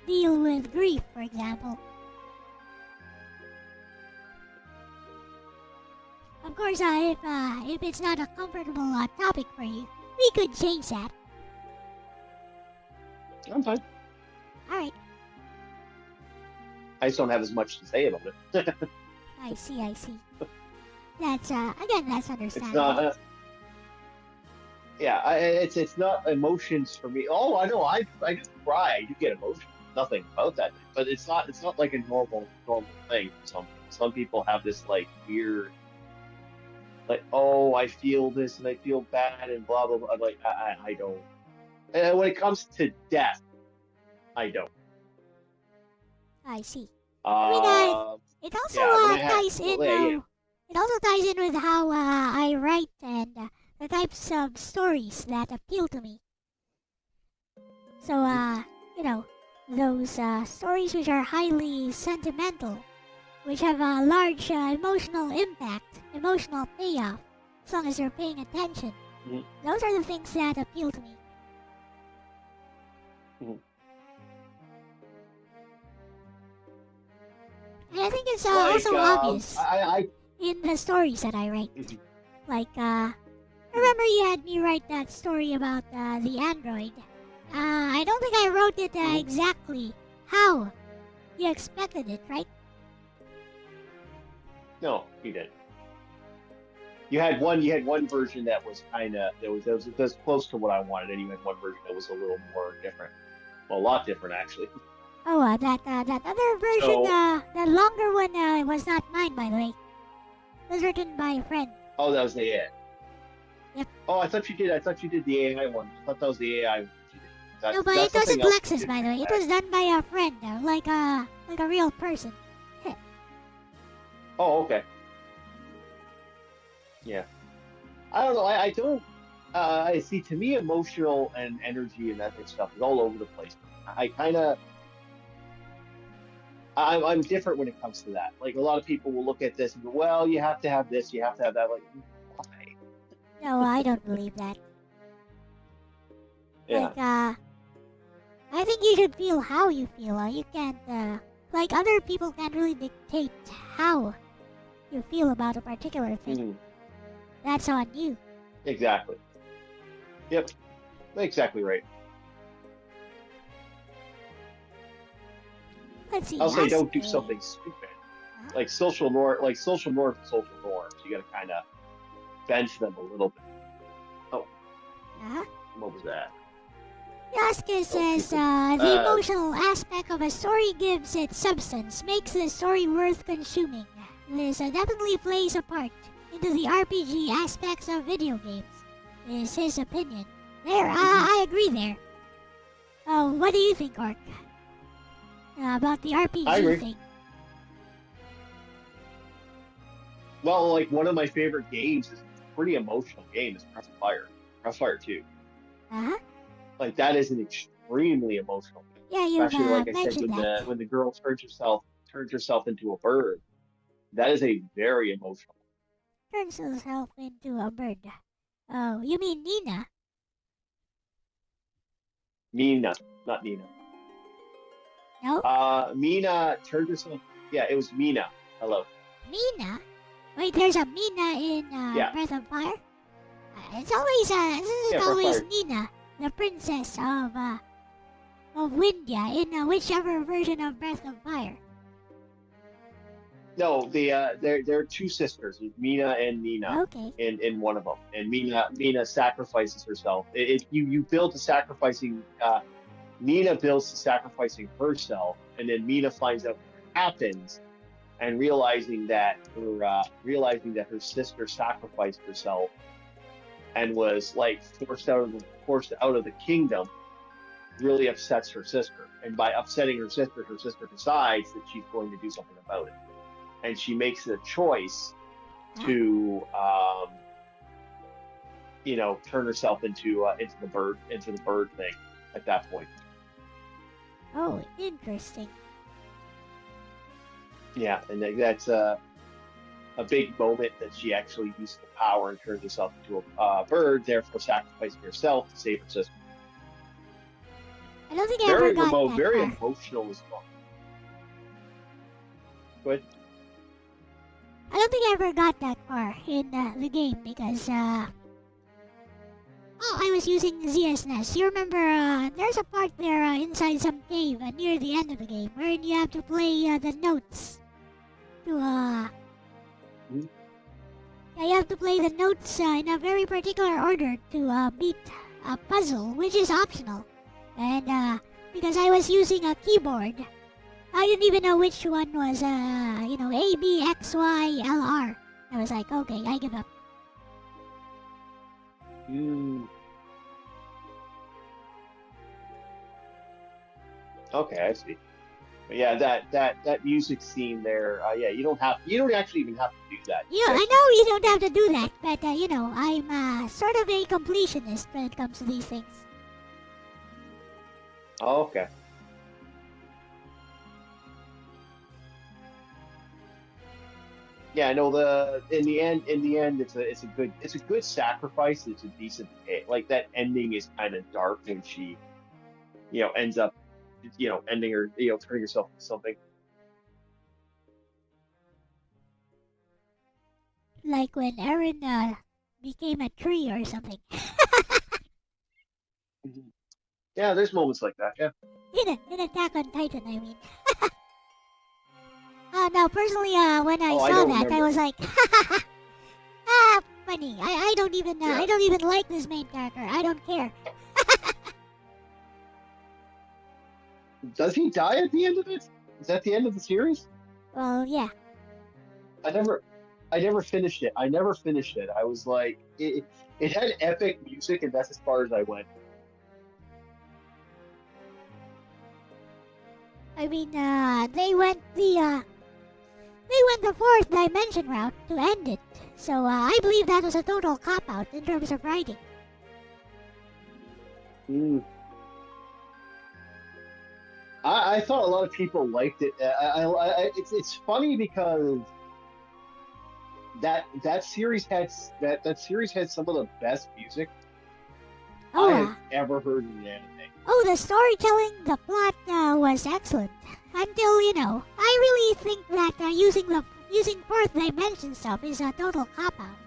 deal with grief, for example. Of course, if it's not a comfortable topic for you, we could change that.
I'm fine.
All right.
I just don't have as much to say about it.
I see. That's again, that's
It's
understandable.
not. Yeah, it's not emotions for me. Oh, I know. I do cry. I do get emotions. Nothing about that, but it's not like a normal thing. Some people have this like weird, like, oh, I feel this and I feel bad and blah blah blah. I'm like I don't. And when it comes to death, I don't.
I see. I mean, it also
Yeah, when I have,
ties in.
yeah.
It also ties in with how I write and the types of stories that appeal to me. So, those stories which are highly sentimental, which have a large emotional impact, emotional payoff, as long as you're paying attention.
Mhm.
Those are the things that appeal to me.
Mhm.
And I think it's
Like,
also obvious
I
in the stories that I write.
Mhm.
Like, remember you had me write that story about the android. I don't think I wrote it
Mhm.
exactly how you expected it, right?
No, you didn't. You had one version that was kind of that was close to what I wanted, and you had one version that was a little more different. Well, a lot different actually.
Oh, that other version,
So,
the longer one, was not mine, by the way. It was written by a friend.
oh, that was the AI.
Yep.
Oh, I thought you did the AI one. I thought that was the AI one that you did.
No, but
That's
it
something
wasn't
else you
Lexus,
did
by the way. It
back.
was done by a friend, like a real person.
Oh, okay. Yeah. I don't know. I don't. I see. To me, emotional and energy and that type of stuff is all over the place. I kind of. I'm different when it comes to that. Like a lot of people will look at this and go, "Well, you have to have this, you have to have that." Like, why?
No, I don't believe that.
Yeah.
Like, I think you should feel how you feel. You can't, like, other people can't really dictate how you feel about a particular thing.
Mhm.
That's on you.
Exactly. Yep. Exactly right.
Let's see.
I'll say
ask
don't do
me.
something stupid.
Huh?
Like social norms, social norms. You got to kind of bench them a little bit. Oh,
Uh-huh.
what was that?
Yaska says, the emotional aspect of a story gives it substance, makes the story worth consuming. This definitely plays a part into the RPG aspects of video games, is his opinion. There, I agree there. Oh, what do you think, Orc? About the RPG
I agree.
thing?
Well, like one of my favorite games is a pretty emotional game. Is Crossfire. Crossfire 2.
Uh-huh.
Like that is an extremely emotional game.
Yeah, you've
Especially like I said,
mentioned that.
when the girl turns herself into a bird. That is a very emotional.
Turns herself into a bird. Oh, you mean Nina?
Mina, not Nina.
No?
Mina turned herself. Yeah, it was Mina. Hello.
Mina? Wait, there's a Mina in
Yeah.
Breath of Fire? It's always isn't
Yeah,
it always
Fire.
Nina, the princess of Windia in whichever version of Breath of Fire?
No, they're two sisters, Mina and Nina,
Okay.
in one of them, and Mina sacrifices herself. You build to sacrificing. Nina builds to sacrificing herself, and then Mina finds out what happens, and realizing that her sister sacrificed herself and was like forced out of the kingdom, really upsets her sister. And by upsetting her sister decides that she's going to do something about it, and she makes a choice
Ah.
to turn herself into the bird thing at that point.
Oh, interesting.
Yeah, and that's a big moment that she actually uses the power and turns herself into a bird, therefore sacrificing herself to save her sister.
I don't think I ever got that
Very
far.
emotional as well. Go ahead.
I don't think I ever got that far in the game because I was using ZSNES. You remember there's a part there inside some cave near the end of the game wherein you have to play the notes to
Mhm.
yeah, you have to play the notes in a very particular order to beat a puzzle, which is optional. And because I was using a keyboard, I didn't even know which one was A, B, X, Y, L, R. I was like, okay, I give up.
Mm. Okay, I see. But yeah, that music scene there. Yeah, you don't actually even have to do that.
Yeah,
You
I
actually,
know you don't have to do that, but I'm sort of a completionist when it comes to these things.
oh, okay. Yeah, I know in the end, it's a good sacrifice. It's a decent like that ending is kind of dark when she ends up ending her turning herself into something.
Like when Aaron became a tree or something.
Mhm. Yeah, there's moments like that. Yeah.
In Attack on Titan, I mean. Now, personally, when I
Oh, I
saw
don't
that, I
remember.
was like, funny. I
Yeah.
don't even like this main character. I don't care.
Does he die at the end of it? Is that the end of the series?
Well, yeah.
I never I never finished it. I never finished it. I was like it had epic music and that's as far as I went.
I mean, they went the fourth dimension route to end it. So I believe that was a total cop out in terms of writing.
Mm. I thought a lot of people liked it. It's funny because that series had some of the best music
Oh,
I have ever heard in an anime.
the storytelling, the plot was excellent. Until I really think that using fourth dimension stuff is a total cop out.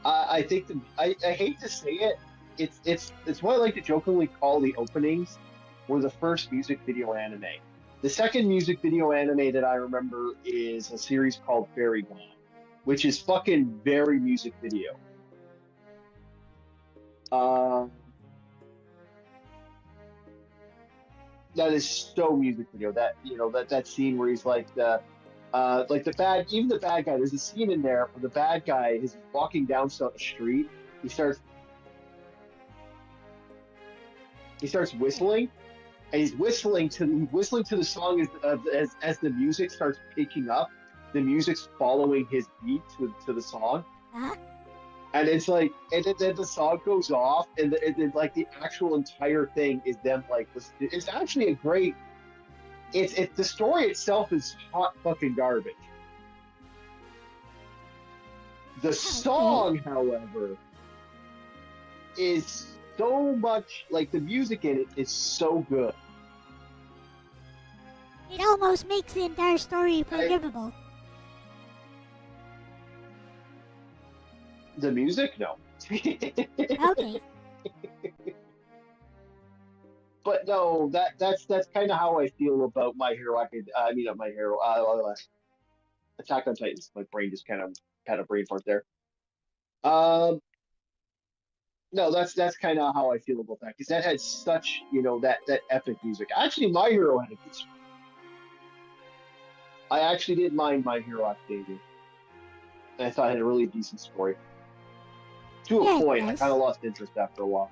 I think I hate to say it. It's what I like to jokingly call the openings were the first music video anime. The second music video anime that I remember is a series called Fairy Gone, which is fucking very music video. Um, that is so music video. That that scene where he's like even the bad guy. There's a scene in there where the bad guy is walking down some street. He starts whistling, and he's whistling to the song as the music starts picking up. The music's following his beat to the song,
Huh?
and it's like, and then the song goes off, and then like the actual entire thing is them like listening. It's actually a great. The story itself is hot fucking garbage. The
Okay.
song, however, is so much like the music in it is so good.
It almost makes the entire story forgivable.
The music, no.
Okay.
but no, that's kind of how I feel about My Hero. I mean, not My Hero. Attack on Titans. My brain just kind of had a brain fart there. Um, no, that's kind of how I feel about that because that had such that epic music. Actually, My Hero had a good. I actually didn't mind My Hero Academia. And I thought it had a really decent story. To a
Yeah, it
point, I
does.
kind of lost interest after a while.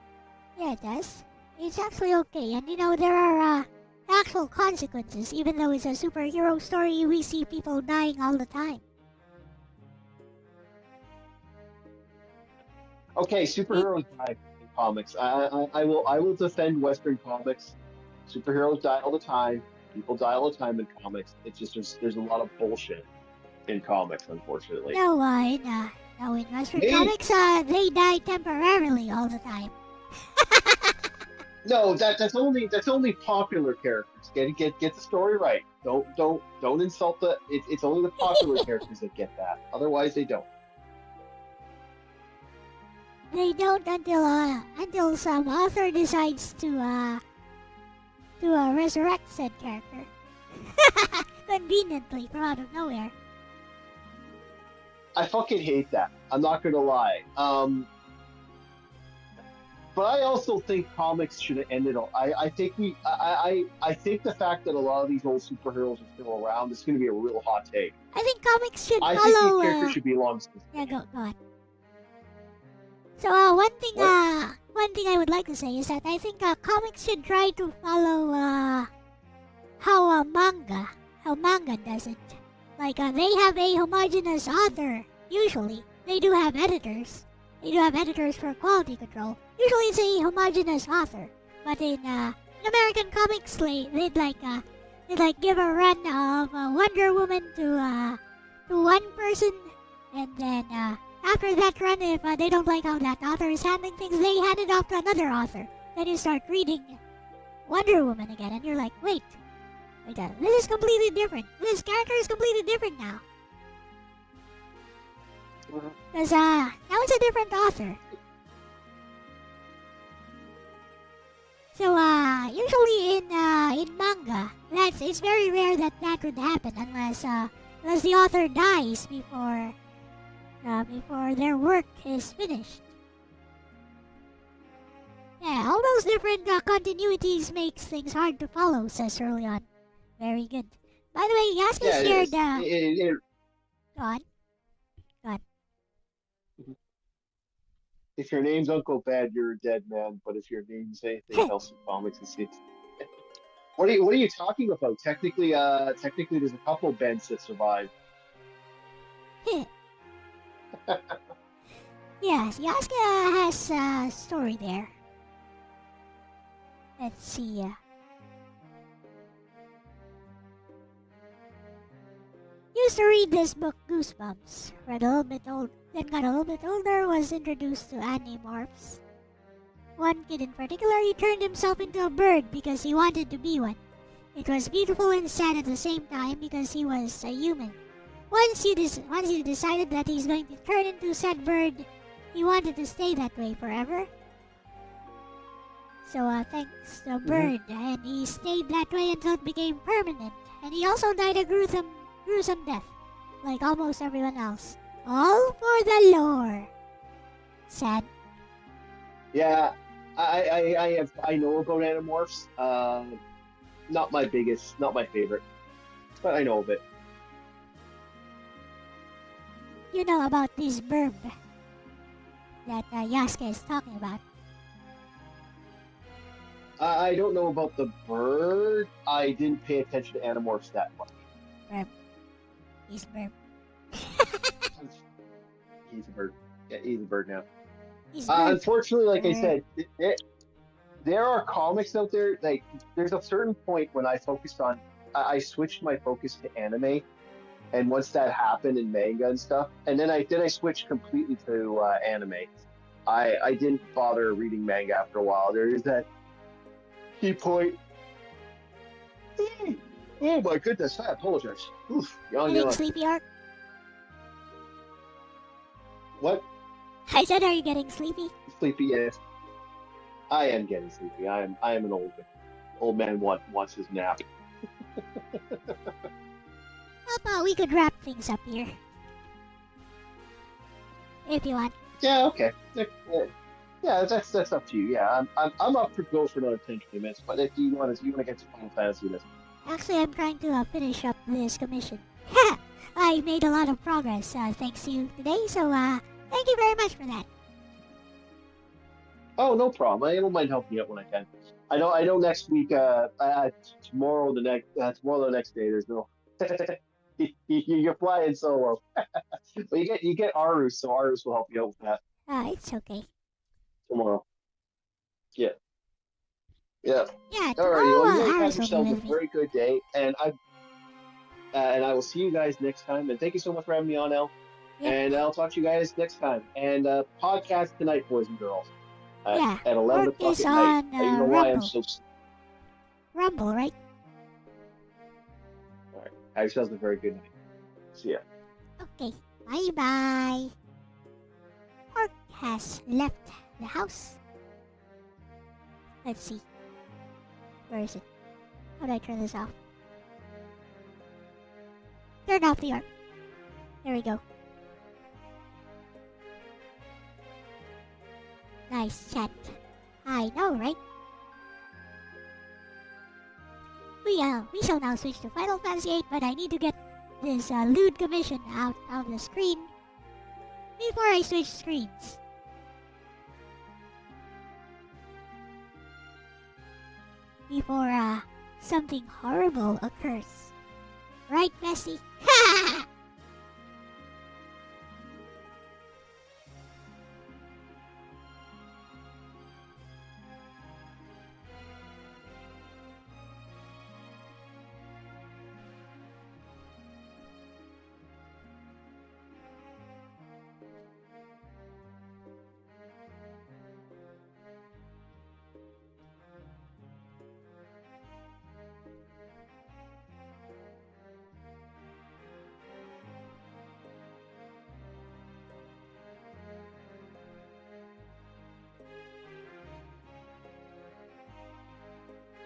Yeah, it does. It's actually okay, and there are actual consequences. Even though it's a superhero story, we see people dying all the time.
Okay,
It,
superheroes die in comics. I will defend Western comics. Superheroes die all the time. People die all the time in comics. It's just there's a lot of bullshit in comics, unfortunately.
no, no, in Western
Me?
comics, they die temporarily all the time.
No, that's only popular characters. Get the story right. Don't insult it's only the popular characters that get that. Otherwise they don't.
They don't until some author decides to resurrect said character. Conveniently from out of nowhere.
I fucking hate that. I'm not gonna lie. But I also think comics should have ended. I think I think the fact that a lot of these old superheroes are still around is going to be a real hot take.
I think comics should
I think these
follow.
characters should be long since.
Yeah, go on. So
What?
one thing I would like to say is that I think comics should try to follow how manga does it. Like they have a homogeneous author. Usually, they do have editors. They do have editors for quality control. Usually, it's a homogeneous author. But in American comics, they'd give a run of Wonder Woman to one person, and then after that run, if they don't like how that author is handling things, they hand it off to another author. Then you start reading Wonder Woman again, and you're like, wait, this is completely different. This character is completely different now. Because now it's a different author. So usually in manga, it's very rare that would happen unless the author dies before their work is finished. Yeah, all those different continuities makes things hard to follow, says early on. Very good. By the way, Yaska
Yeah, it
shared.
is. It-
Go on. Go on.
if your name's Uncle Bad, you're a dead man. But if your name's anything else in comics, it's what are you talking about? Technically, there's a couple Bens that survive.
Yes, Yaska has a story there. Let's see. Used to read this book, Goosebumps. Read a little bit old, then got a little bit older, was introduced to animorphs. One kid in particular, he turned himself into a bird because he wanted to be one. It was beautiful and sad at the same time because he was a human. Once he decided that he's going to turn into said bird, he wanted to stay that way forever. So thanks to a bird, and he stayed that way until it became permanent. And he also died a gruesome death, like almost everyone else. All for the lore. Sad.
Yeah, I know about Animorphs. Not my biggest, not my favorite, but I know of it.
You know about this burb that Yaska is talking about.
I don't know about the bird. I didn't pay attention to Animorphs that much.
Burb. He's burb.
He's a bird. Yeah, he's a bird now.
He's burb.
Unfortunately, like I
Bird.
said, there are comics out there. Like, there's a certain point when I focused on. I switched my focus to anime, and once that happened in manga and stuff, and then I switched completely to anime. I didn't bother reading manga after a while. There is that key point. Oh my goodness! I apologize. Oof, yawn,
Getting
yawn.
sleepy, Ark?
What?
I said, are you getting sleepy?
Sleepy? Yes. I am getting sleepy. I am an old man. Old man wants his nap.
How about we could wrap things up here, if you want.
Yeah, okay. Yeah, that's up to you. Yeah, I'm up for go for another 10, 20 minutes. But if you want to get to Final Fantasy, this.
Actually, I'm trying to finish up this commission. I made a lot of progress thanks to you today, so thank you very much for that.
Oh, no problem. I don't mind helping you out when I can. I know. Next week, tomorrow the next day. There's no. You're flying solo, but you get Arus, so Arus will help you out with that
It's okay.
tomorrow. Yeah, yeah.
Yeah,
All right,
tomorrow
well, you guys have
Iris will be
yourselves a
with me.
very good day, and I will see you guys next time. And thank you so much for having me on, El.
Yep.
And I'll talk to you guys next time. And podcast tonight, boys and girls,
Yeah,
at 11
work
o'clock
is
at night.
on
I don't know why I'm
Rumble.
so.
Rumble, right?
All right. Have yourselves a very good night. See ya.
Okay, bye-bye. Orc has left the house. Let's see. Where is it? How do I turn this off? Turn off the orc. There we go. Nice chat. I know, right? We shall now switch to Final Fantasy VIII, but I need to get this lewd commission out of the screen before I switch screens. Before something horrible occurs. Right, Bessie?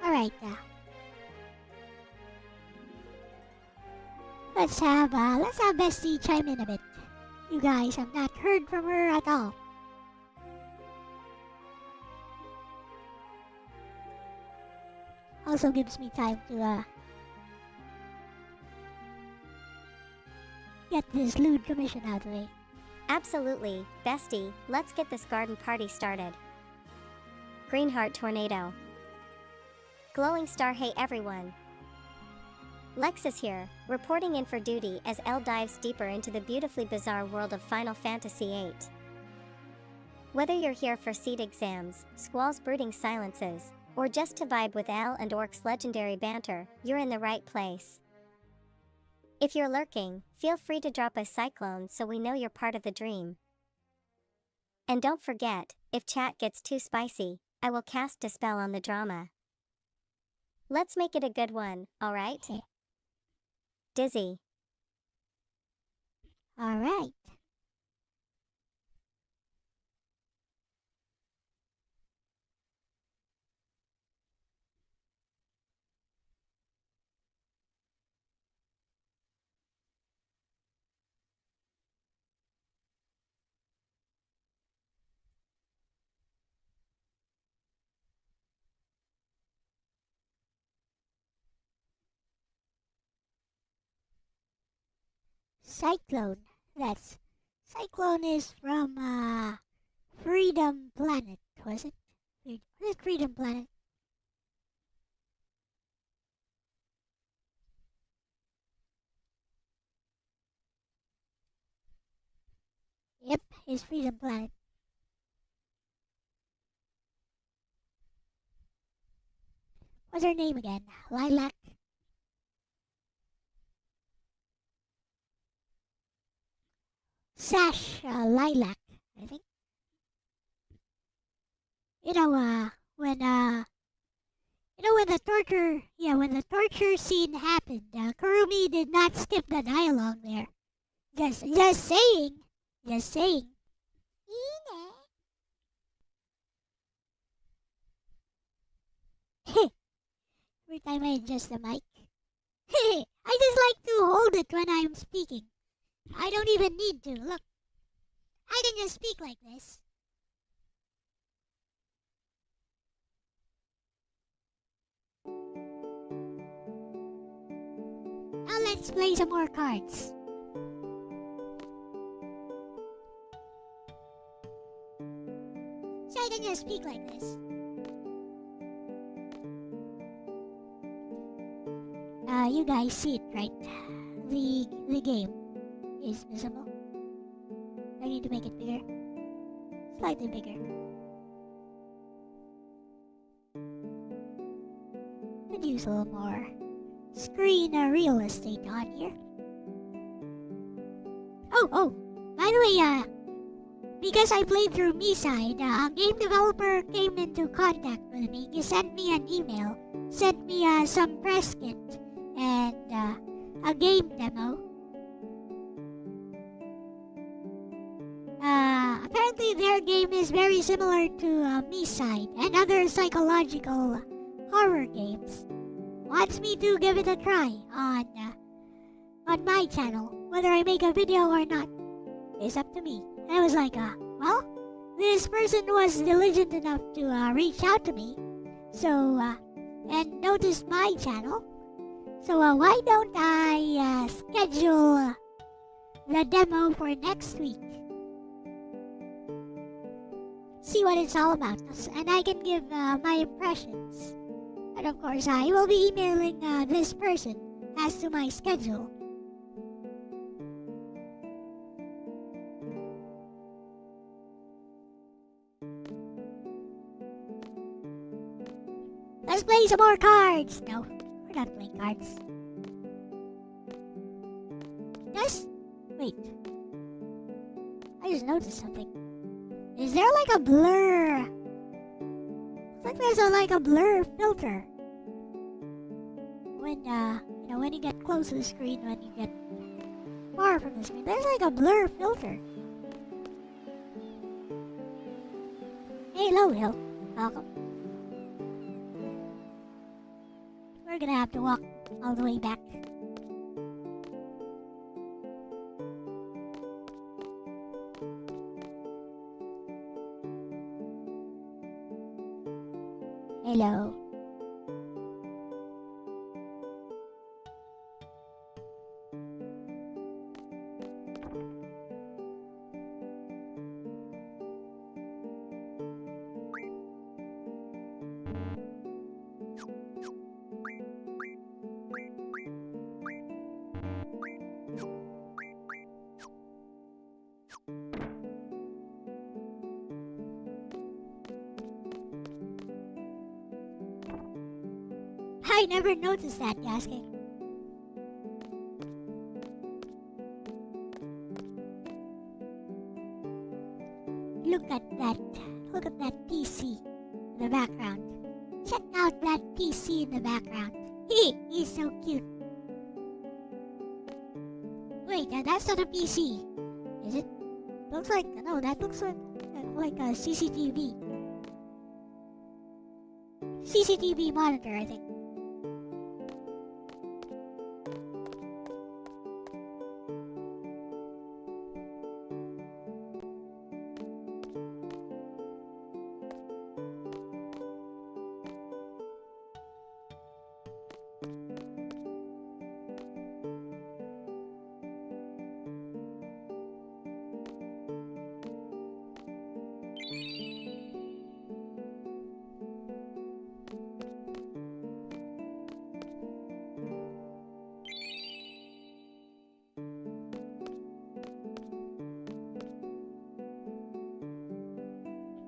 Alright, let's have Bestie chime in a bit. You guys have not heard from her at all. Also gives me time to get this lewd commission out of the way.
Absolutely, bestie, let's get this garden party started. Greenheart Tornado. Glowing Star, hey everyone. Lexus here, reporting in for duty as Elle dives deeper into the beautifully bizarre world of Final Fantasy VIII. Whether you're here for seed exams, Squall's brooding silences, or just to vibe with Elle and Orc's legendary banter, you're in the right place. If you're lurking, feel free to drop a cyclone so we know you're part of the dream. And don't forget, if chat gets too spicy, I will cast Dispel on the drama. Let's make it a good one, alright?
Okay.
Dizzy.
Alright. Cyclone. Cyclone is from Freedom Planet, was it? Was it Freedom Planet? Yep, it's Freedom Planet. What's her name again? Lilac? Sash Lilac, I think. You know, when the torture scene happened, Kurumi did not skip the dialogue there. Just saying. Just saying. Every time I adjust the mic. I just like to hold it when I'm speaking. I don't even need to. Look, I can just speak like this. Now let's play some more cards. So I can just speak like this. You guys see it, right? The game is visible. I need to make it bigger. Slightly bigger. Could use a little more screen real estate on here. Oh, by the way, because I played through MiSide, a game developer came into contact with me. He sent me an email, sent me some press kit, and a game demo. Apparently their game is very similar to MiSide and other psychological horror games. Wants me to give it a try on my channel. Whether I make a video or not is up to me. And I was like, well, this person was diligent enough to reach out to me, so and noticed my channel. So why don't I schedule the demo for next week? See what it's all about, and I can give my impressions. And of course, I will be emailing this person as to my schedule. Let's play some more cards! No, we're not playing cards. Yes? Wait. I just noticed something. Is there like a blur? Looks like there's like a blur filter. When when you get close to the screen, when you get far from the screen, there's like a blur filter. Hey, hello, Will. Welcome. We're gonna have to walk all the way back. Hello. I never noticed that, Yasuke. Look at that PC in the background. Check out that PC in the background. He's so cute. Wait, that's not a PC, is it? Looks like, no, that looks like a CCTV. CCTV monitor, I think.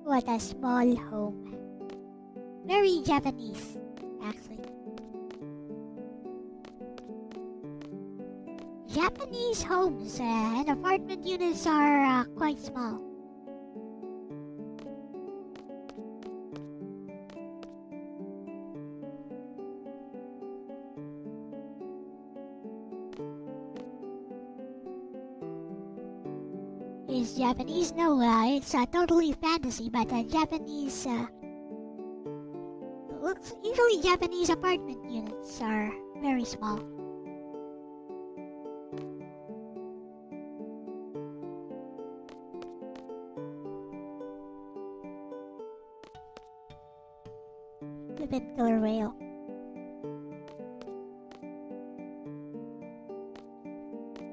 What a small home. Very Japanese, actually. Japanese homes and apartment units are quite small. Is Japanese? No, it's totally fantasy, but Japanese. usually Japanese apartment units are very small. Flippin' killer whale.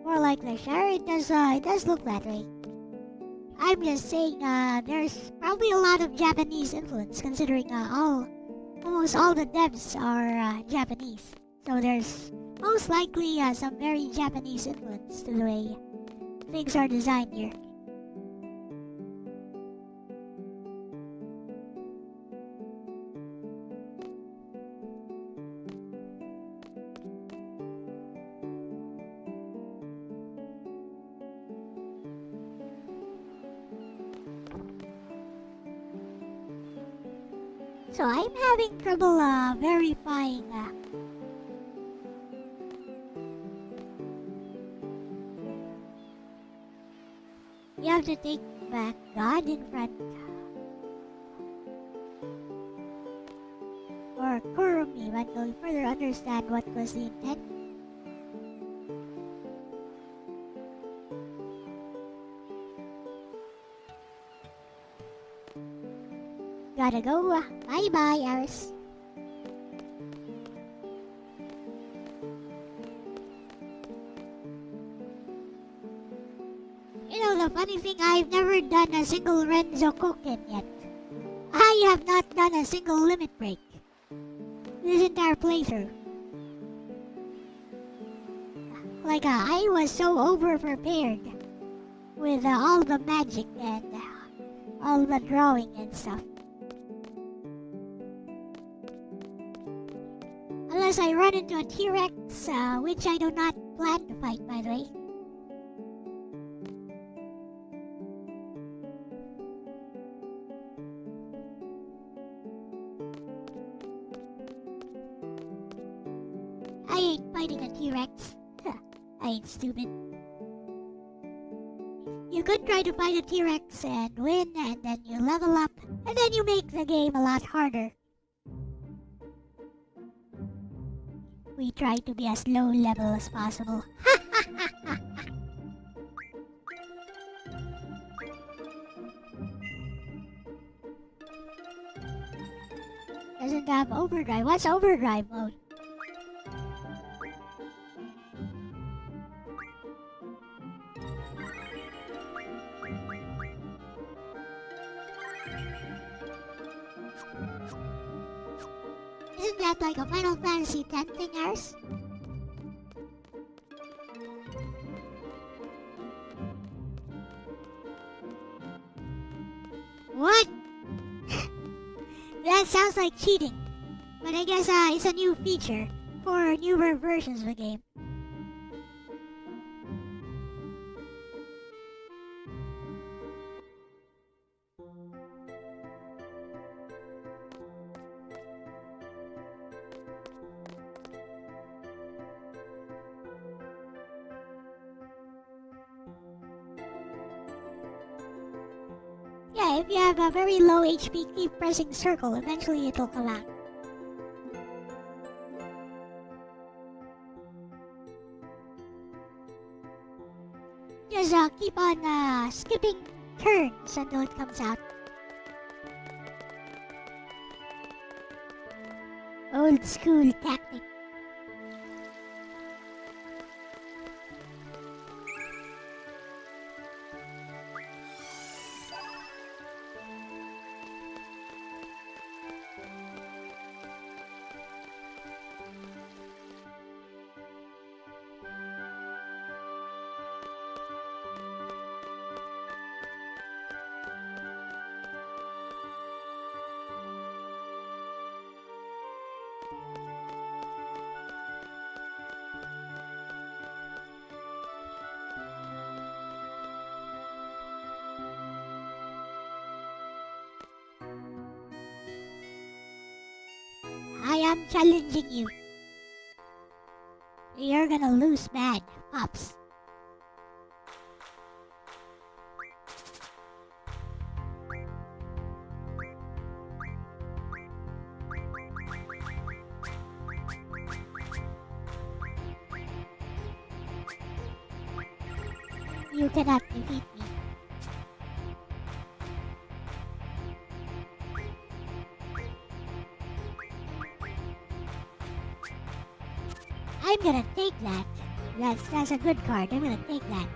More like the share, it does look that way. I'm just saying, there's probably a lot of Japanese influence considering almost all the devs are Japanese. So there's most likely some very Japanese influence to the way things are designed here. So I'm having trouble verifying you have to take back God in front or Kurumi when you'll further understand what was the intent. Gotta go. Bye bye, Aris. You know, the funny thing, I've never done a single Renzo Koken yet. I have not done a single limit break this entire playthrough. Like, I was so over prepared with all the magic and all the drawing and stuff. Unless I run into a T-Rex, which I do not plan to fight, by the way. I ain't fighting a T-Rex. I ain't stupid. You could try to fight a T-Rex and win, and then you level up, and then you make the game a lot harder. We try to be as low level as possible. Doesn't have overdrive. What's overdrive mode? Isn't that like a Final Fantasy X thing, Aris? What? That sounds like cheating. But I guess it's a new feature for newer versions of the game. Yeah, if you have a very low HP, keep pressing circle. Eventually it'll come out. Just keep on skipping turns until it comes out. Old school tactic. I am challenging you. You're gonna lose bad, Pops. You cannot defeat me. I'm gonna take that. That's a good card. I'm gonna take that.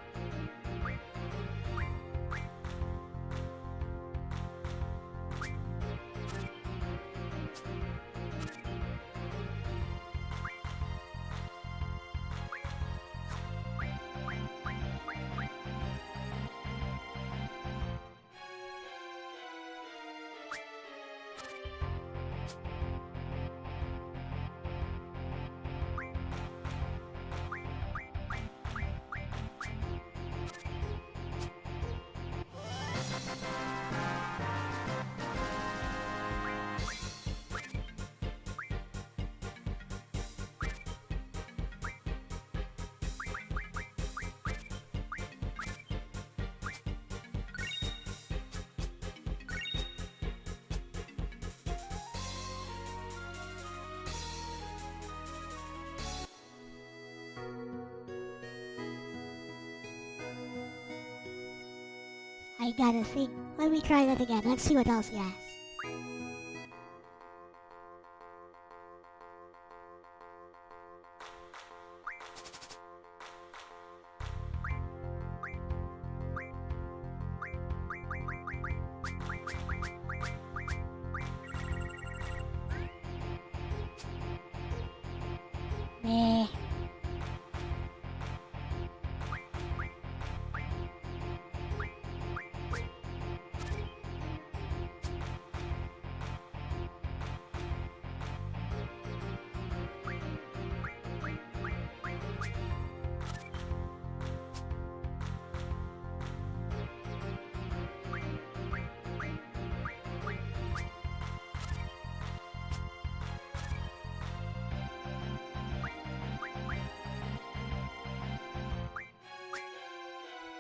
I gotta think. Let me try that again. Let's see what else he has. Meh.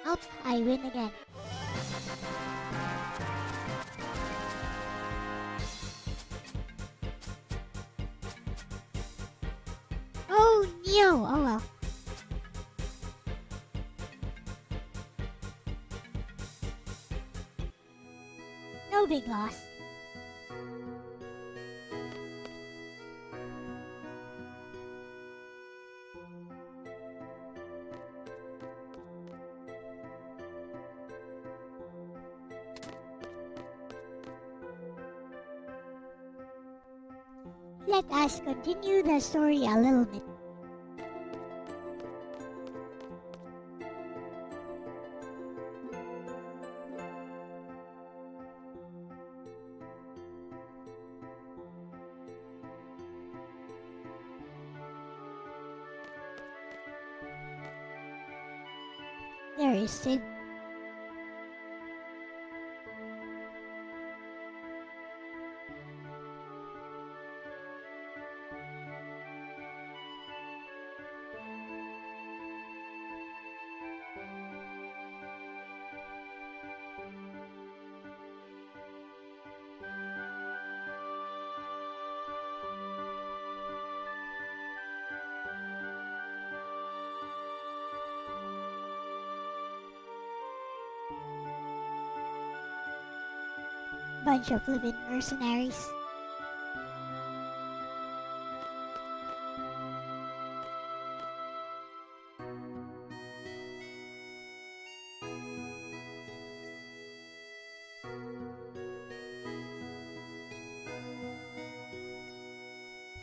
Up, I win again. Oh no! Oh well. No big loss. Let us continue the story a little bit. There is Sid. Bunch of living mercenaries.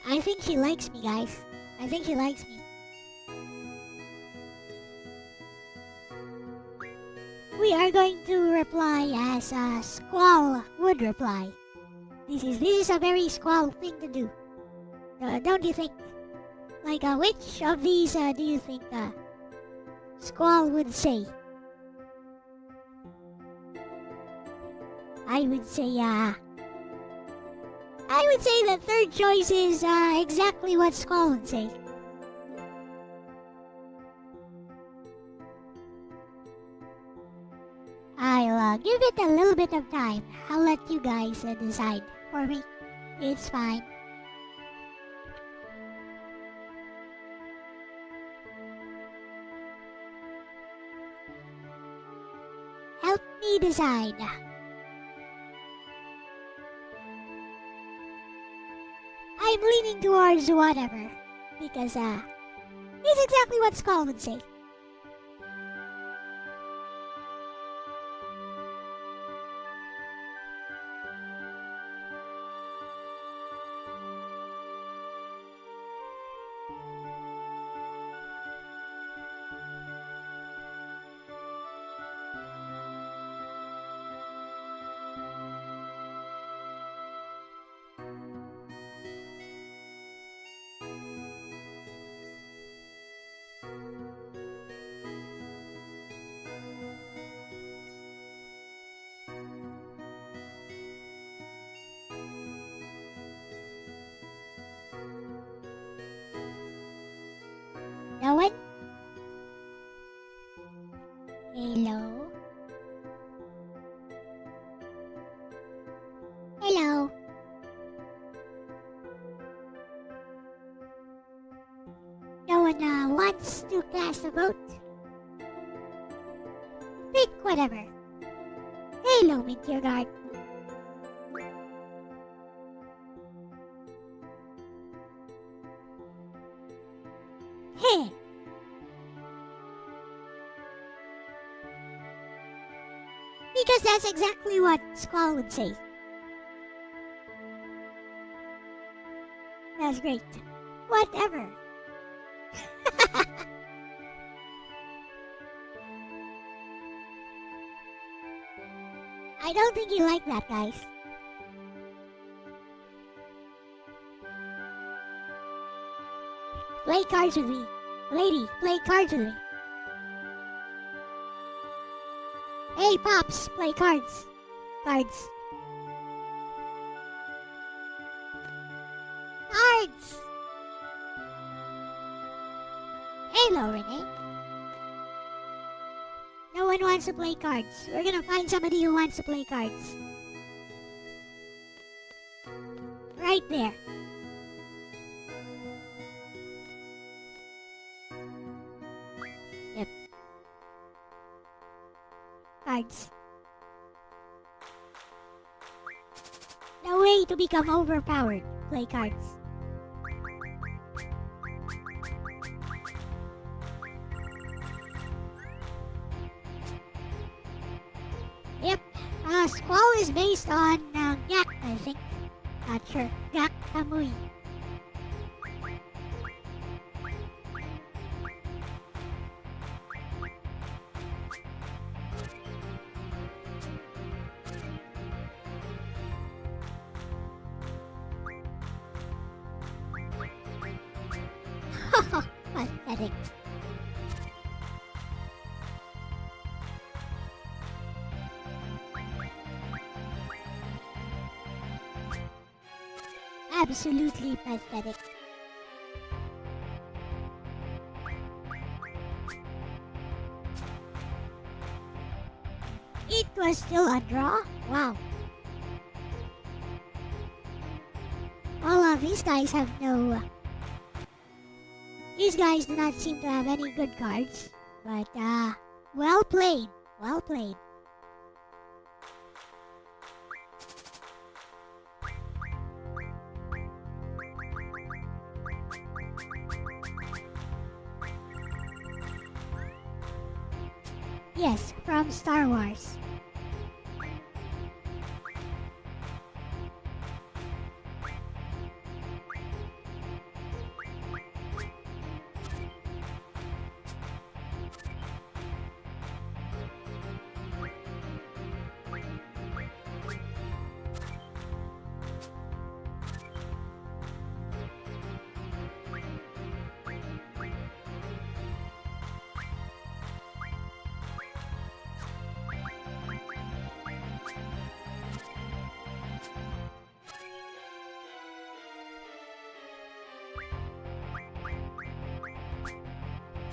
I think she likes me, guys. I think she likes me. We are going to reply as Squall would reply. This is a very Squall thing to do. Don't you think? Like, which of these do you think Squall would say? I would say the third choice is exactly what Squall would say. I'll give it a little bit of time. I'll let you guys decide for me. It's fine. me decide. I'm leaning towards whatever, because it's exactly what Skull would say. No one? Hello? Hello? No one wants to cast a vote? Pick whatever. Hello, Meteor Guard. Heh. Because that's exactly what Squall would say. That's great. Whatever. I don't think you like that, guys. Play cards with me. Lady, play cards with me. Hey, Pops, play cards. Cards. Cards! Hello, Renee. No one wants to play cards. We're gonna find somebody who wants to play cards. Right there. Yep. Cards. No way to become overpowered. Play cards. Yep. Squall is based on Gak, I think. Not sure. Gak Kamui. Pathetic. Absolutely pathetic. It was still a draw? Wow. Well, these guys have no... These guys do not seem to have any good cards. But, well played. Well played. Yes, from Star Wars.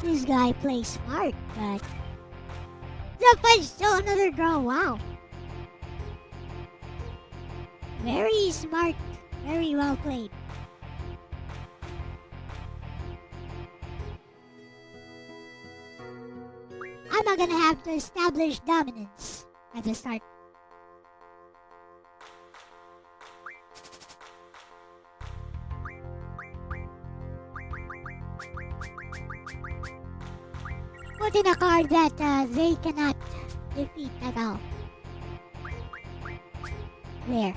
This guy plays smart, but... The fudge, still another draw, wow. Very smart, very well played. I'm not gonna have to establish dominance. at the start. Put in a card that they cannot defeat at all. There.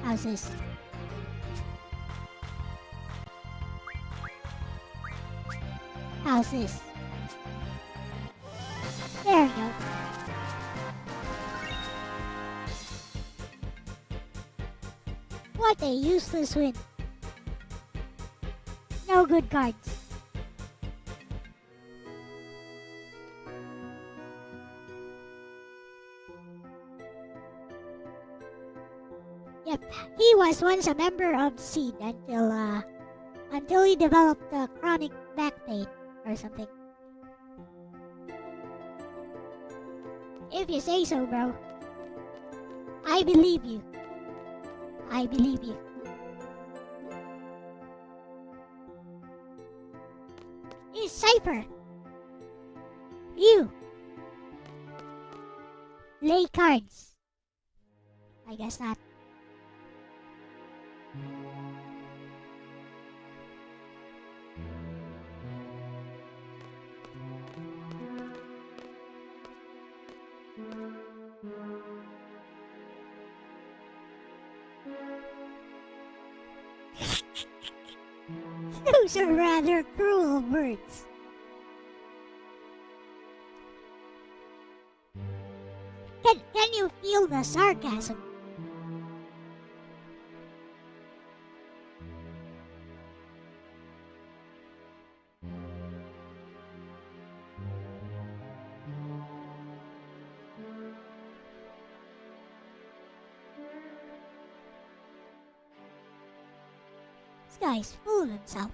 How's this? How's this? There you go. What a useless win. No good cards. Yep, he was once a member of Seed until he developed chronic back pain or something. If you say so, bro. I believe you. I believe you. It's Cypher. You. Lay cards. I guess not. Those are rather cruel words. Can you feel the sarcasm? This guy's full of himself.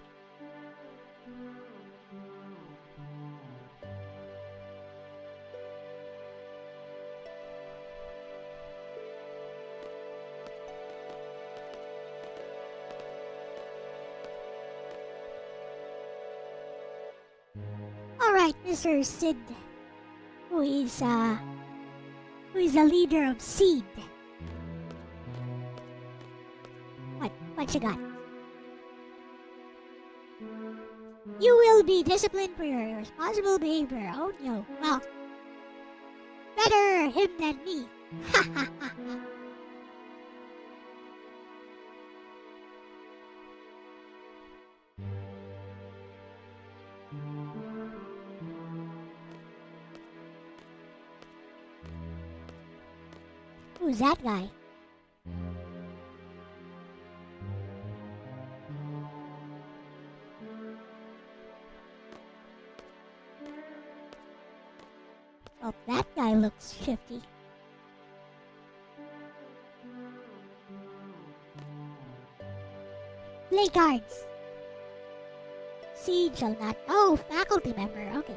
Alright, Mr. Sid, who is the leader of Seed. What you got? You will be disciplined for your irresponsible behavior. Oh no. Well, better him than me. Who's that guy? Oh, that guy looks shifty. Play cards. Seed shall not. Oh, faculty member. Okay.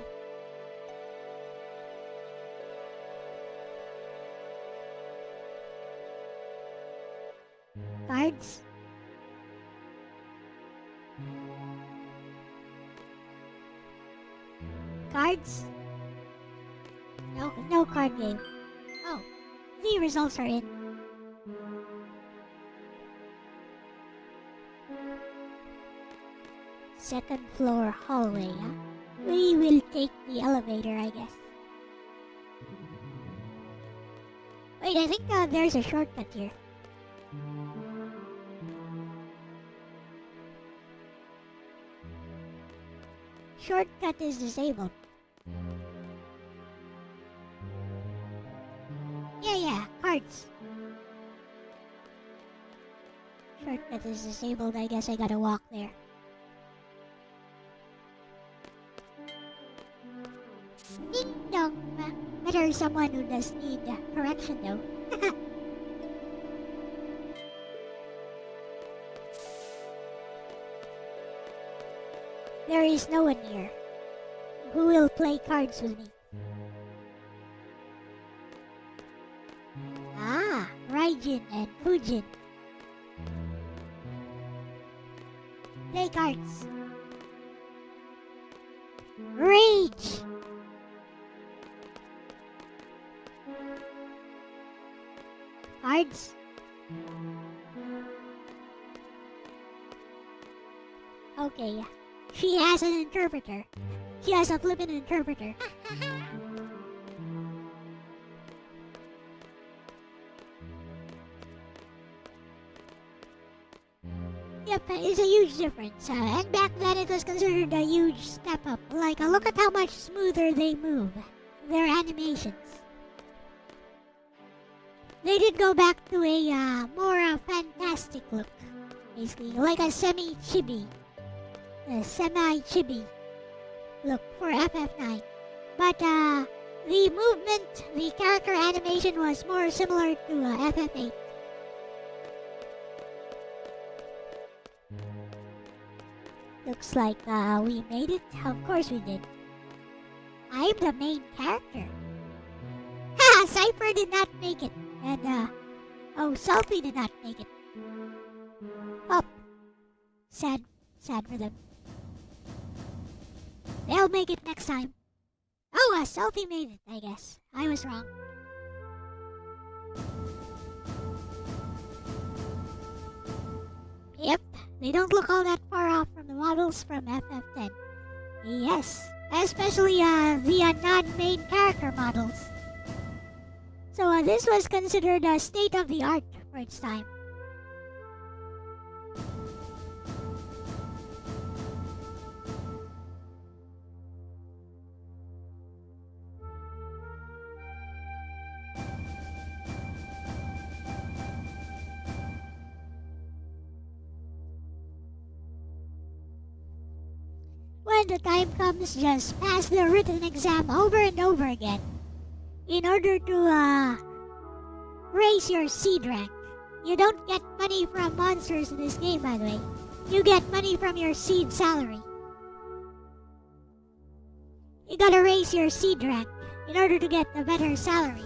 Cards. Cards. No card game. Oh, the results are in. Second floor hallway, huh? We will take the elevator, I guess. Wait, I think there's a shortcut here. Shortcut is disabled. Yeah, cards. Shortcut is disabled, I guess I gotta walk there. Ding dong! Better someone who does need correction though. There is no one here who will play cards with me. Ah, Raijin and Fujin. Play cards. Rage! Cards. Okay, she has an interpreter. She has a flippin' interpreter. Yep, it's a huge difference. And back then it was considered a huge step up. Like, look at how much smoother they move. Their animations. They did go back to a more fantastic look. Basically, like a semi-chibi. A semi-chibi look for FF9. But the movement, the character animation was more similar to FF8. Looks like we made it. Of course we did. I'm the main character. Haha, Cypher did not make it. And Selfie did not make it. Oh, sad for them. They'll make it next time. Oh, Selfie made it, I guess. I was wrong. Yep, they don't look all that far off from the models from FF10. Yes, especially the non-main character models. So this was considered a state-of-the-art for its time. When the time comes, just pass the written exam over and over again in order to raise your seed rank. You don't get money from monsters in this game, by the way. You get money from your seed salary. You gotta raise your seed rank in order to get a better salary.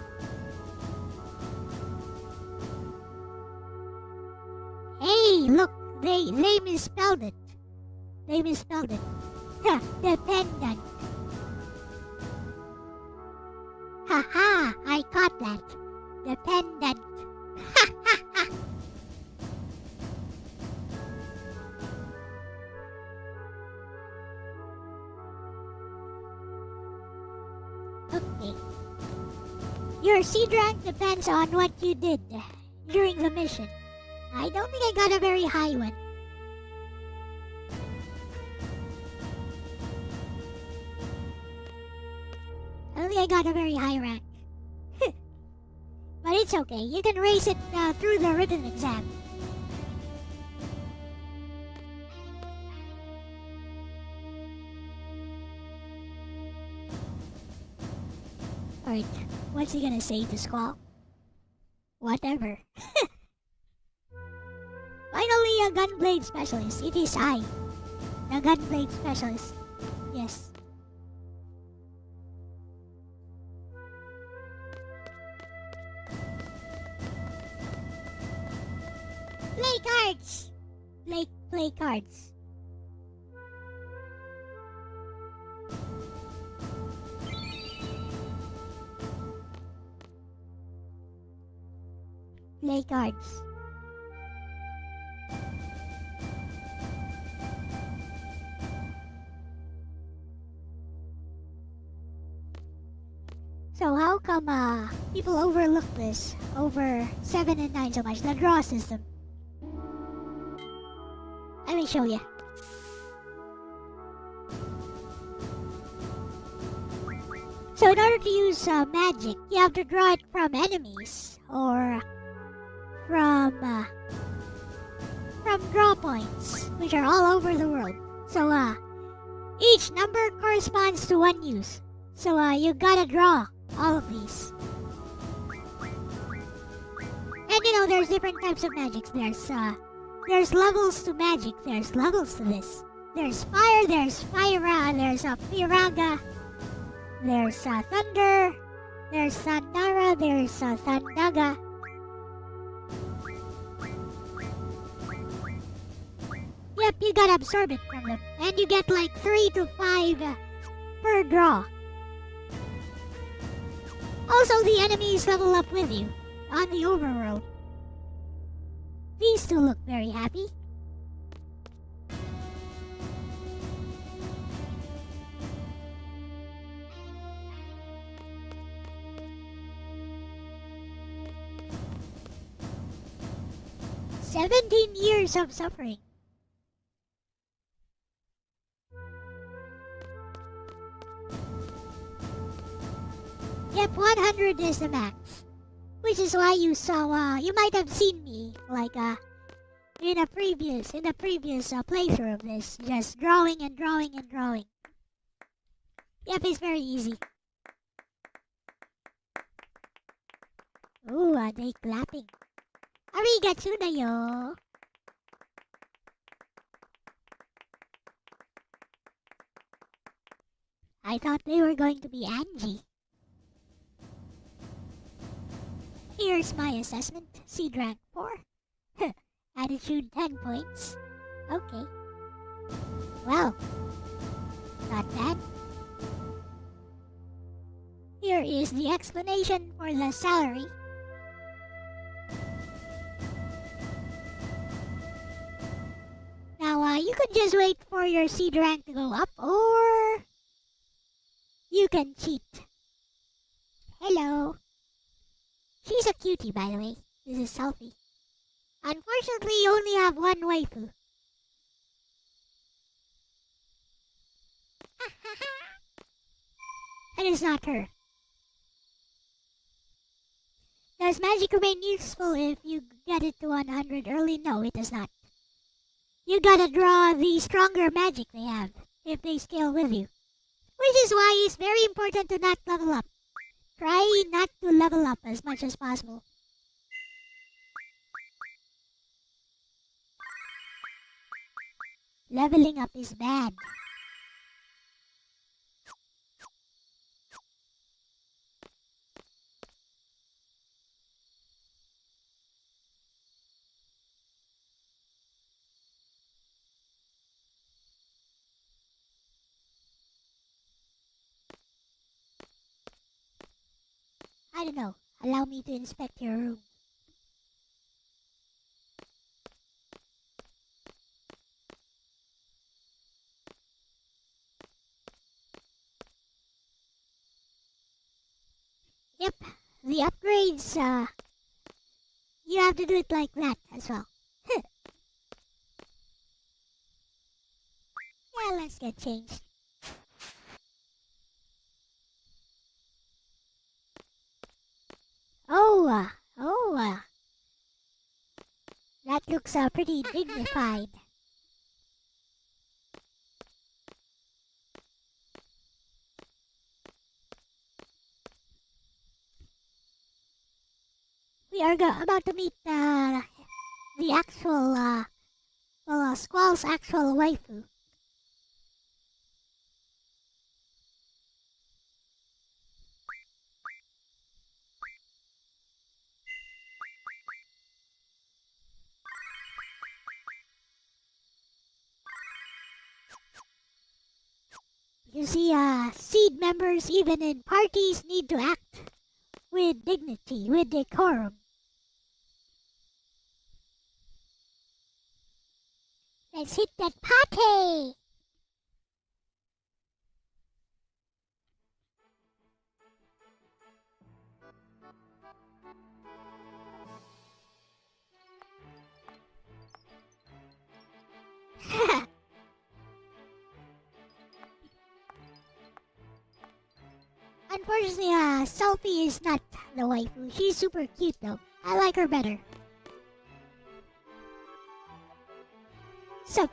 Hey, look, they misspelled it. They misspelled it. Dependent. Haha, I caught that. Dependent. Ha ha ha. Okay. Your seed rank depends on what you did during the mission. I don't think I got a very high one. I don't think I got a very high rank. But it's okay. You can raise it through the written exam. Alright, what's he gonna say to Squall? Whatever. Finally, a gunblade specialist. It is I. The gunblade specialist. Yes. Play cards! Play cards. Play cards. So how come people overlook this over 7 and 9 so much? The draw system. Let me show you. So in order to use magic, you have to draw it from enemies or from draw points, which are all over the world. So each number corresponds to one use. So you gotta draw all of these. And you know, there's different types of magics. There's levels to magic. There's levels to this. There's fire, there's Piraga, there's thunder, there's Sandara, there's Thandaga. Yep, you gotta absorb it from them. And you get like 3 to 5 per draw. Also, the enemies level up with you on the overworld. These two look very happy. "17 years of suffering." Yep, 100 is the max. Which is why you saw, you might have seen me, like, in a previous playthrough of this, just drawing and drawing and drawing. Yep, it's very easy. Ooh, they clapping. Arigato na yo. I thought they were going to be Angie. Here's my assessment. Seed rank 4. Attitude 10 points. Okay. Well, not bad. Here is the explanation for the salary. Now, you could just wait for your seed rank to go up, or you can cheat. Hello. She's a cutie, by the way. This is Selfie. Unfortunately, you only have one waifu. And it's not her. Does magic remain useful if you get it to 100 early? No, it does not. You gotta draw the stronger magic they have if they scale with you. Which is why it's very important to not level up. Try not to level up as much as possible. Leveling up is bad. I don't know. Allow me to inspect your room. Yep, the upgrades, you have to do it like that as well. Yeah, let's get changed. That looks pretty dignified. We are about to meet the actual, Squall's actual waifu. You see, seed members, even in parties, need to act with dignity, with decorum. Let's hit that party! Unfortunately, Selfie is not the waifu. She's super cute though. I like her better. So,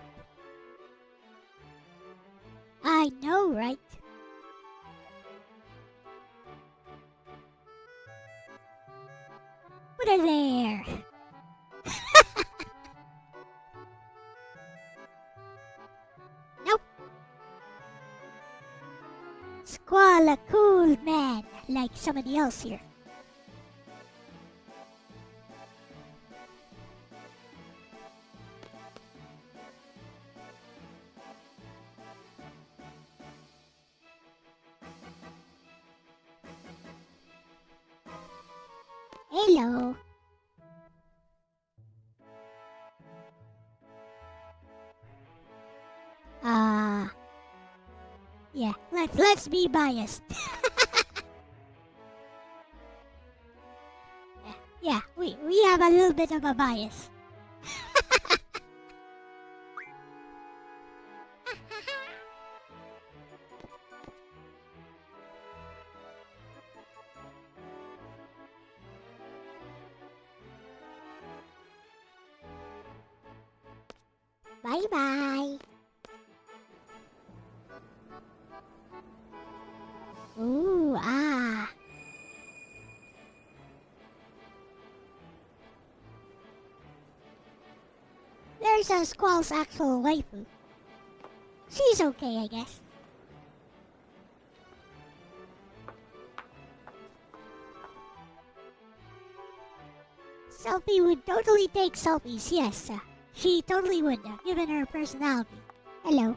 I know, right? Put her there. Squall a cool man like somebody else here. Hello. Yeah, let's be biased. yeah, we have a little bit of a bias. Bye bye. Ooh, ah. There's a Squall's actual waifu. She's okay, I guess. Selfie would totally take selfies, yes. She totally would, given her personality. Hello.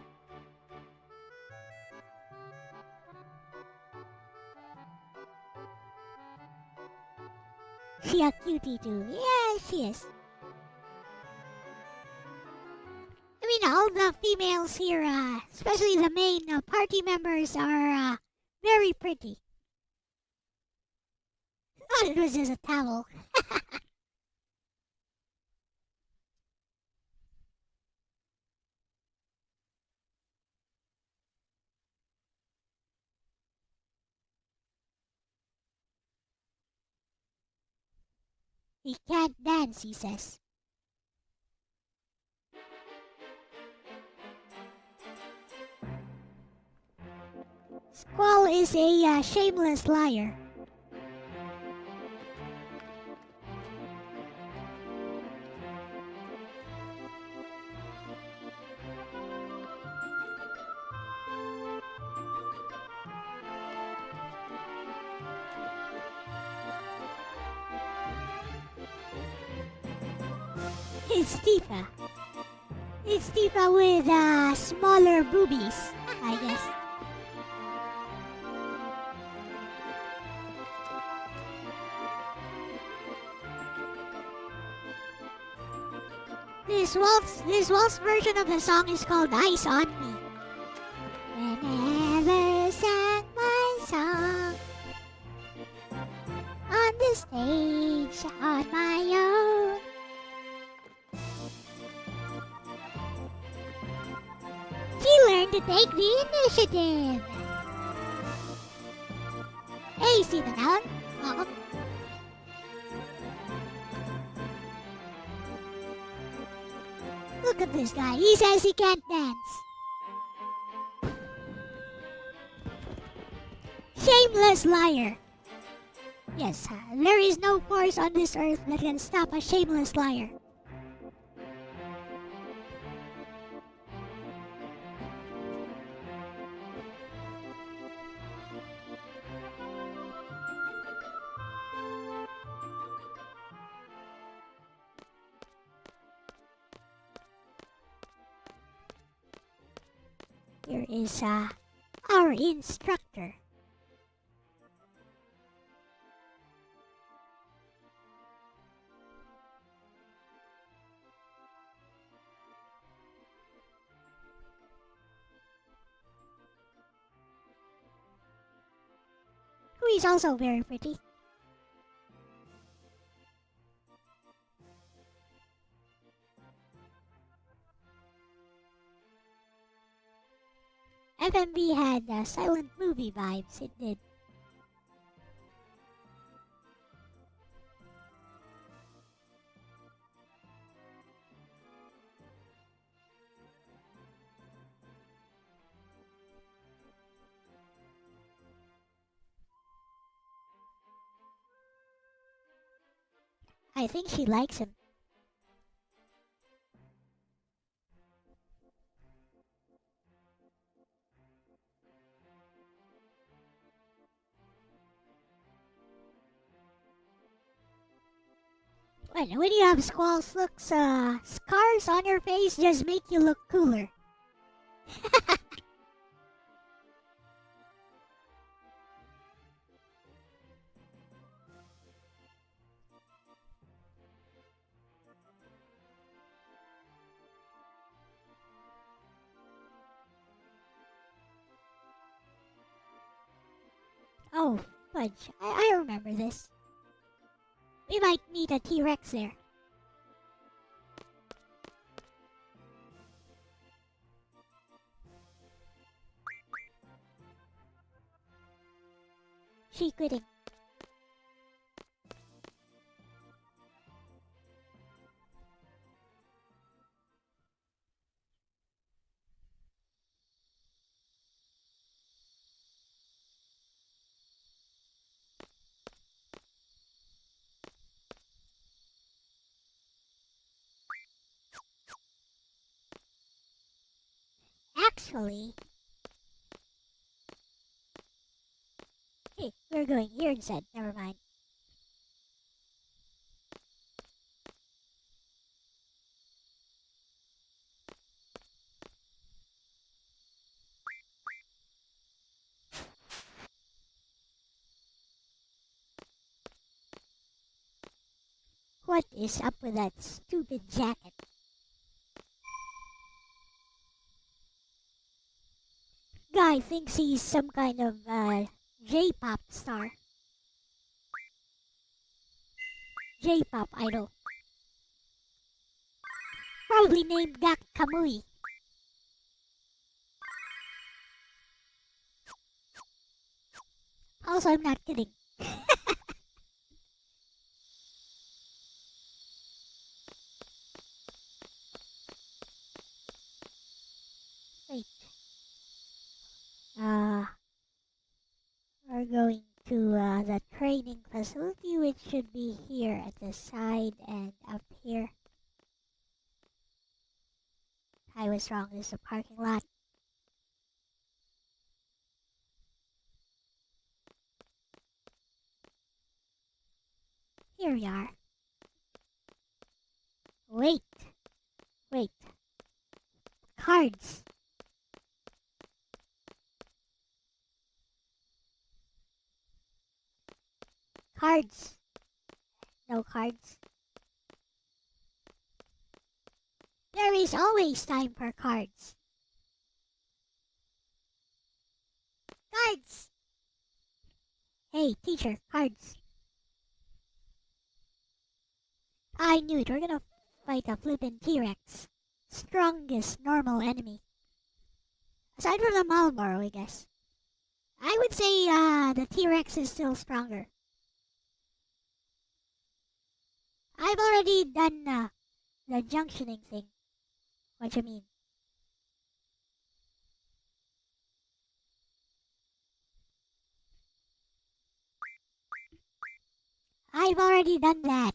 She a cutie too. Yeah, she is. I mean, all the females here, especially the main party members, are very pretty. Thought it was just a towel. He can't dance, he says. Squall is a shameless liar. It's Tifa. It's Tifa with smaller boobies, I guess. This waltz version of the song is called Ice on Me. Whenever sang my song on the stage on my own. She learned to take the initiative. Hey, Stephen Allen. Welcome. Look at this guy. He says he can't dance. Shameless liar. Yes, there is no force on this earth that can stop a shameless liar. Here is our instructor. Who is also very pretty. FMV had silent movie vibes, it did. I think she likes him. When you have squalls looks, scars on your face just make you look cooler. Oh, fudge. I remember this. We might meet a T-Rex there. She quitting. Actually, hey, we're going here instead. Never mind. What is up with that stupid jacket? Guy thinks he's some kind of J-pop star. J-pop idol. Probably named Gak Kamui. Also, I'm not kidding. Wait. We're going to the training facility, which should be here at the side and up here. I was wrong. This is a parking lot. Here we are. Wait. Wait. Cards. Cards. No cards. There is always time for cards. Cards! Hey, teacher, cards. I knew it. We're gonna fight a flippin' T-Rex. Strongest normal enemy. Aside from the Marlboro, I guess. I would say the T-Rex is still stronger. I've already done the junctioning thing. What you mean? I've already done that.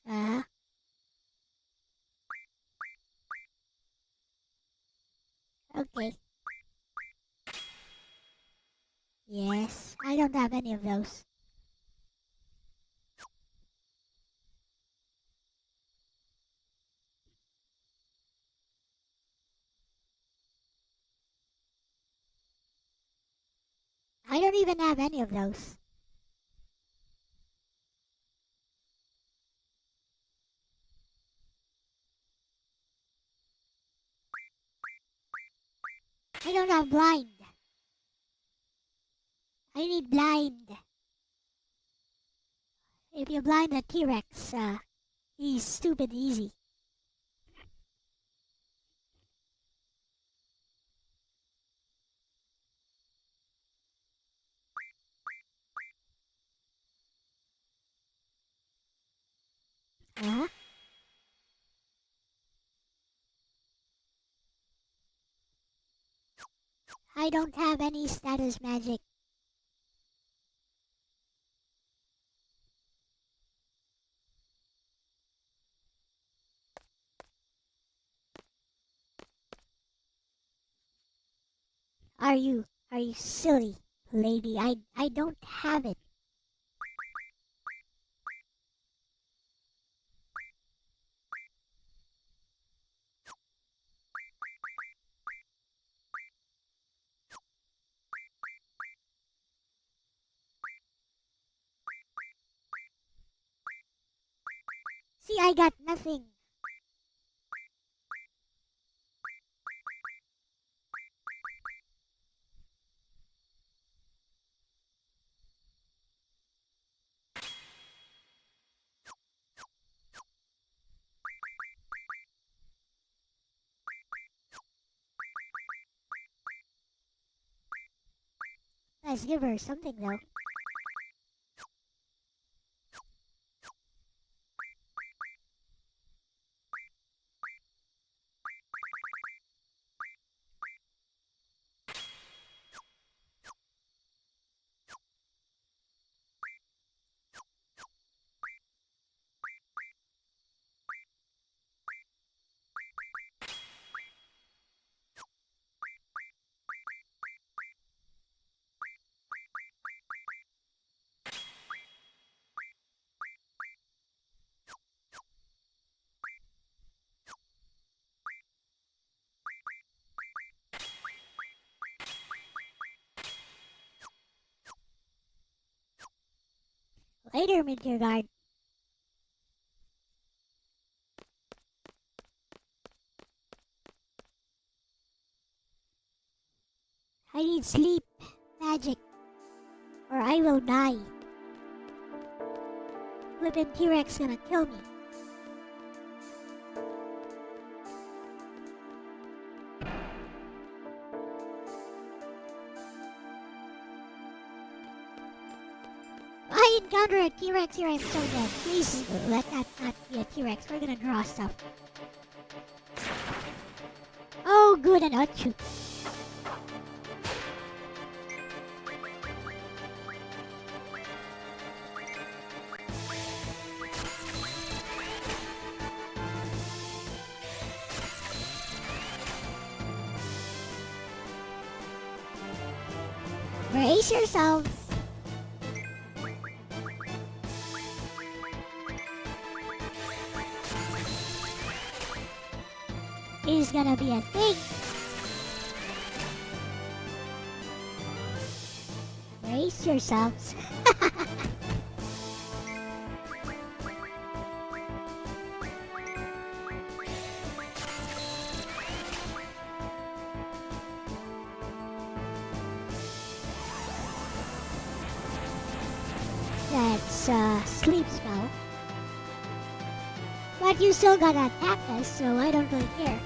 Uh-huh. Okay. Yes, I don't have any of those. I don't even have any of those. I don't have blind. I need blind. If you blind a T-Rex, he's stupid easy. Uh-huh. I don't have any status magic. Are you silly, lady? I don't have it. See, I got nothing. Let's give her something though. Later, Meteor Guard. I need sleep, magic, or I will die. Flippin' T-Rex gonna kill me. I encounter a T-Rex here, I'm so dead. Please let that not be a T-Rex. We're gonna draw stuff. Oh, good, and outshoot. Brace yourselves. Is gonna be a thing. Brace yourselves. That's sleep spell. But you still gotta attack us, so I don't really care.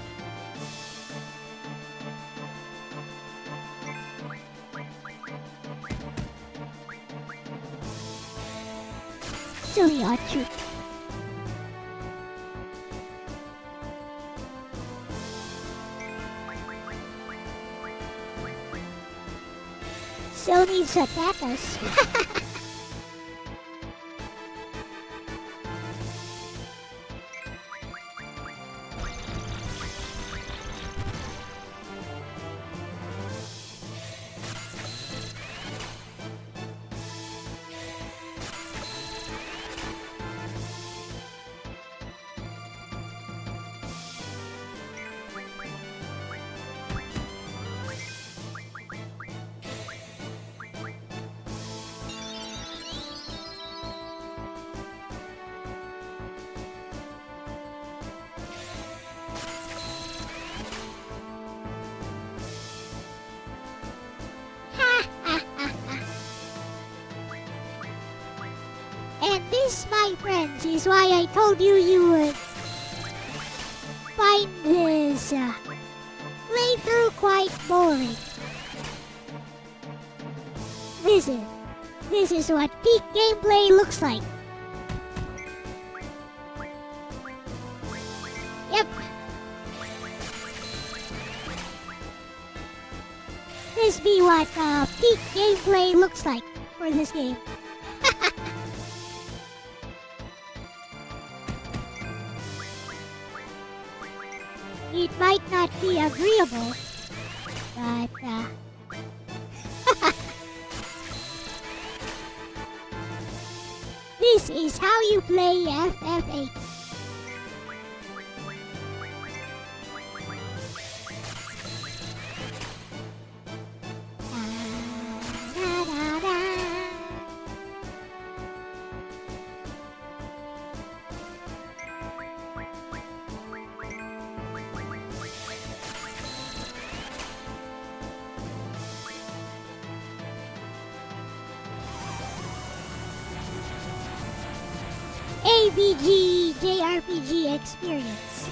Silly outshoot. Still needs to attack us. And this, my friends, is why I told you you would find this playthrough quite boring. This is what peak gameplay looks like. Yep. This be what peak gameplay looks like for this game. It might not be agreeable, but This is how you play FF8. Da, da, da. ABG JRPG experience.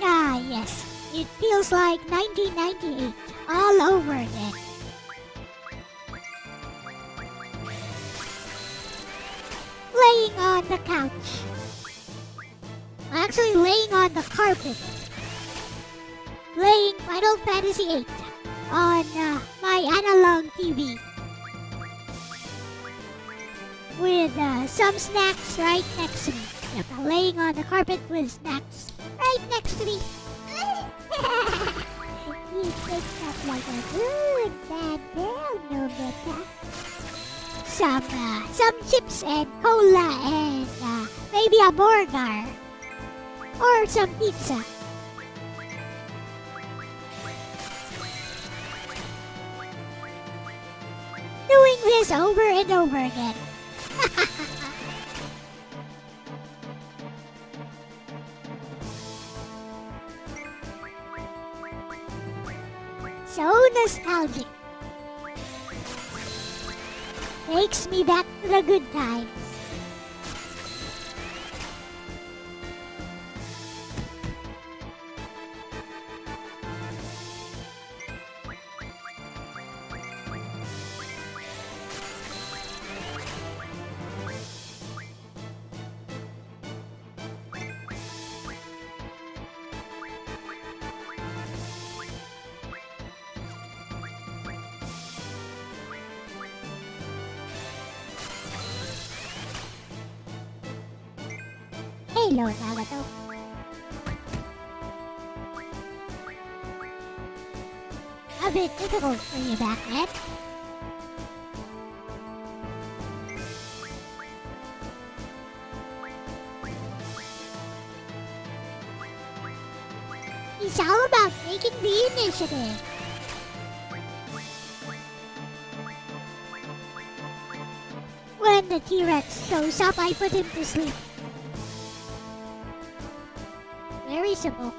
Ah, yes. It feels like 1998 all over again. Laying on the couch. Actually, laying on the carpet. Playing Final Fantasy VIII on my analog TV. With some snacks right next to me. Yep, laying on the carpet with snacks right next to me. You think that's like a good bad girl, Nobita. Some chips and cola and maybe a burger or some pizza. Doing this over and over again. So nostalgic. Takes me back to the good times. Hello, Nagato. A bit difficult for you back then. It's all about taking the initiative. When the T-Rex shows up, I put him to sleep. Very simple.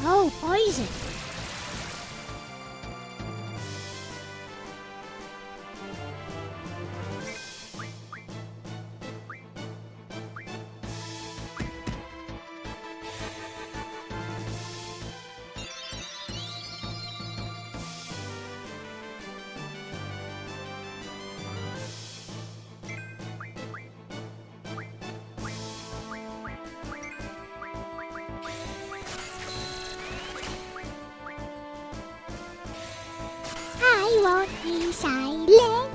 Oh, poison. I won't be silent.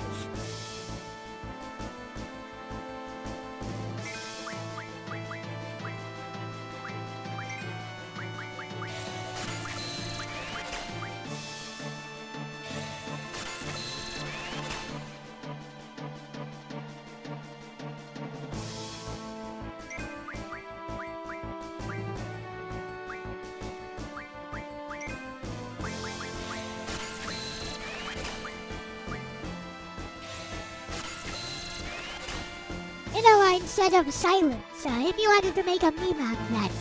You know, instead of silence, if you wanted to make a meme out of that,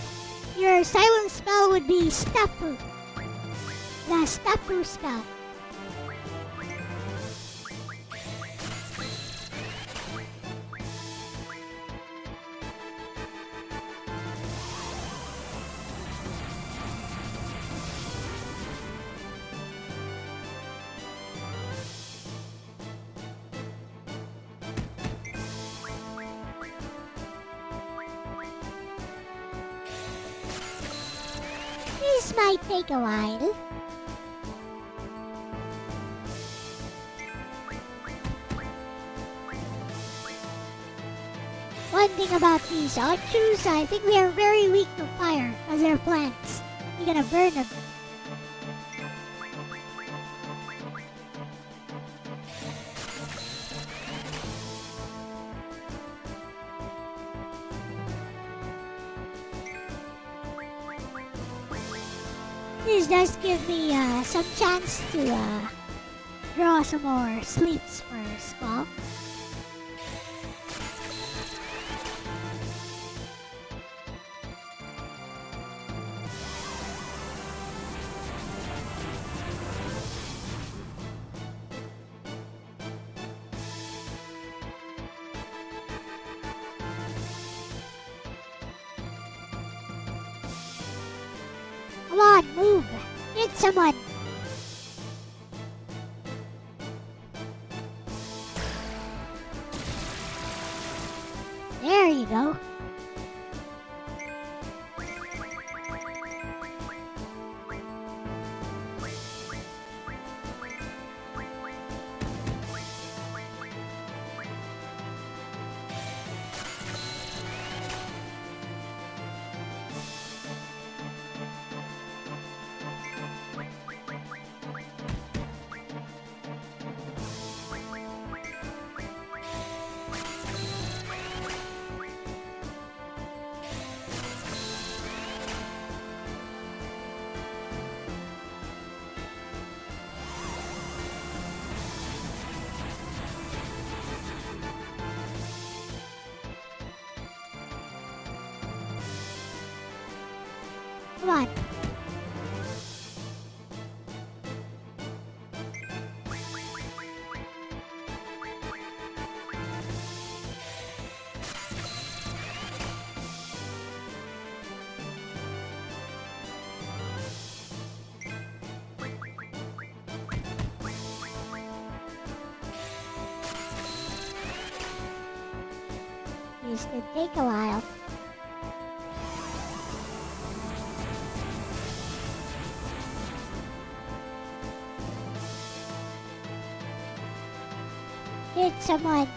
your silent spell would be Stuffu. The Stuffu spell. This might take a while. One thing about these Ochus, I think they are very weak to fire because they're plants. You're gonna burn them. This does give me some chance to draw some more sleeps for Squall. Come on, move! Hit someone! There you go. Come on. This could take a while. Hit someone.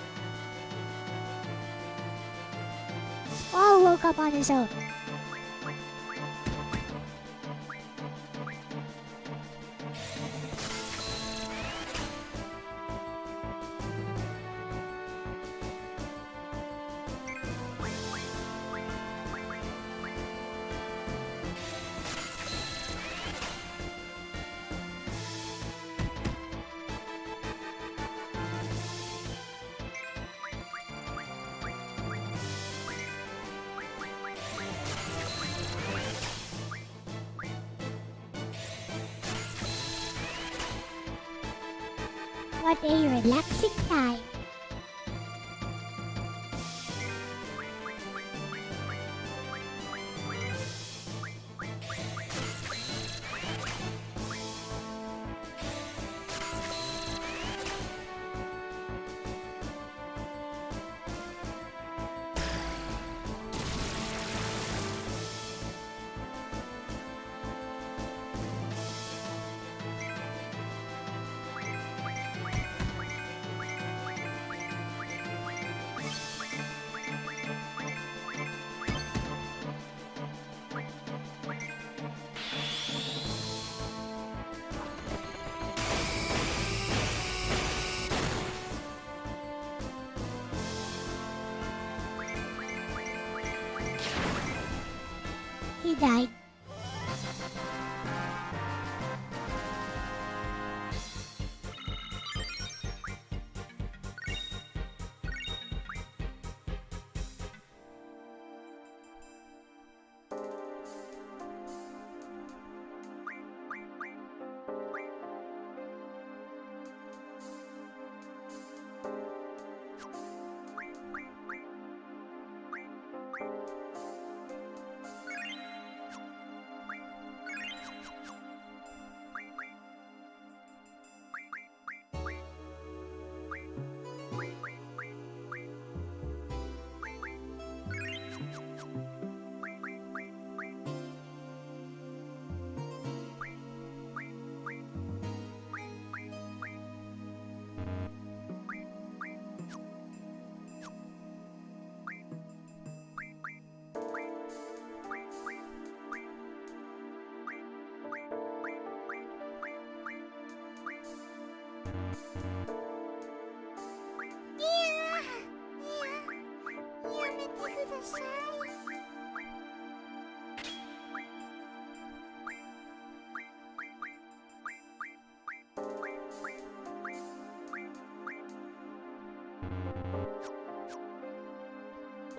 Squall woke up on his own. What a relaxing time. He died.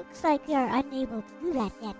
looks like we are unable to do that yet.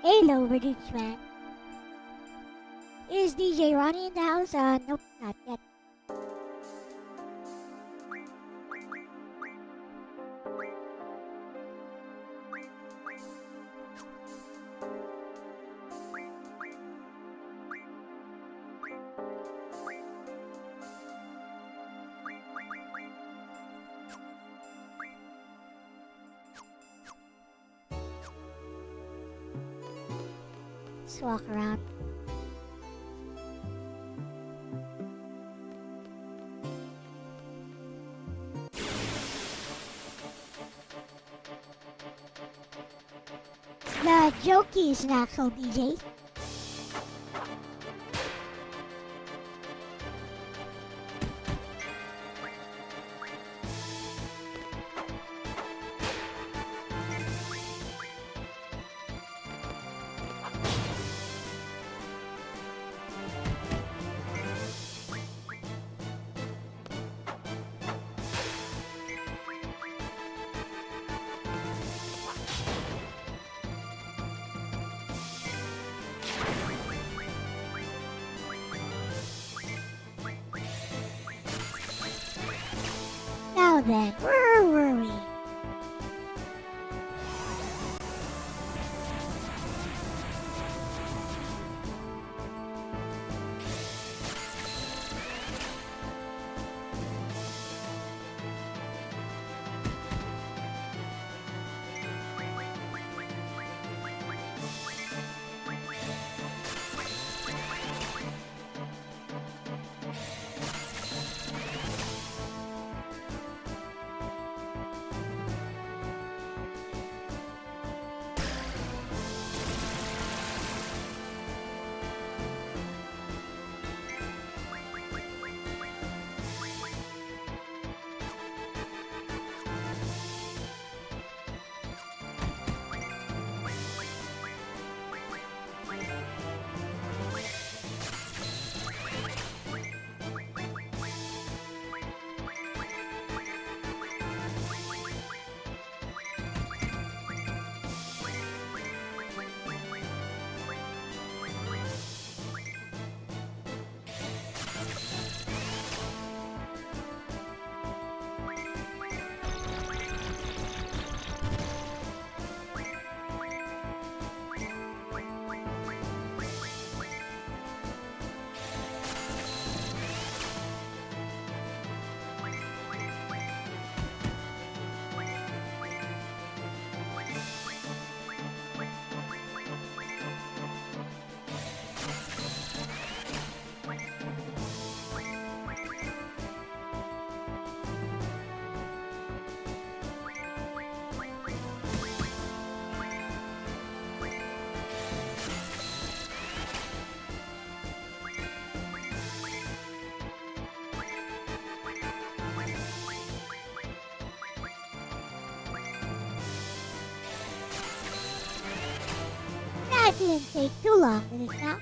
Hello, Reduce Man. Is DJ Ronnie in the house? Nope, not yet. Let's walk around. The Jokey is an actual DJ. Now then, where were we? That didn't take too long, did it not?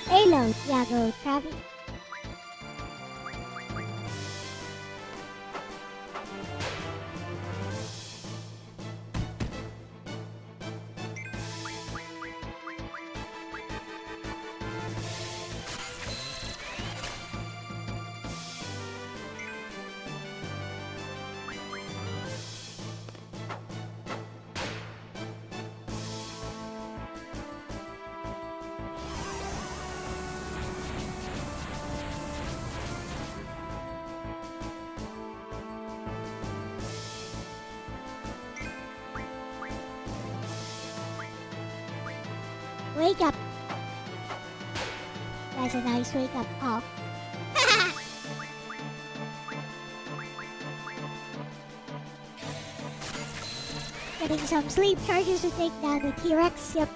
Hello, Tiago Travis. Wake up. That's a nice wake up call. Getting some sleep charges to take down the T-Rex, yep.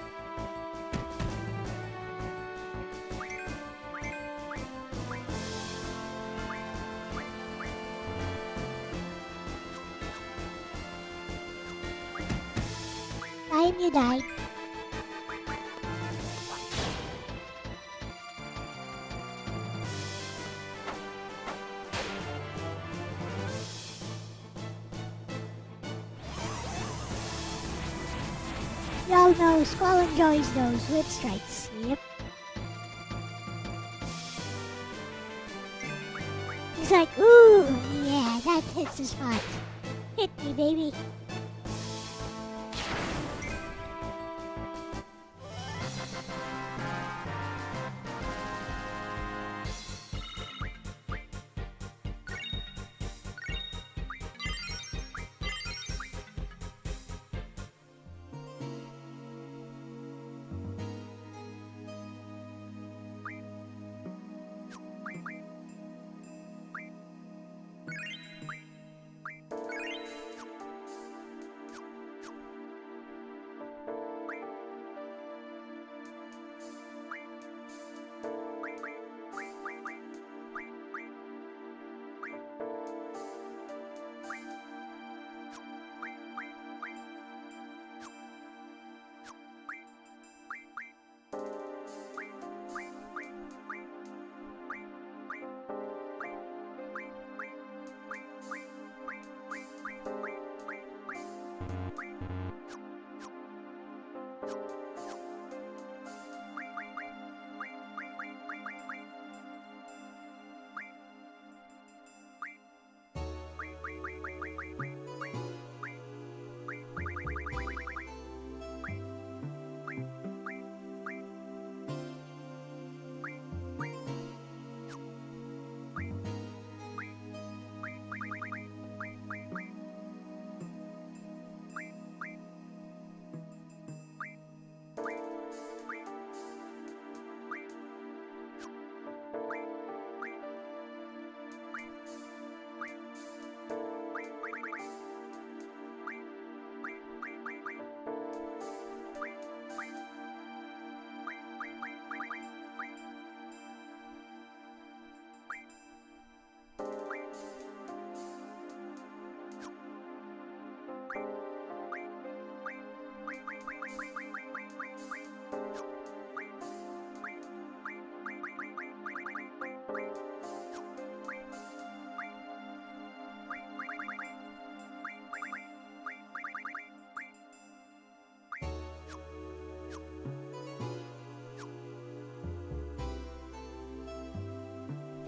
Time you died. Y'all know Squall enjoys those whip strikes, yep. He's like, ooh, yeah, that hits the spot. Hit me, baby.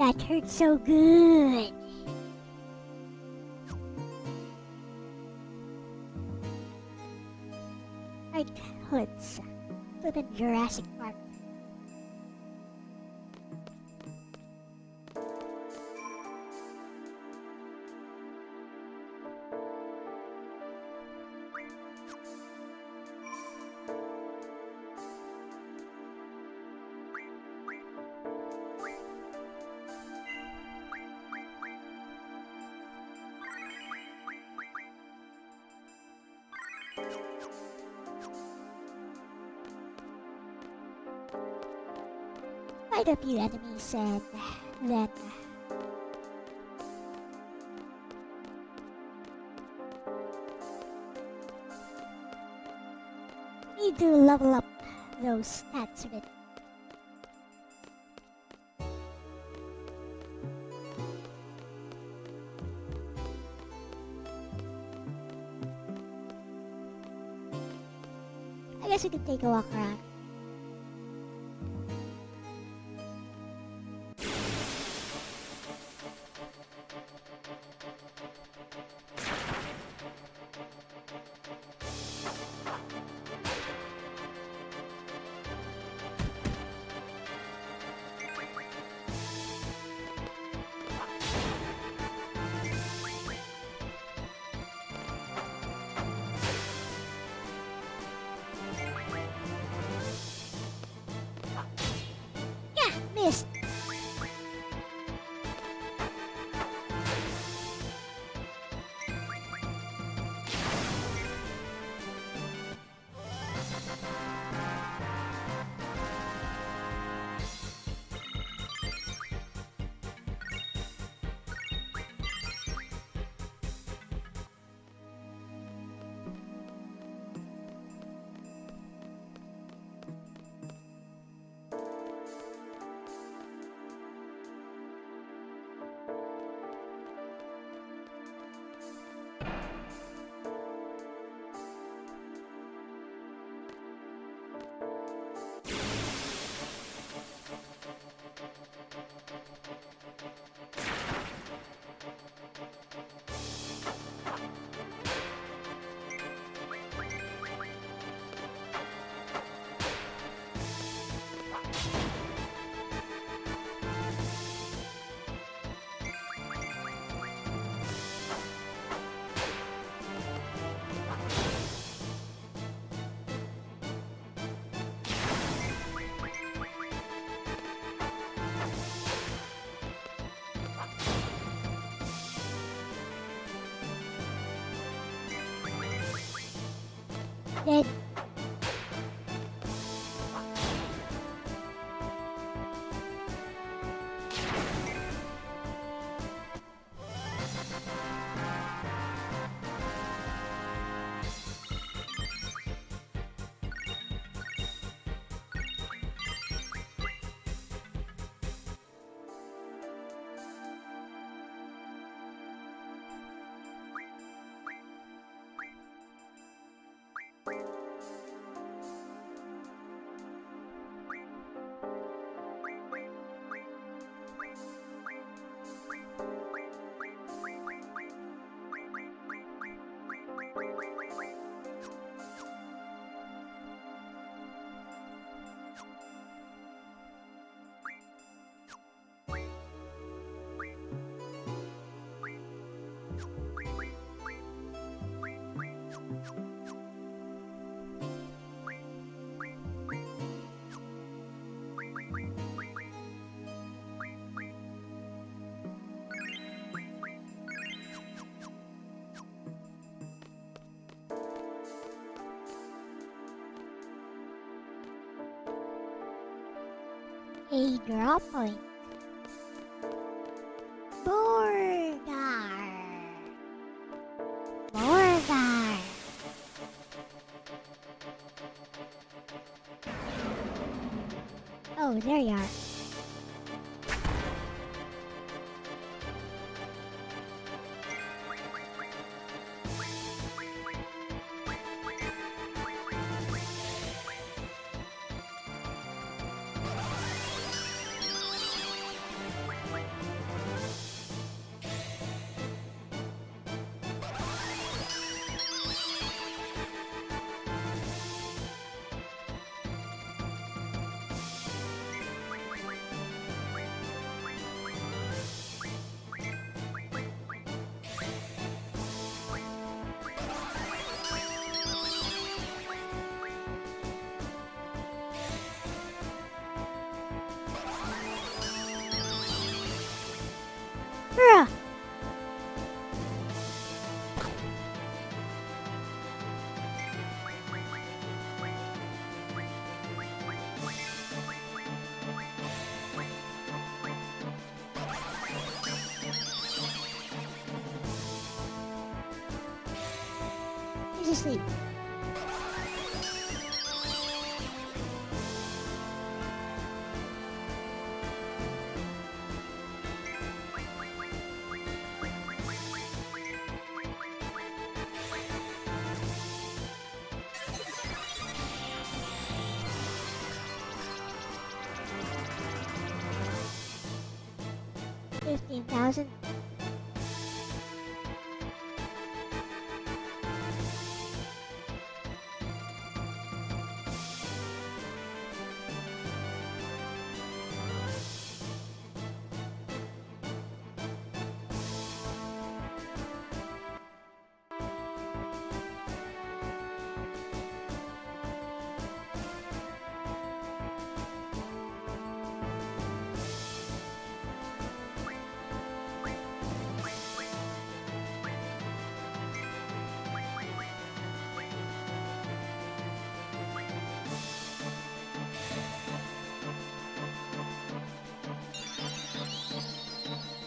That hurts so good. Right, let's flip in Jurassic Park. Quite a few enemies, and then need to level up those stats a bit. I guess we could take a walk around. Missed. Dead. A draw point. Borgar. Borgar. Oh, there you are. everyone's asleep. $15,000.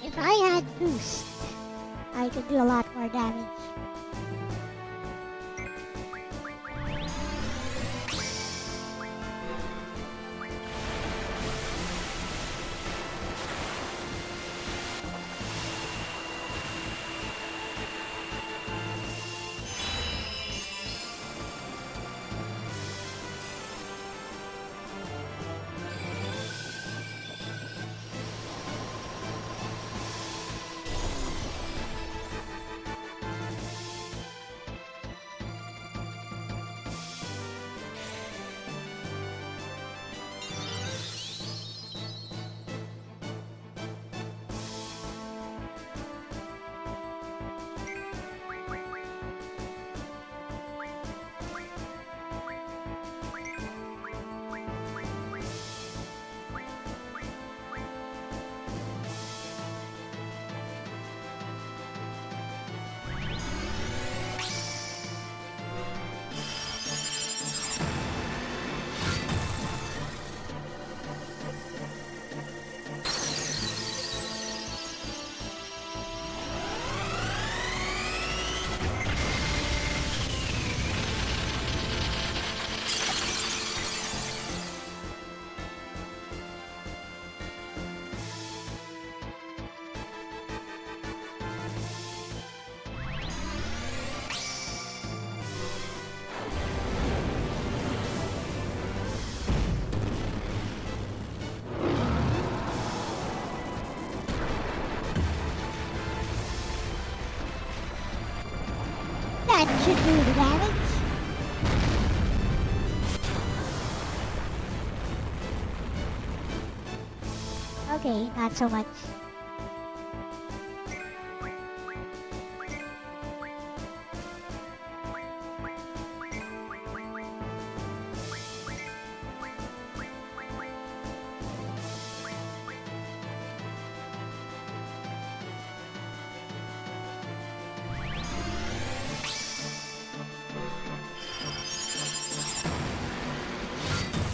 If I had boost, I could do a lot more damage. That should do the damage. Okay, not so much.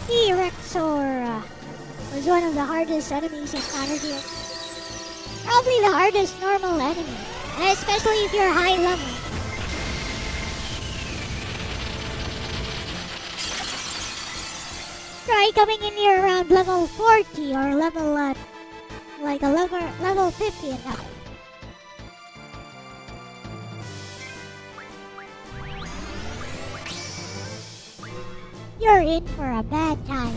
T-Rexor was one of the hardest enemies encountered here. Probably the hardest normal enemy, especially if you're high level. Try coming in here around level 40 or level 50 and up. You're in for a bad time.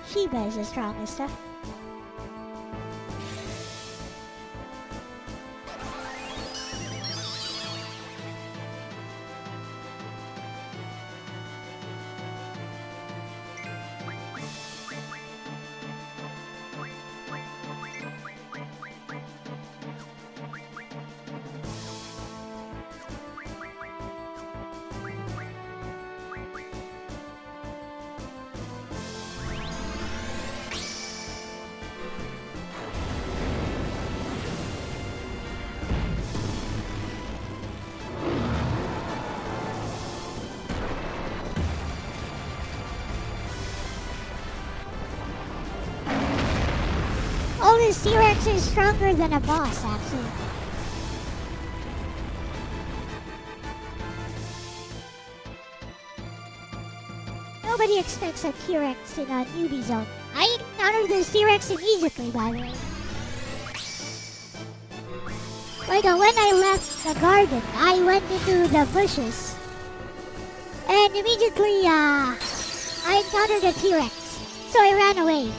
Shiba is the strongest stuff. All this T-Rex is stronger than a boss, actually. Nobody expects a T-Rex in a newbie zone. I encountered this T-Rex immediately, by the way. Like when I left the garden, I went into the bushes. And immediately, I encountered a T-Rex. So I ran away.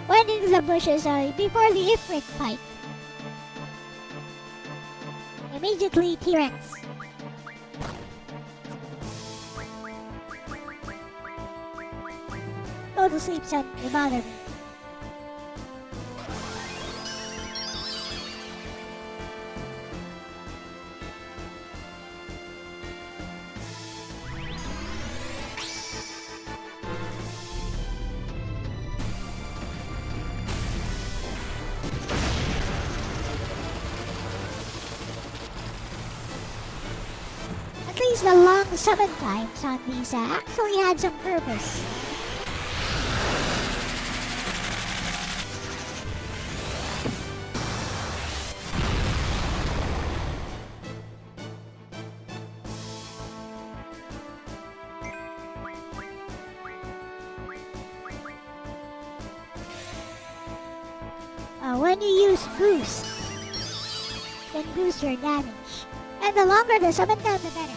Went into the bushes before the Ifrit fight. Immediately T-Rex. Go to sleep, son. You bother me. At least the long summon times on these actually had some purpose. When you use boost, then boost your damage. And the longer the summon time, the better.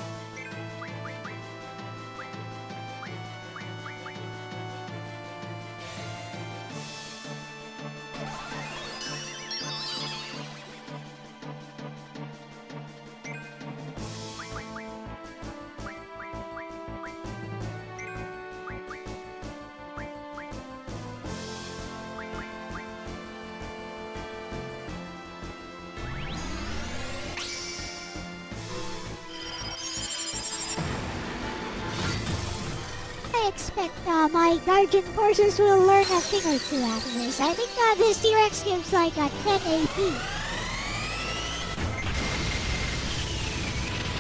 I expect my guardian forces will learn a thing or two after this. I think this T-Rex gives like a 10 AP.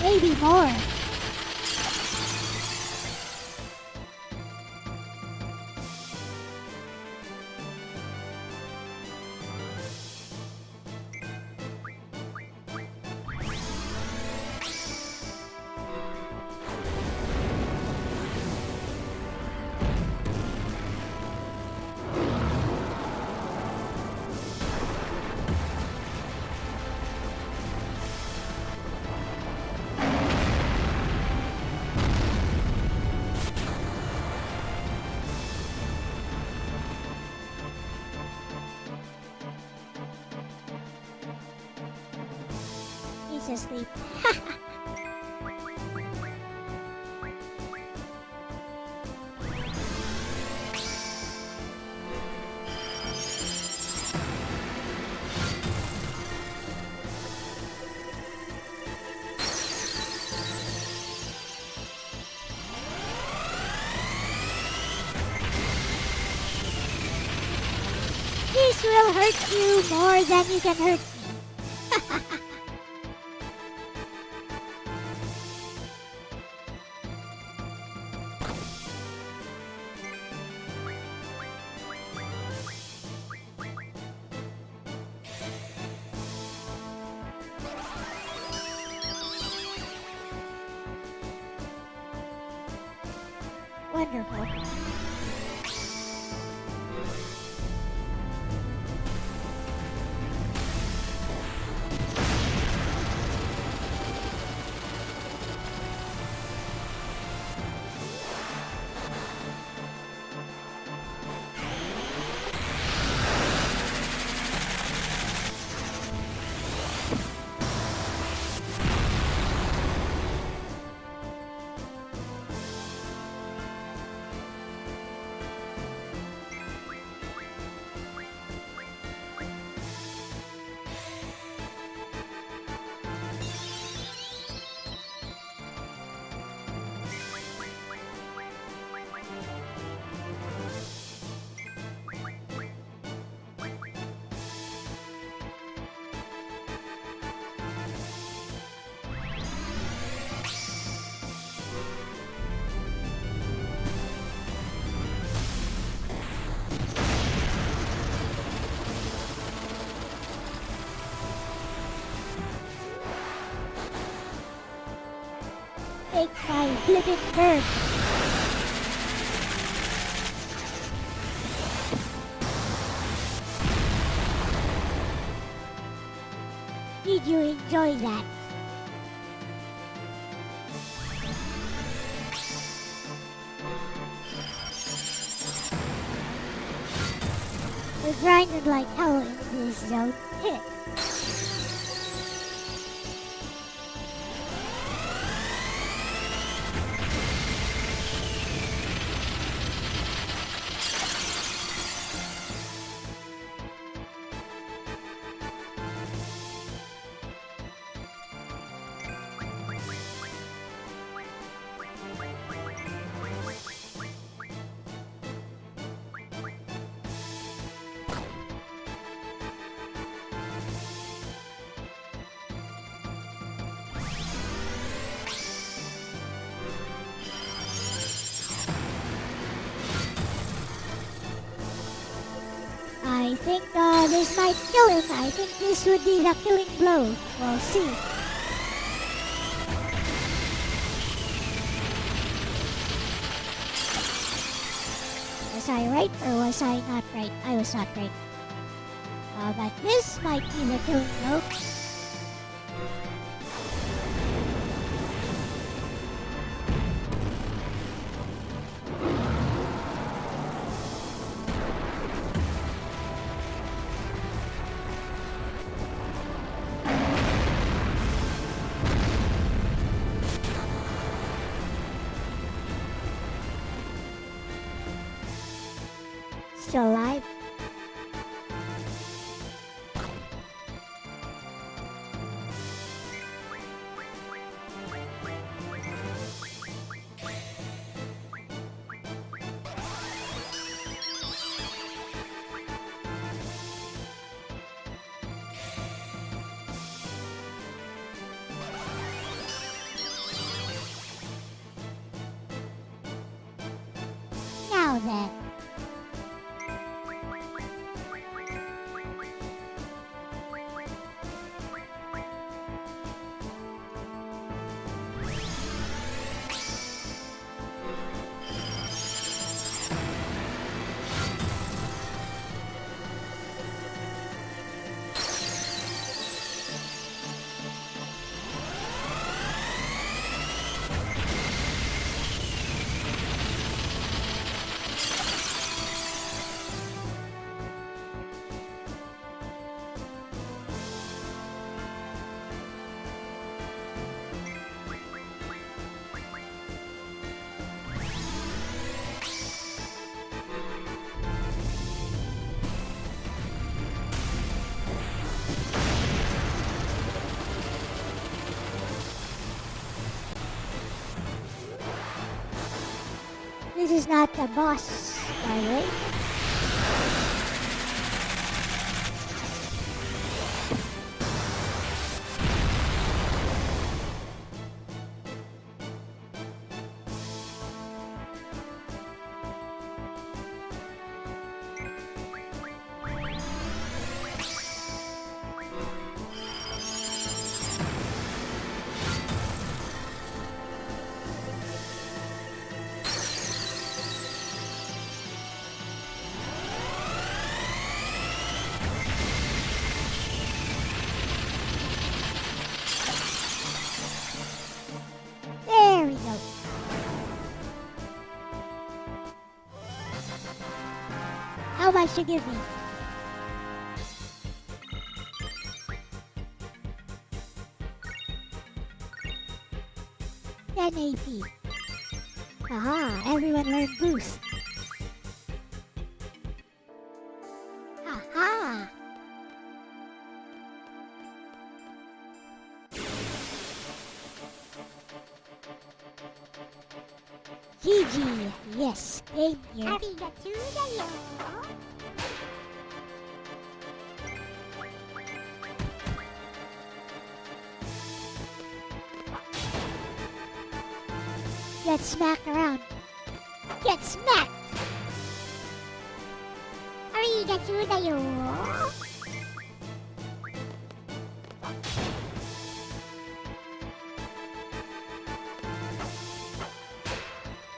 Maybe more. He's asleep. This will hurt you more than you can hurt me. Wonderful. take my flippin' bird. Did you enjoy that? We're grinding like hell in this zone. I think this might kill him. I think this would be the killing blow. We'll see. Was I right or was I not right? I was not right. But this might be the killing blow. Still alive. Now then. This is not the boss, by the way. There we go. How much you give me? AP. Aha, everyone learned boost. Aha! GG, yes, game here. Arigato. Get smacked around. Get smacked! Arigato.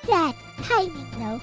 That timing though.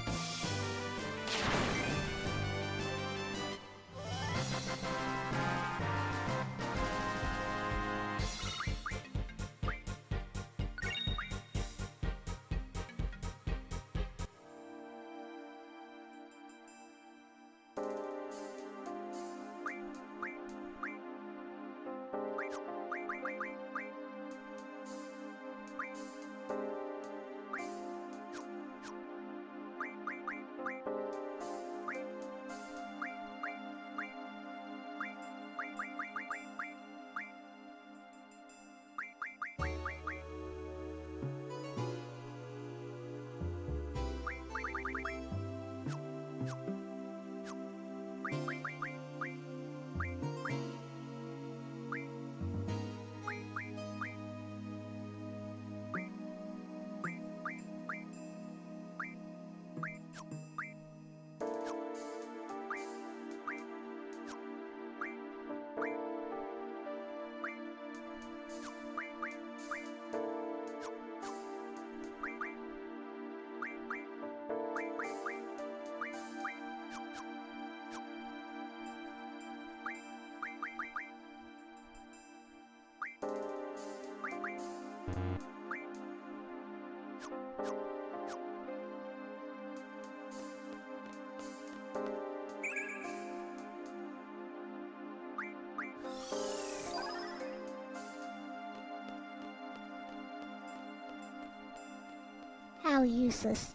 How useless.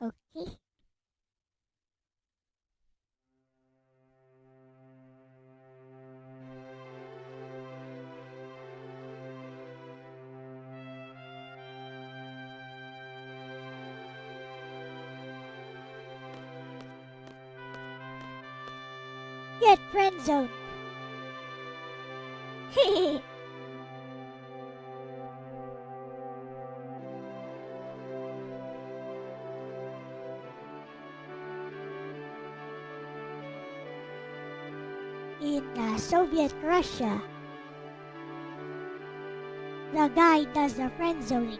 Okay. Get friend zone. In Soviet Russia, the guy does the friend zoning.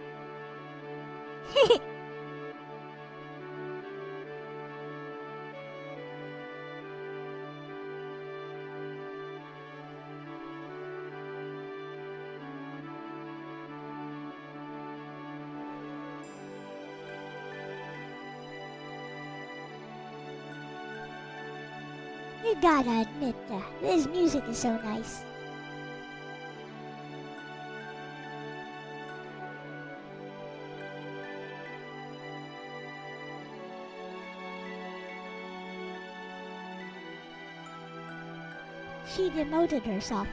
You gotta admit, this music is so nice. She demoted herself.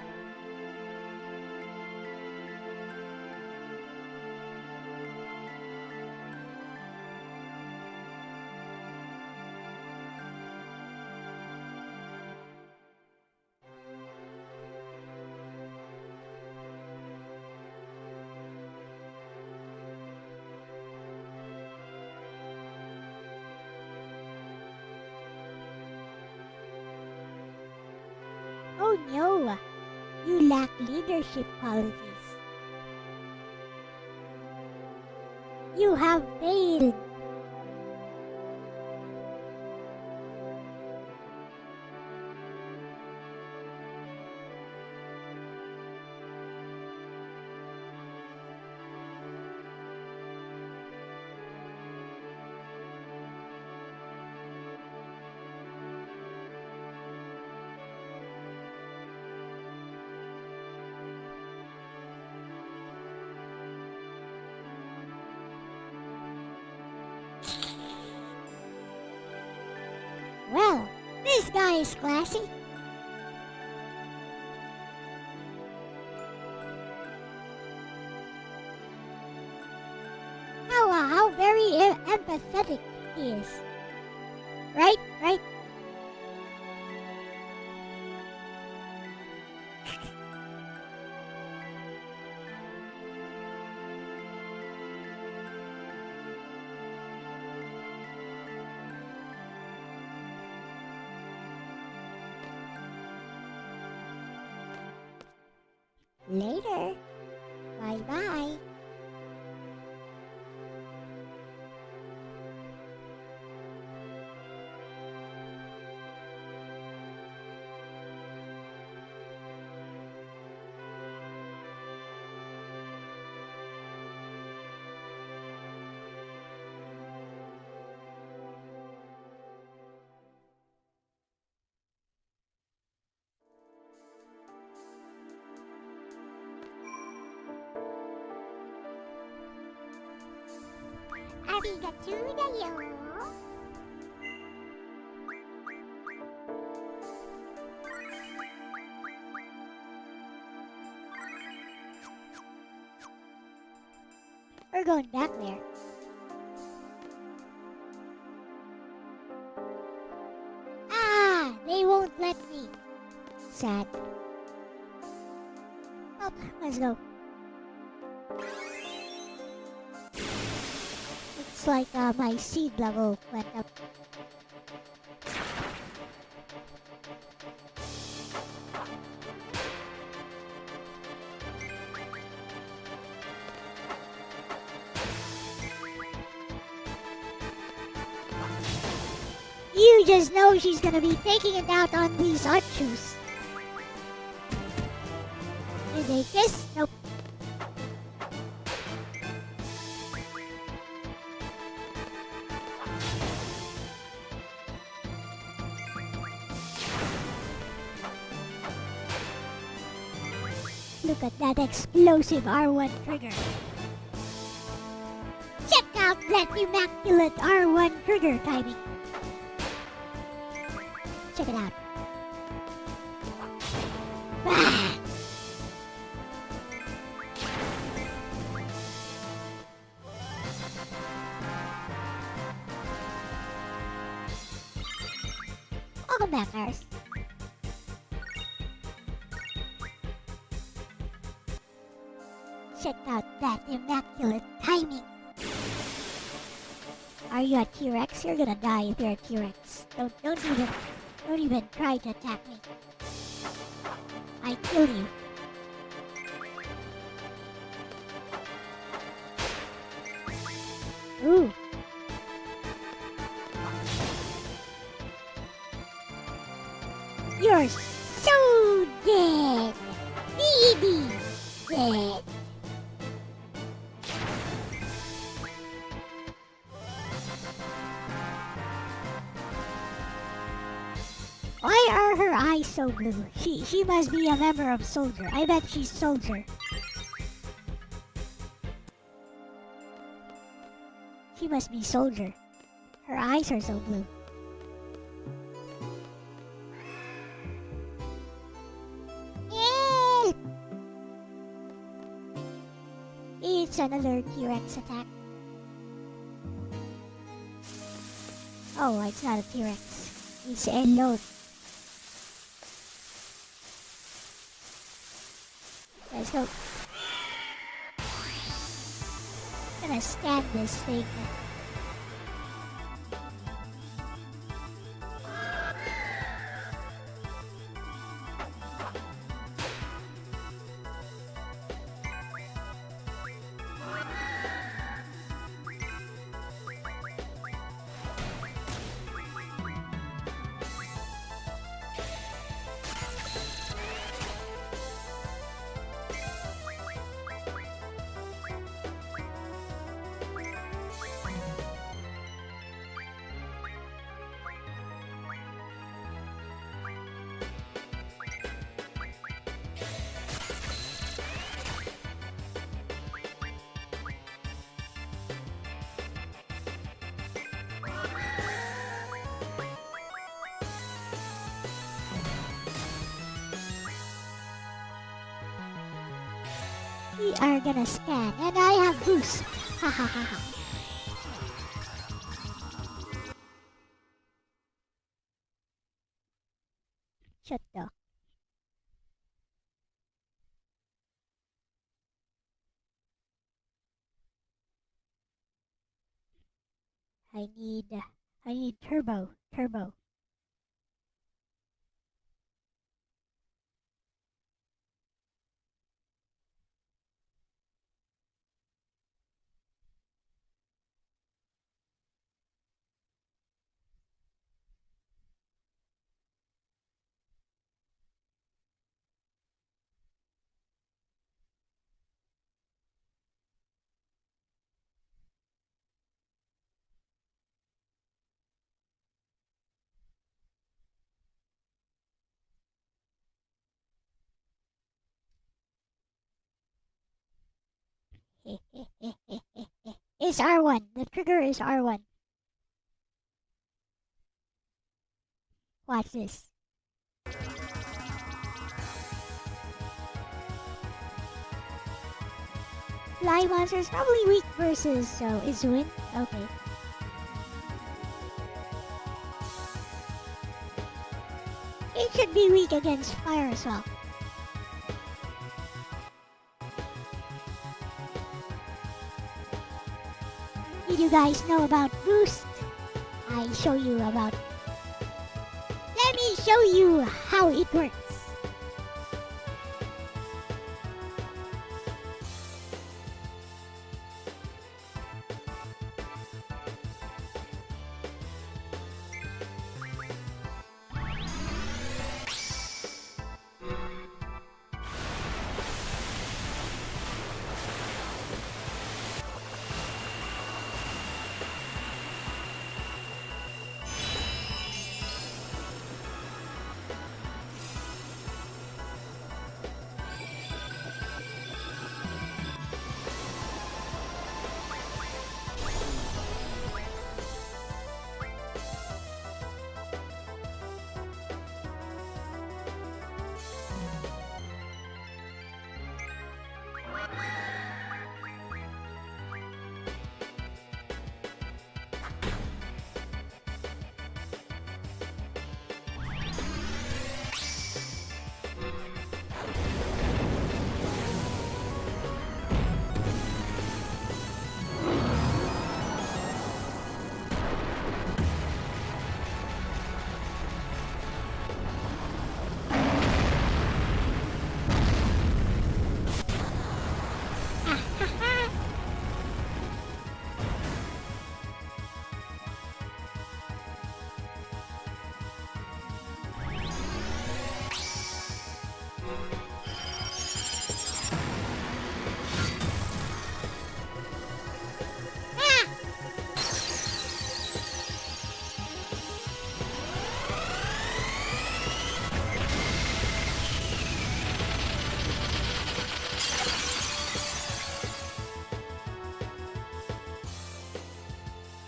Oh no, you lack leadership qualities. You have failed. Well, this guy is classy. pathetic he is. Right? Right? Later. Bye-bye. Arigatou da yo. We're going back there. Ah, they won't let me. Sad. Oh, let's go. It's like my seed level went up. You just know she's gonna be taking it out on these Achus. Did they kiss? Nope. Look at that explosive R1 trigger. Check out that immaculate R1 trigger timing. Check it out. Bang! Welcome back, Iris. Check out that immaculate timing. Are you a T-Rex? You're gonna die if you're a T-Rex. Don't even try to attack me. I kill you. Ooh. You're so dead. Baby dead. Why are her eyes so blue? She must be a member of Soldier. I bet she's Soldier. She must be Soldier. Her eyes are so blue. Help! It's another T-Rex attack. Oh, it's not a T-Rex. It's Elle. Let's go. I'm gonna scan this thing. We are gonna scan, and I have boost. Ha ha ha ha. Shut the. I need turbo. It's R1. The trigger is R1. Watch this. Fly monster's probably weak versus Izuin. Okay. It should be weak against fire as well. Did you guys know about boost? I show you about. Let me show you how it works.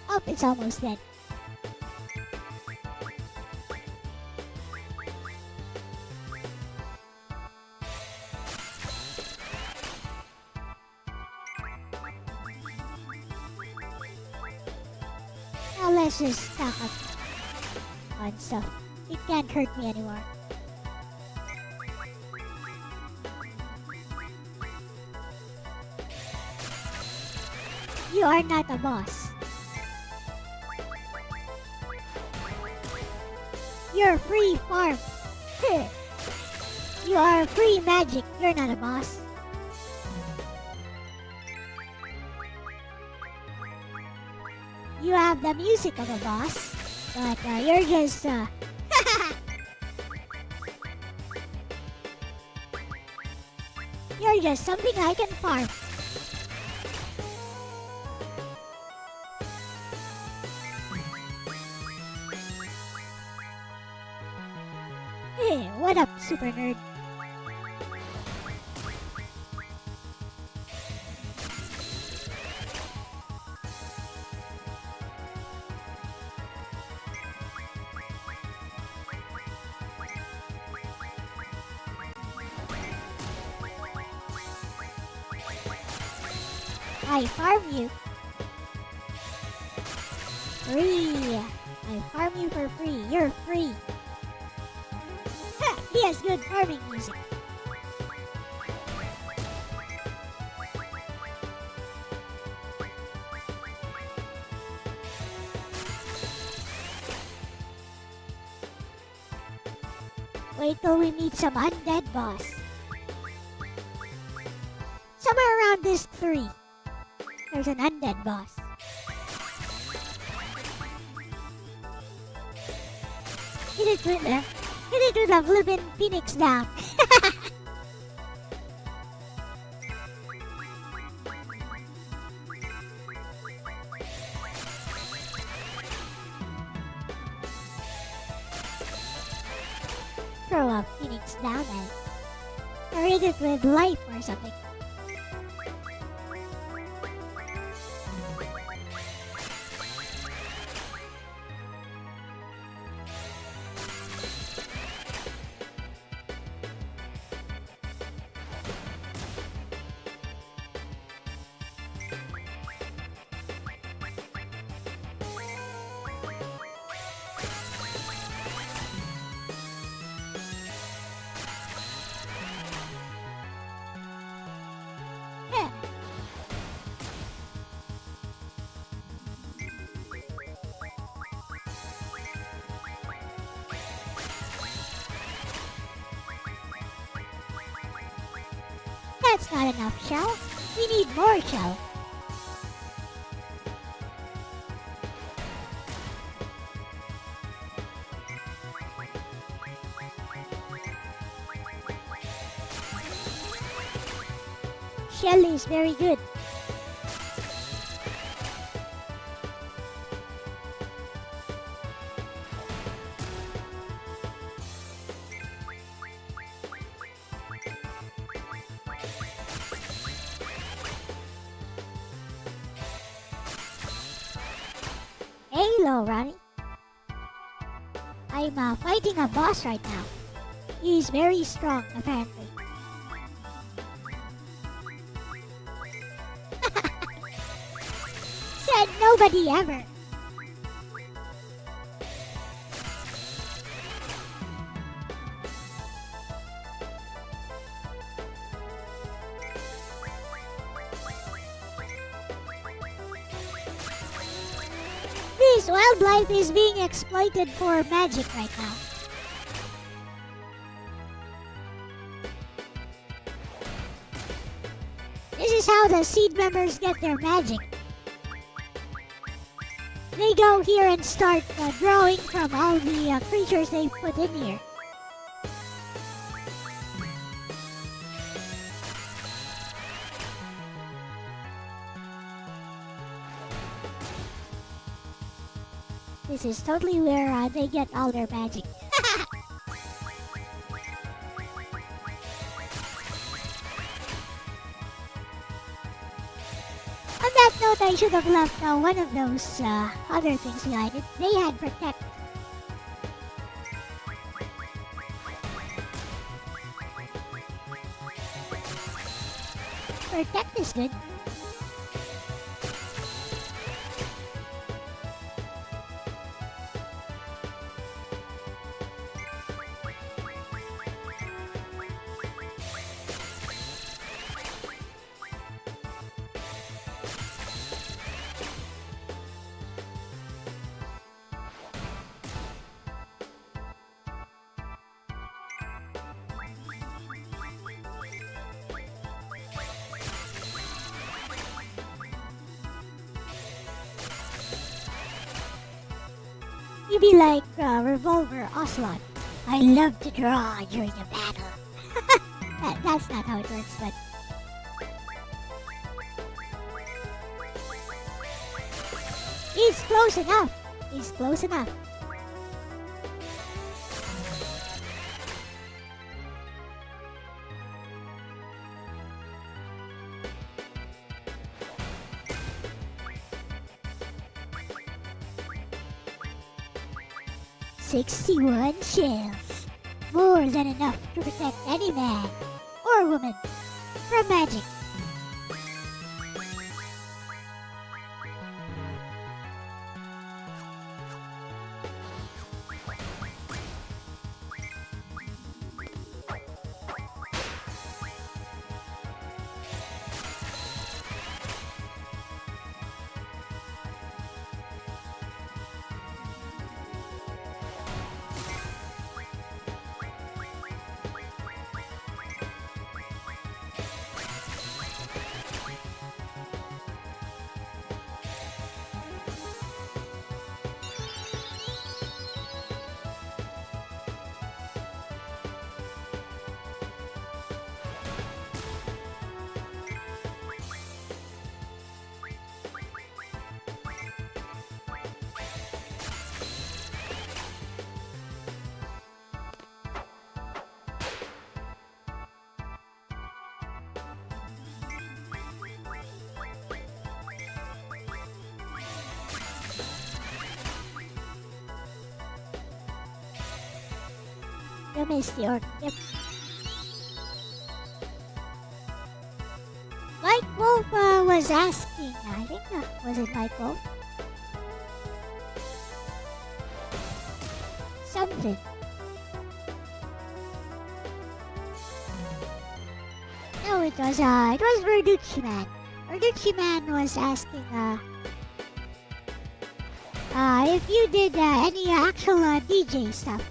Oh, it's almost dead. Now let's just stack up on stuff. It can't hurt me anymore. You are not a boss. You're free farm. You are free magic. You're not a boss. You have the music of a boss, but you're just you're just something I can farm. Hey, what up, super nerd? I farm you. Free. I farm you for free. You're free. Ha! He has good farming music. Wait till we meet some undead boss. Somewhere around this 3, there's an undead boss. Hit it with a flippin' phoenix down. Throw a phoenix down and or hit it with life or something. Yeah. That's not enough shell. We need more shell. Shell is very good. Hello, Ronnie. I'm fighting a boss right now. He's very strong, apparently. Said nobody ever. This wildlife is being exploited for magic right now. This is how the seed members get their magic. They go here and start drawing from all the creatures they put in here. This is totally where they get all their magic. On that note, I should have left one of those other things behind it. They had Protect. Protect is good. You be like Revolver Ocelot. I love to draw during a battle. That's not how it works, but... He's close enough. He's close enough. "61 shells. More than enough to protect any man or woman from magic." You missed the order. Yep. Mike Wolf was asking, I think, was it Mike Wolf? Something. No, it was Verducci Man. Verducci Man was asking, if you did any actual DJ stuff.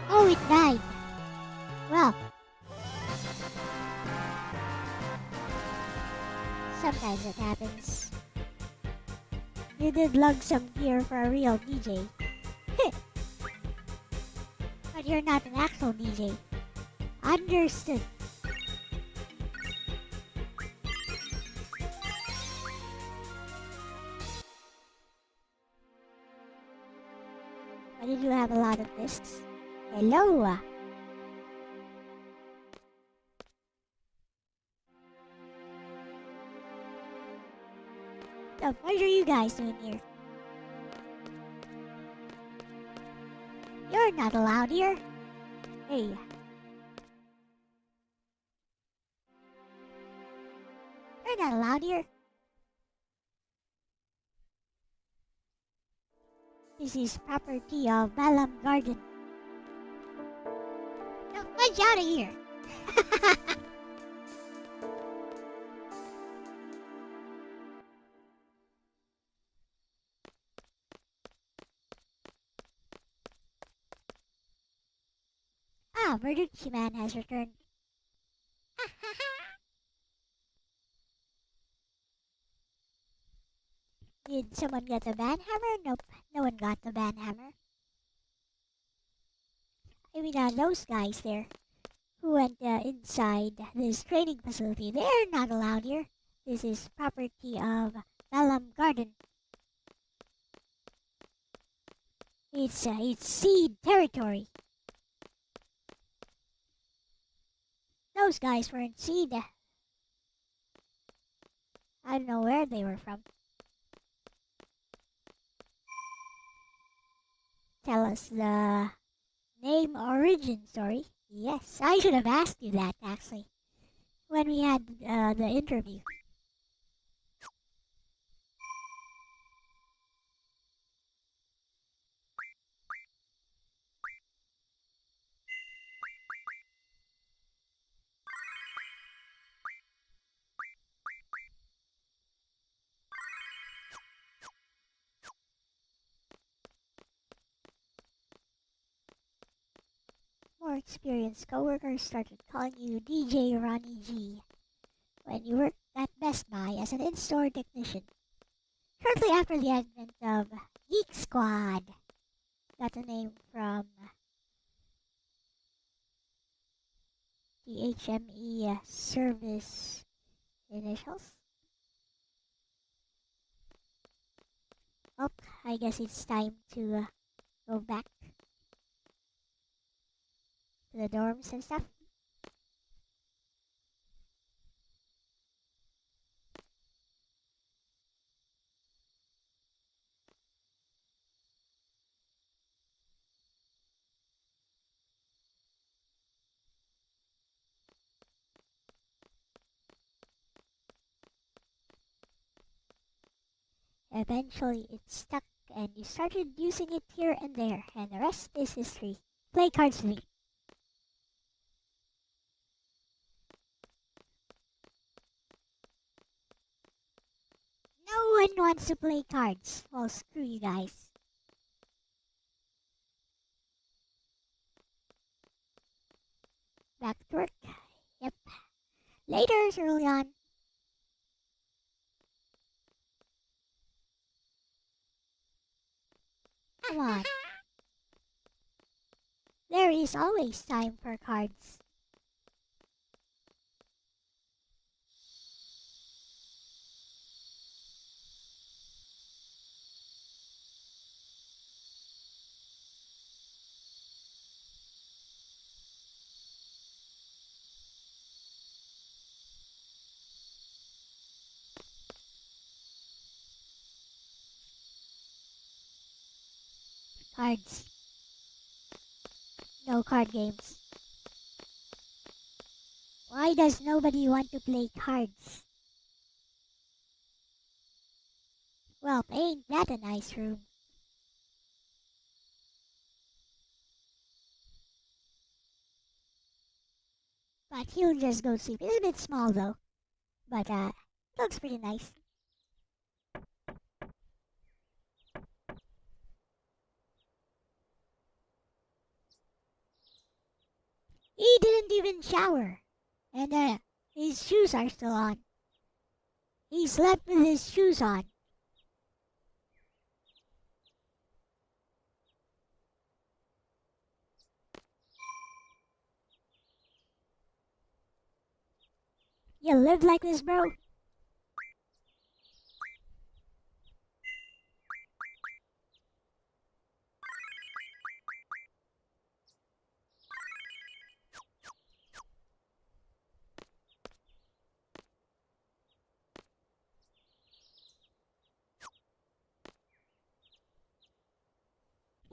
Oh, it died. Well, sometimes it happens. You did lug some gear for a real DJ. But you're not an actual DJ. Understood. Why did you have a lot of discs? Hello. So, what are you guys doing here? You're not allowed here. Hey. You're not allowed here. This is property of Balam Garden. Now, fudge out of here. Verducci Man has returned. Did someone get the banhammer? Nope, no one got the banhammer. I mean, those guys there who went inside this training facility, they're not allowed here. This is property of Balam Garden. It's seed territory. Those guys weren't seed. I don't know where they were from. Tell us the name origin story. Yes, I should have asked you that actually when we had the interview. More experienced coworkers started calling you DJ Ronnie G when you worked at Best Buy as an in-store technician. Shortly after the advent of Geek Squad, got the name from the HME service initials. Oh, I guess it's time to go back to the dorms and stuff. Eventually, it stuck and you started using it here and there, and the rest is history. Play cards with me. No one wants to play cards. Well, screw you guys. Back to work. Yep. Later, early on. Come on. There is always time for cards. Cards. No card games. Why does nobody want to play cards? Well, ain't that a nice room? But he'll just go sleep. It's a bit small though. But looks pretty nice. He didn't even shower. And his shoes are still on. He slept with his shoes on. You live like this, bro?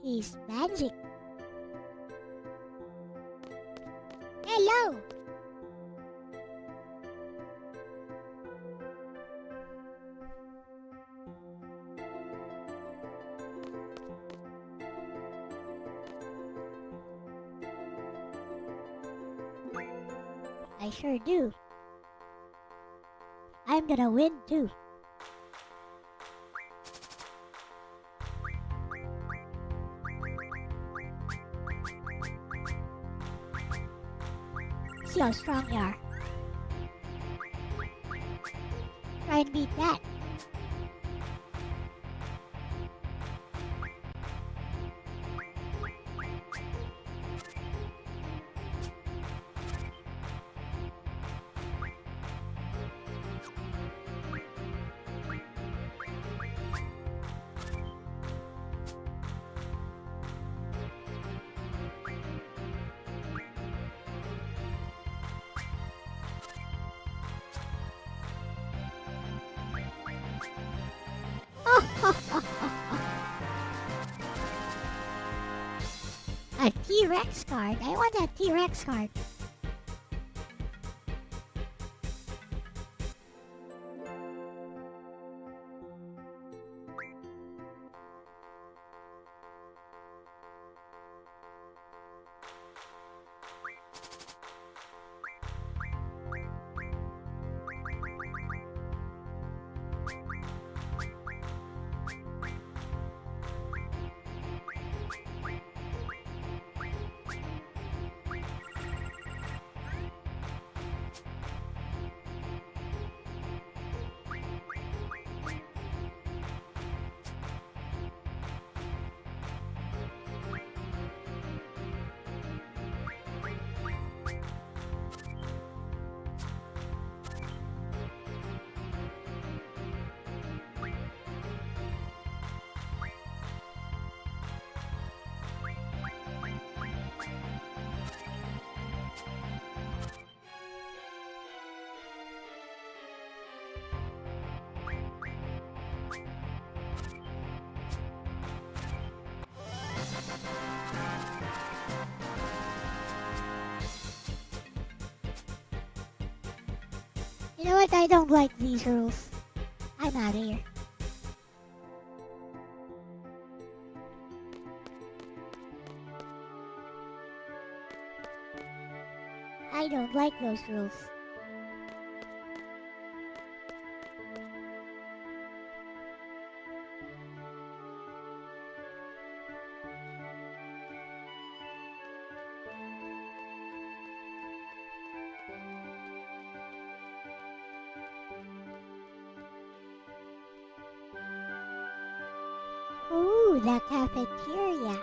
He's magic. Hello! I sure do. I'm gonna win too. See how strong you are. Try and beat that. A T-Rex card? I want a T-Rex card. You know what? I don't like these rules. I'm out of here. I don't like those rules. Ooh, the cafeteria.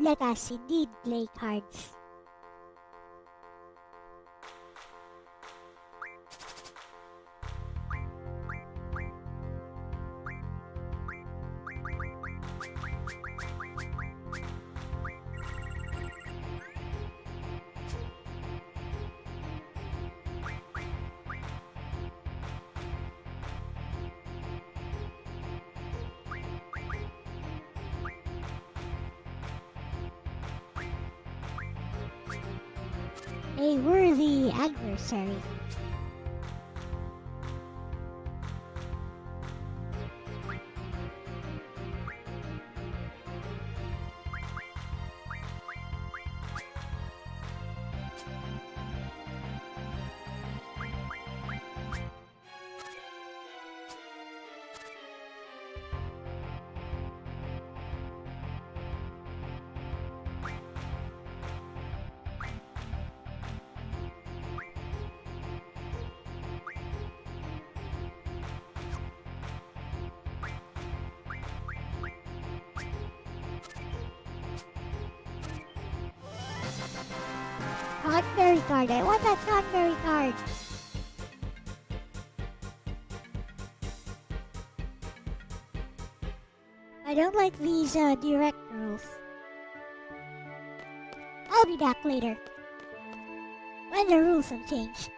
Let us indeed play cards. A worthy adversary. Thornberry card. I want that Thornberry card. I don't like these direct rules. I'll be back later. When the rules have changed.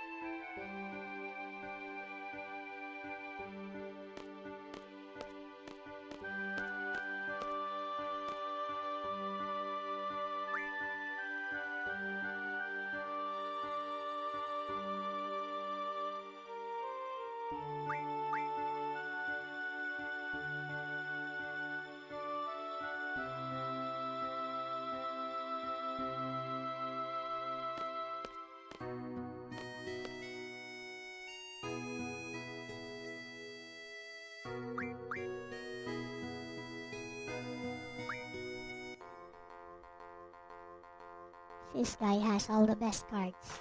This guy has all the best cards.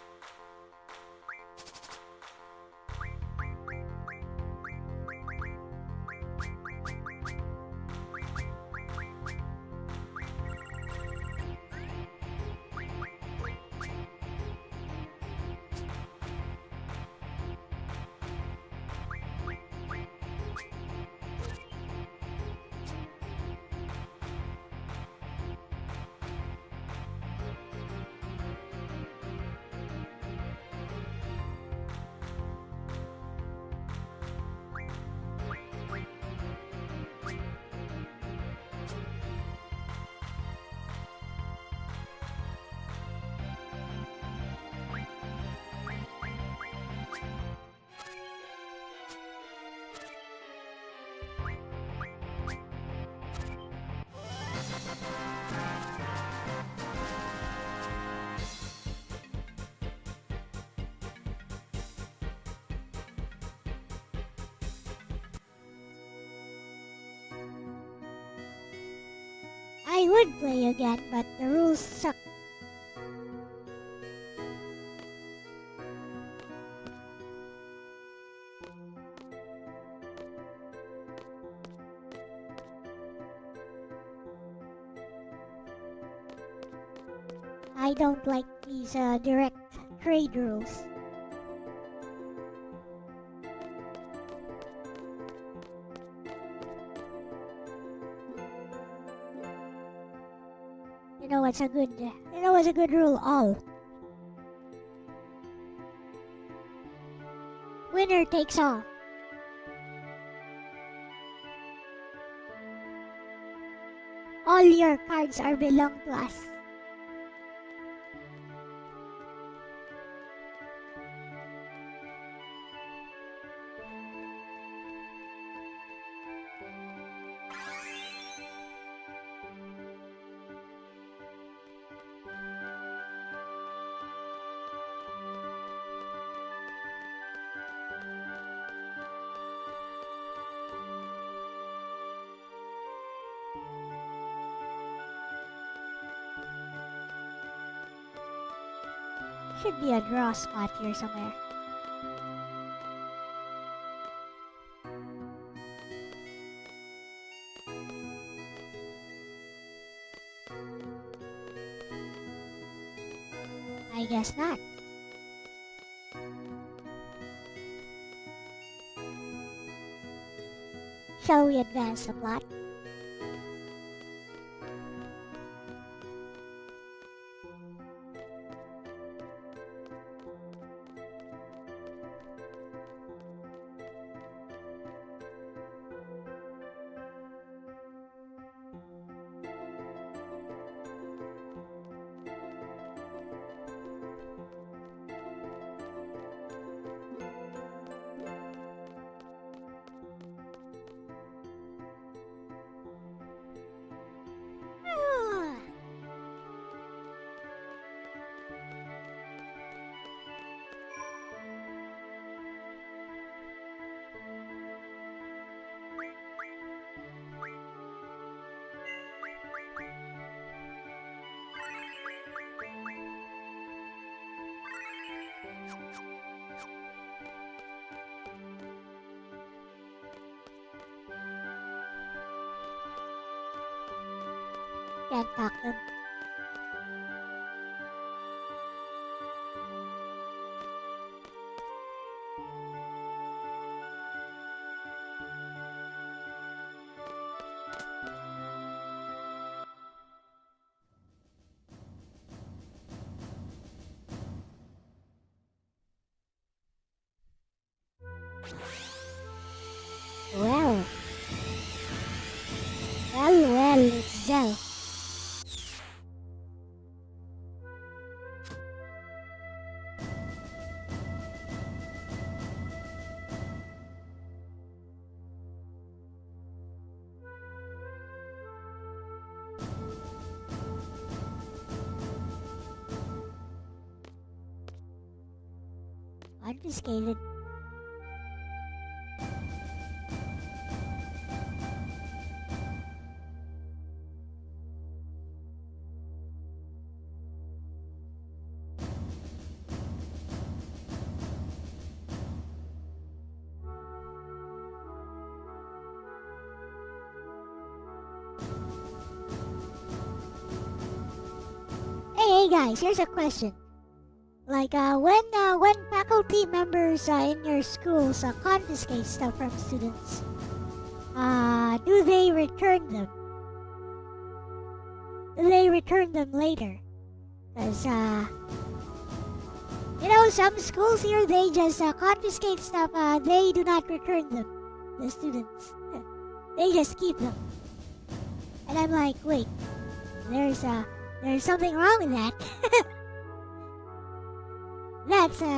I would play again, but the rules suck. I don't like these direct trade rules. You know what's a good rule? All. Winner takes all. All your cards are belong to us. Should be a draw spot here somewhere. I guess not. Shall we advance the plot? Can't talk them. Well. Well, it's Zell. Confiscated. Hey guys, here's a question. Like, when faculty members in your schools confiscate stuff from students, do they return them? Do they return them later? Because, some schools here, they just confiscate stuff, they do not return them, the students. They just keep them. And I'm like, wait, there's something wrong with that.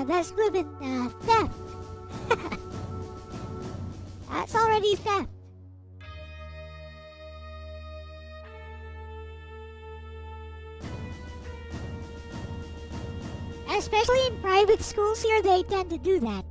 That's flippin' theft. That's already theft. Especially in private schools here, they tend to do that.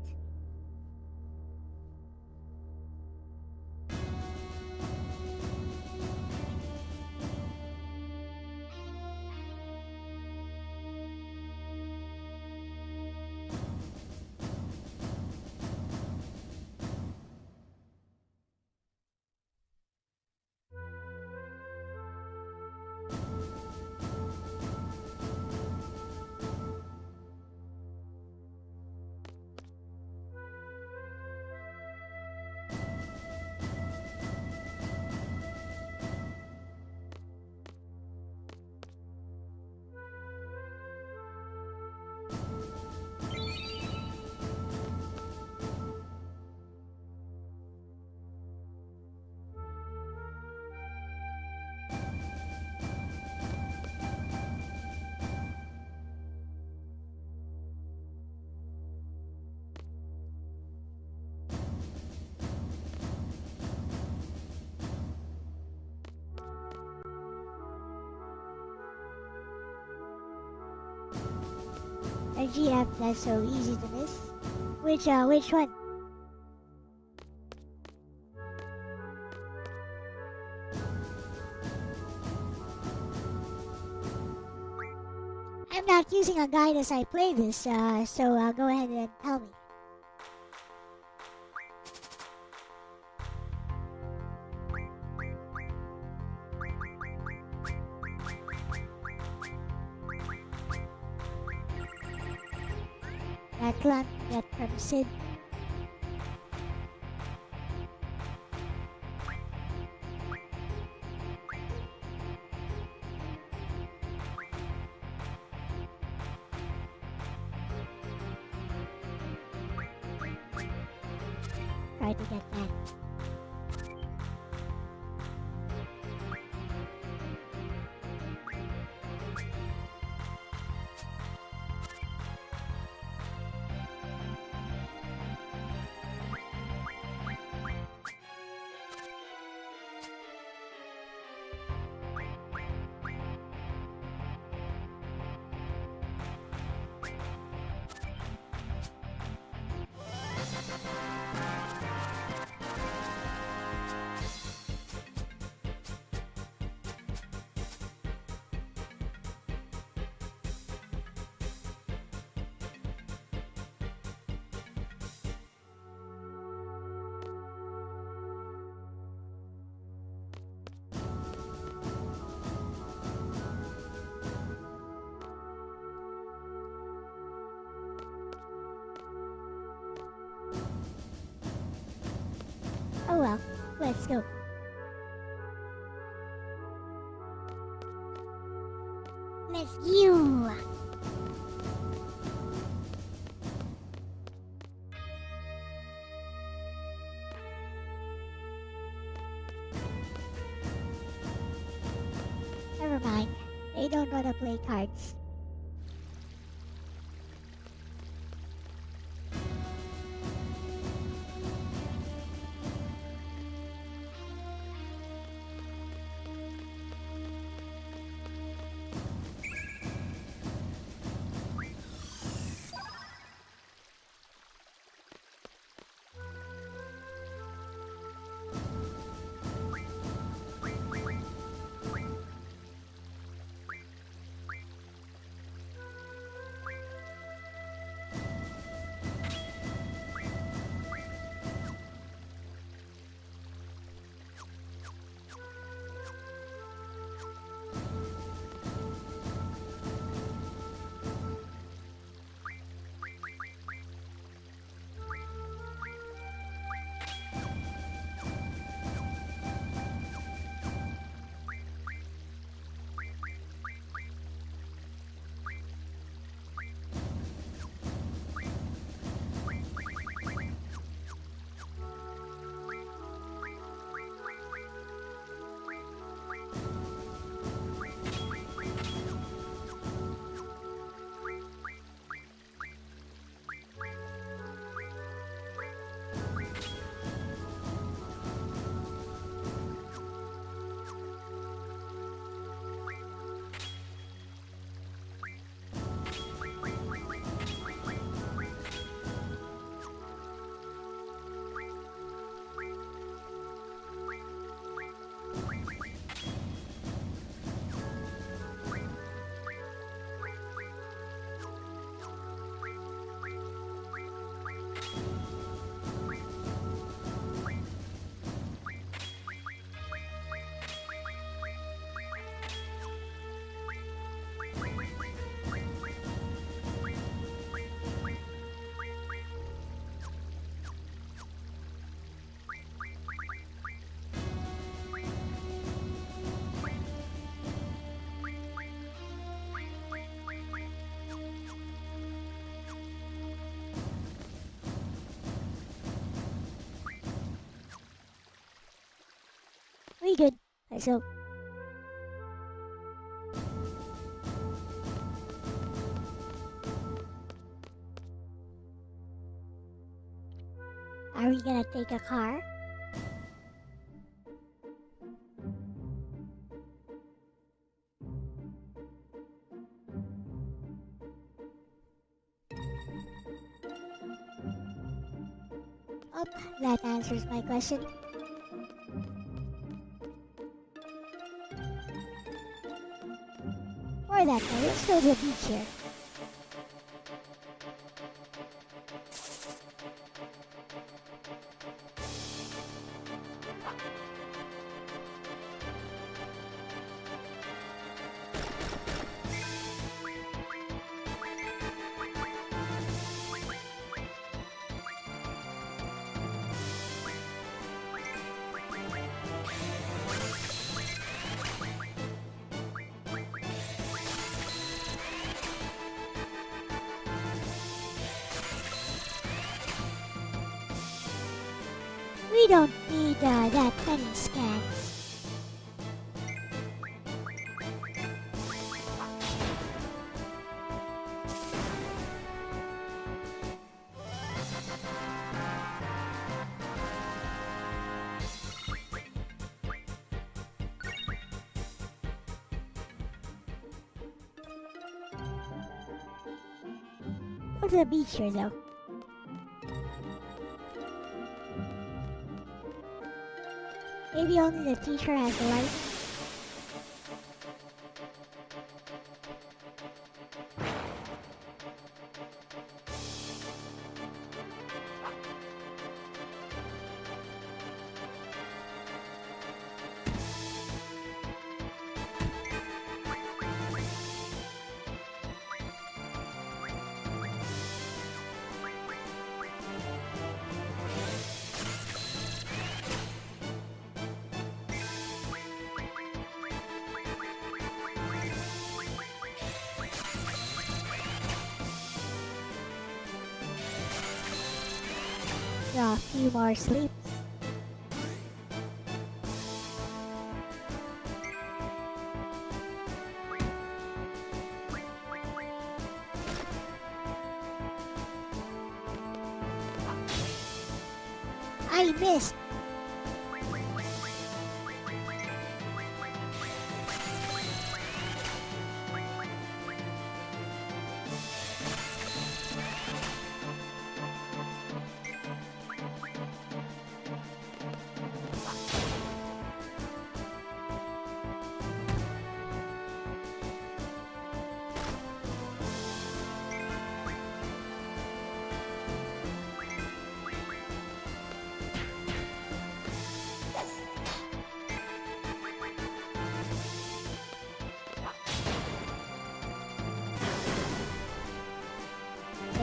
A GF that's so easy to miss. Which one? I'm not using a guide as I play this, so go ahead and tell me. that clan get from Sid. Try to get that. Oh well, let's go. Let's go. Never mind. They don't want to play cards. We good. Let's go. Are we gonna take a car? Oh, that answers my question. Or that way, let's go to the beach here. We don't need that many scans. Go to the beach here though. Maybe only the teacher has a light. A few more sleeps. I missed.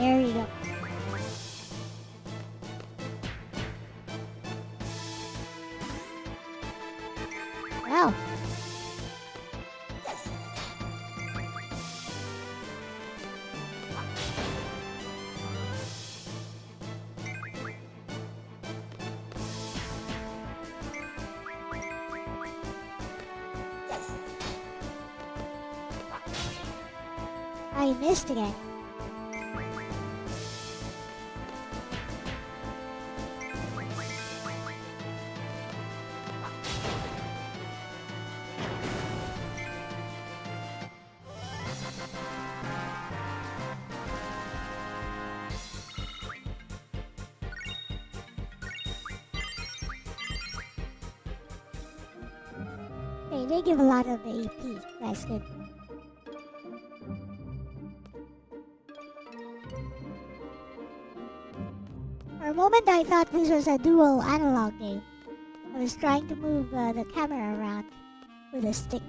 There you go. Well. I missed again. Hey, they give a lot of AP. That's good. For a moment, I thought this was a dual analog game. I was trying to move the camera around with a stick.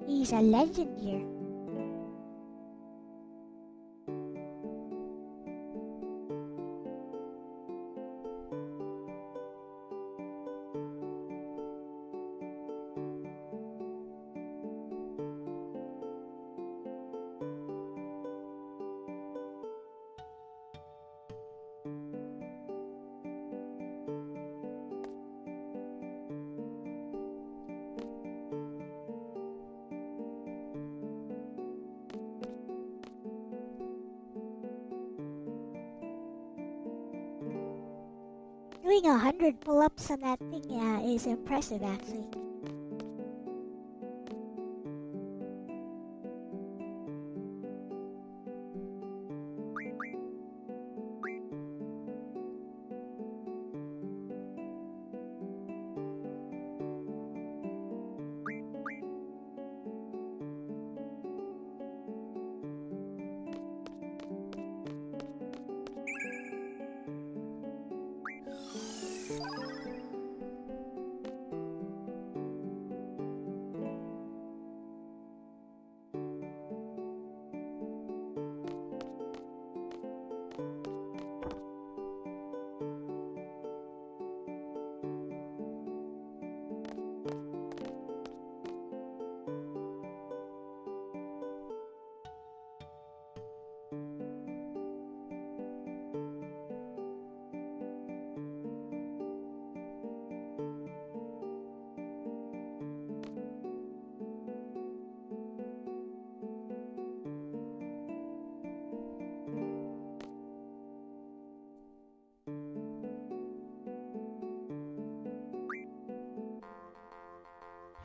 He's a legend here. Doing 100 pull-ups on that thing is impressive, actually.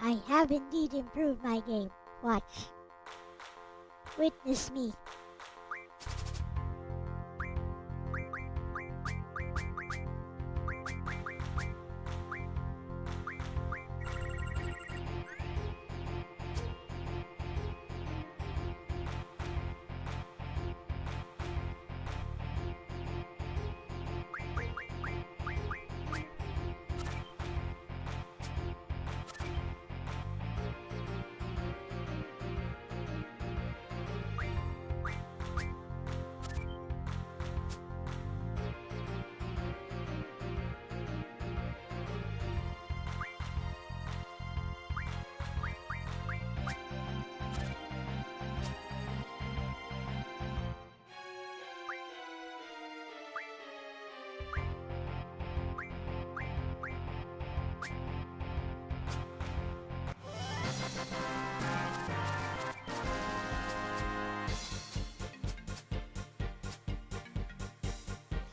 I have indeed improved my game. Watch. Witness me.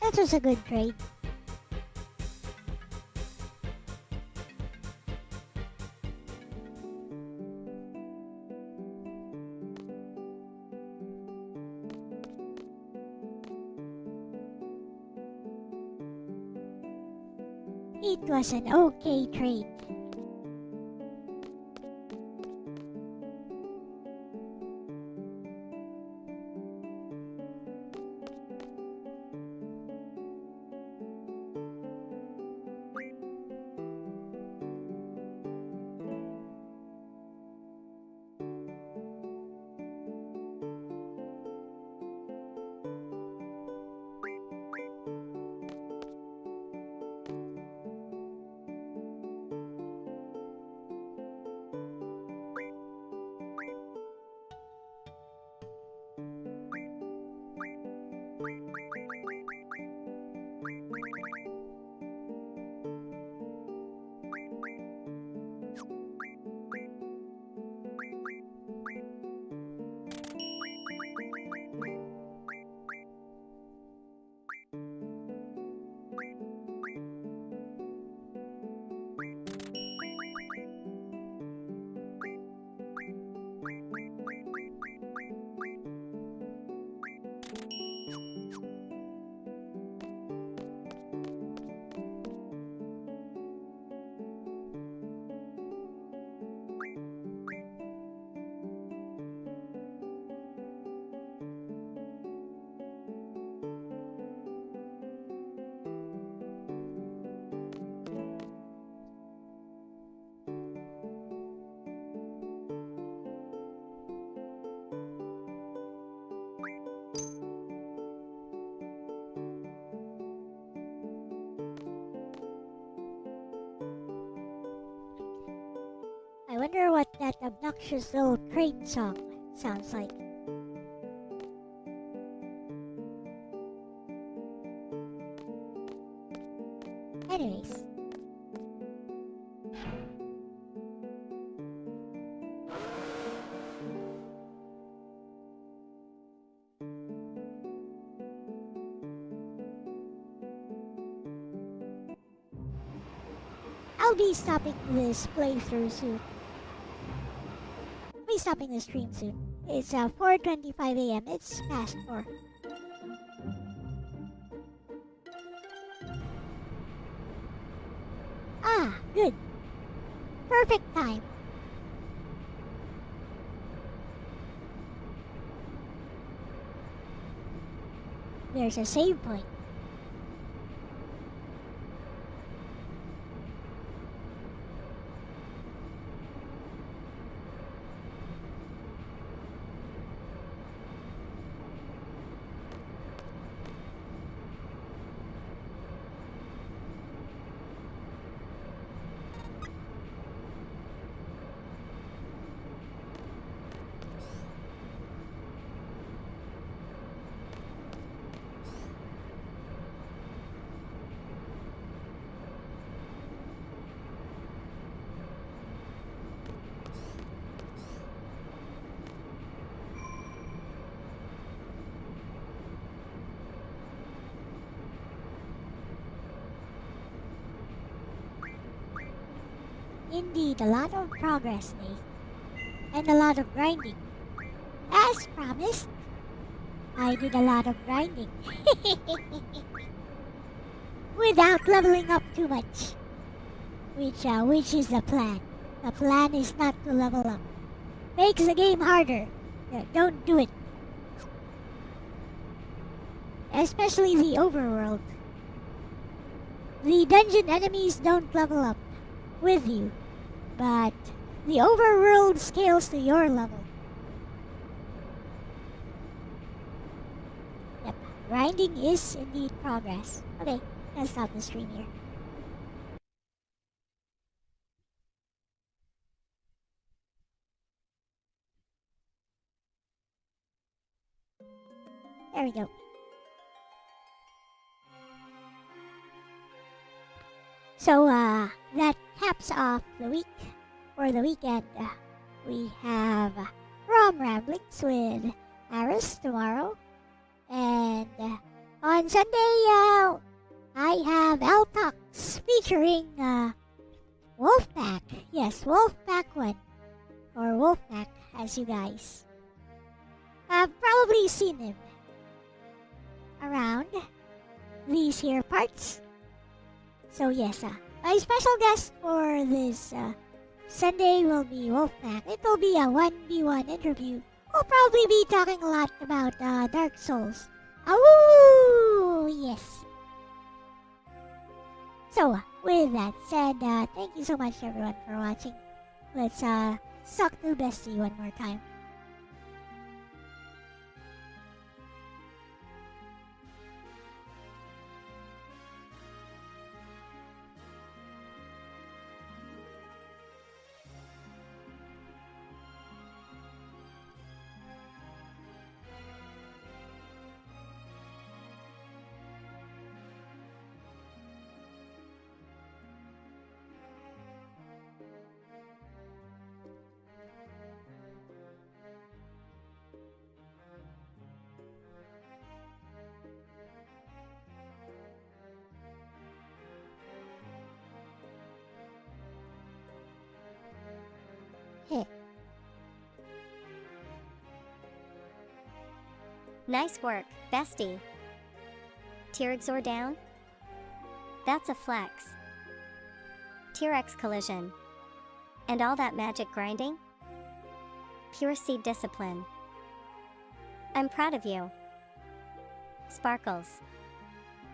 That was a good trade. It was an okay trade. I wonder what that obnoxious little train song sounds like. Anyways. I'll be stopping this playthrough soon. I'll be stopping the stream soon. It's 4:25 a.m. It's past 4. Ah, good. Perfect time. There's a save point. indeed a lot of progress made, and a lot of grinding. As promised, I did a lot of grinding. Without leveling up too much. Which is the plan. The plan is not to level up. Makes the game harder. Don't do it. Especially the overworld. The dungeon enemies don't level up with you, but the overworld scales to your level. Yep, grinding is indeed progress. Okay, let's stop the stream here. There we go. So, that caps off the week, or the weekend. We have Rom Ramblings with Aris tomorrow. And on Sunday, I have Elle Talks featuring Wolfpack. Yes, Wolfpack 1. Or Wolfpack, as you guys have probably seen him around these here parts. So yes, my special guest for this Sunday will be Wolfpack. It will be a 1v1 interview. We'll probably be talking a lot about Dark Souls. Oh yes. So with that said, thank you so much everyone for watching. Let's suck to Bestie one more time.
Nice work, bestie. T-Rex down? That's a flex. T-Rex collision. And all that magic grinding? Pure seed discipline. I'm proud of you. Sparkles.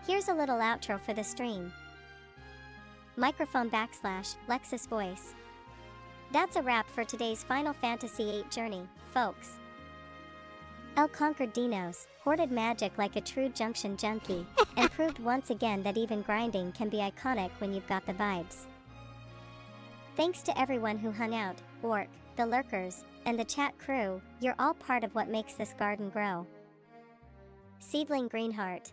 Here's a little outro for the stream. Microphone / Lexus voice. That's a wrap for today's Final Fantasy VIII journey, folks. Elle conquered Dinos, hoarded magic like a true junction junkie, and proved once again that even grinding can be iconic when you've got the vibes. Thanks to everyone who hung out, Orc, the lurkers, and the chat crew. You're all part of what makes this garden grow. Seedling Greenheart.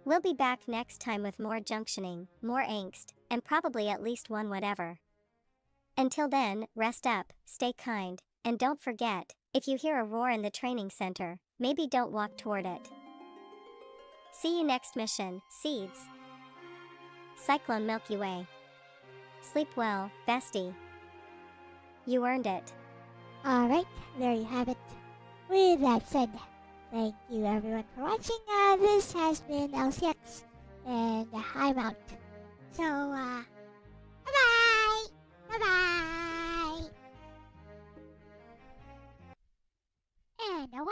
We'll be back next time with more junctioning, more angst, and probably at least one whatever. Until then, rest up, stay kind, and don't forget, if you hear a roar in the training center, maybe don't walk toward it. See you next mission, Seeds. Cyclone Milky Way. Sleep well, bestie. You earned it.
Alright, there you have it. With that said, thank you everyone for watching. This has been LCX, and I'm out. So, bye-bye! Bye-bye! And a 1,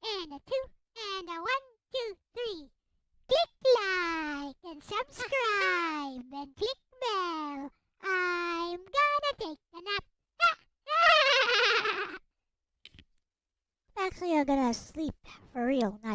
and a 2, and a 1, 2, 3. Click like and subscribe and click bell. I'm gonna take a nap. Actually, I'm gonna sleep for real now.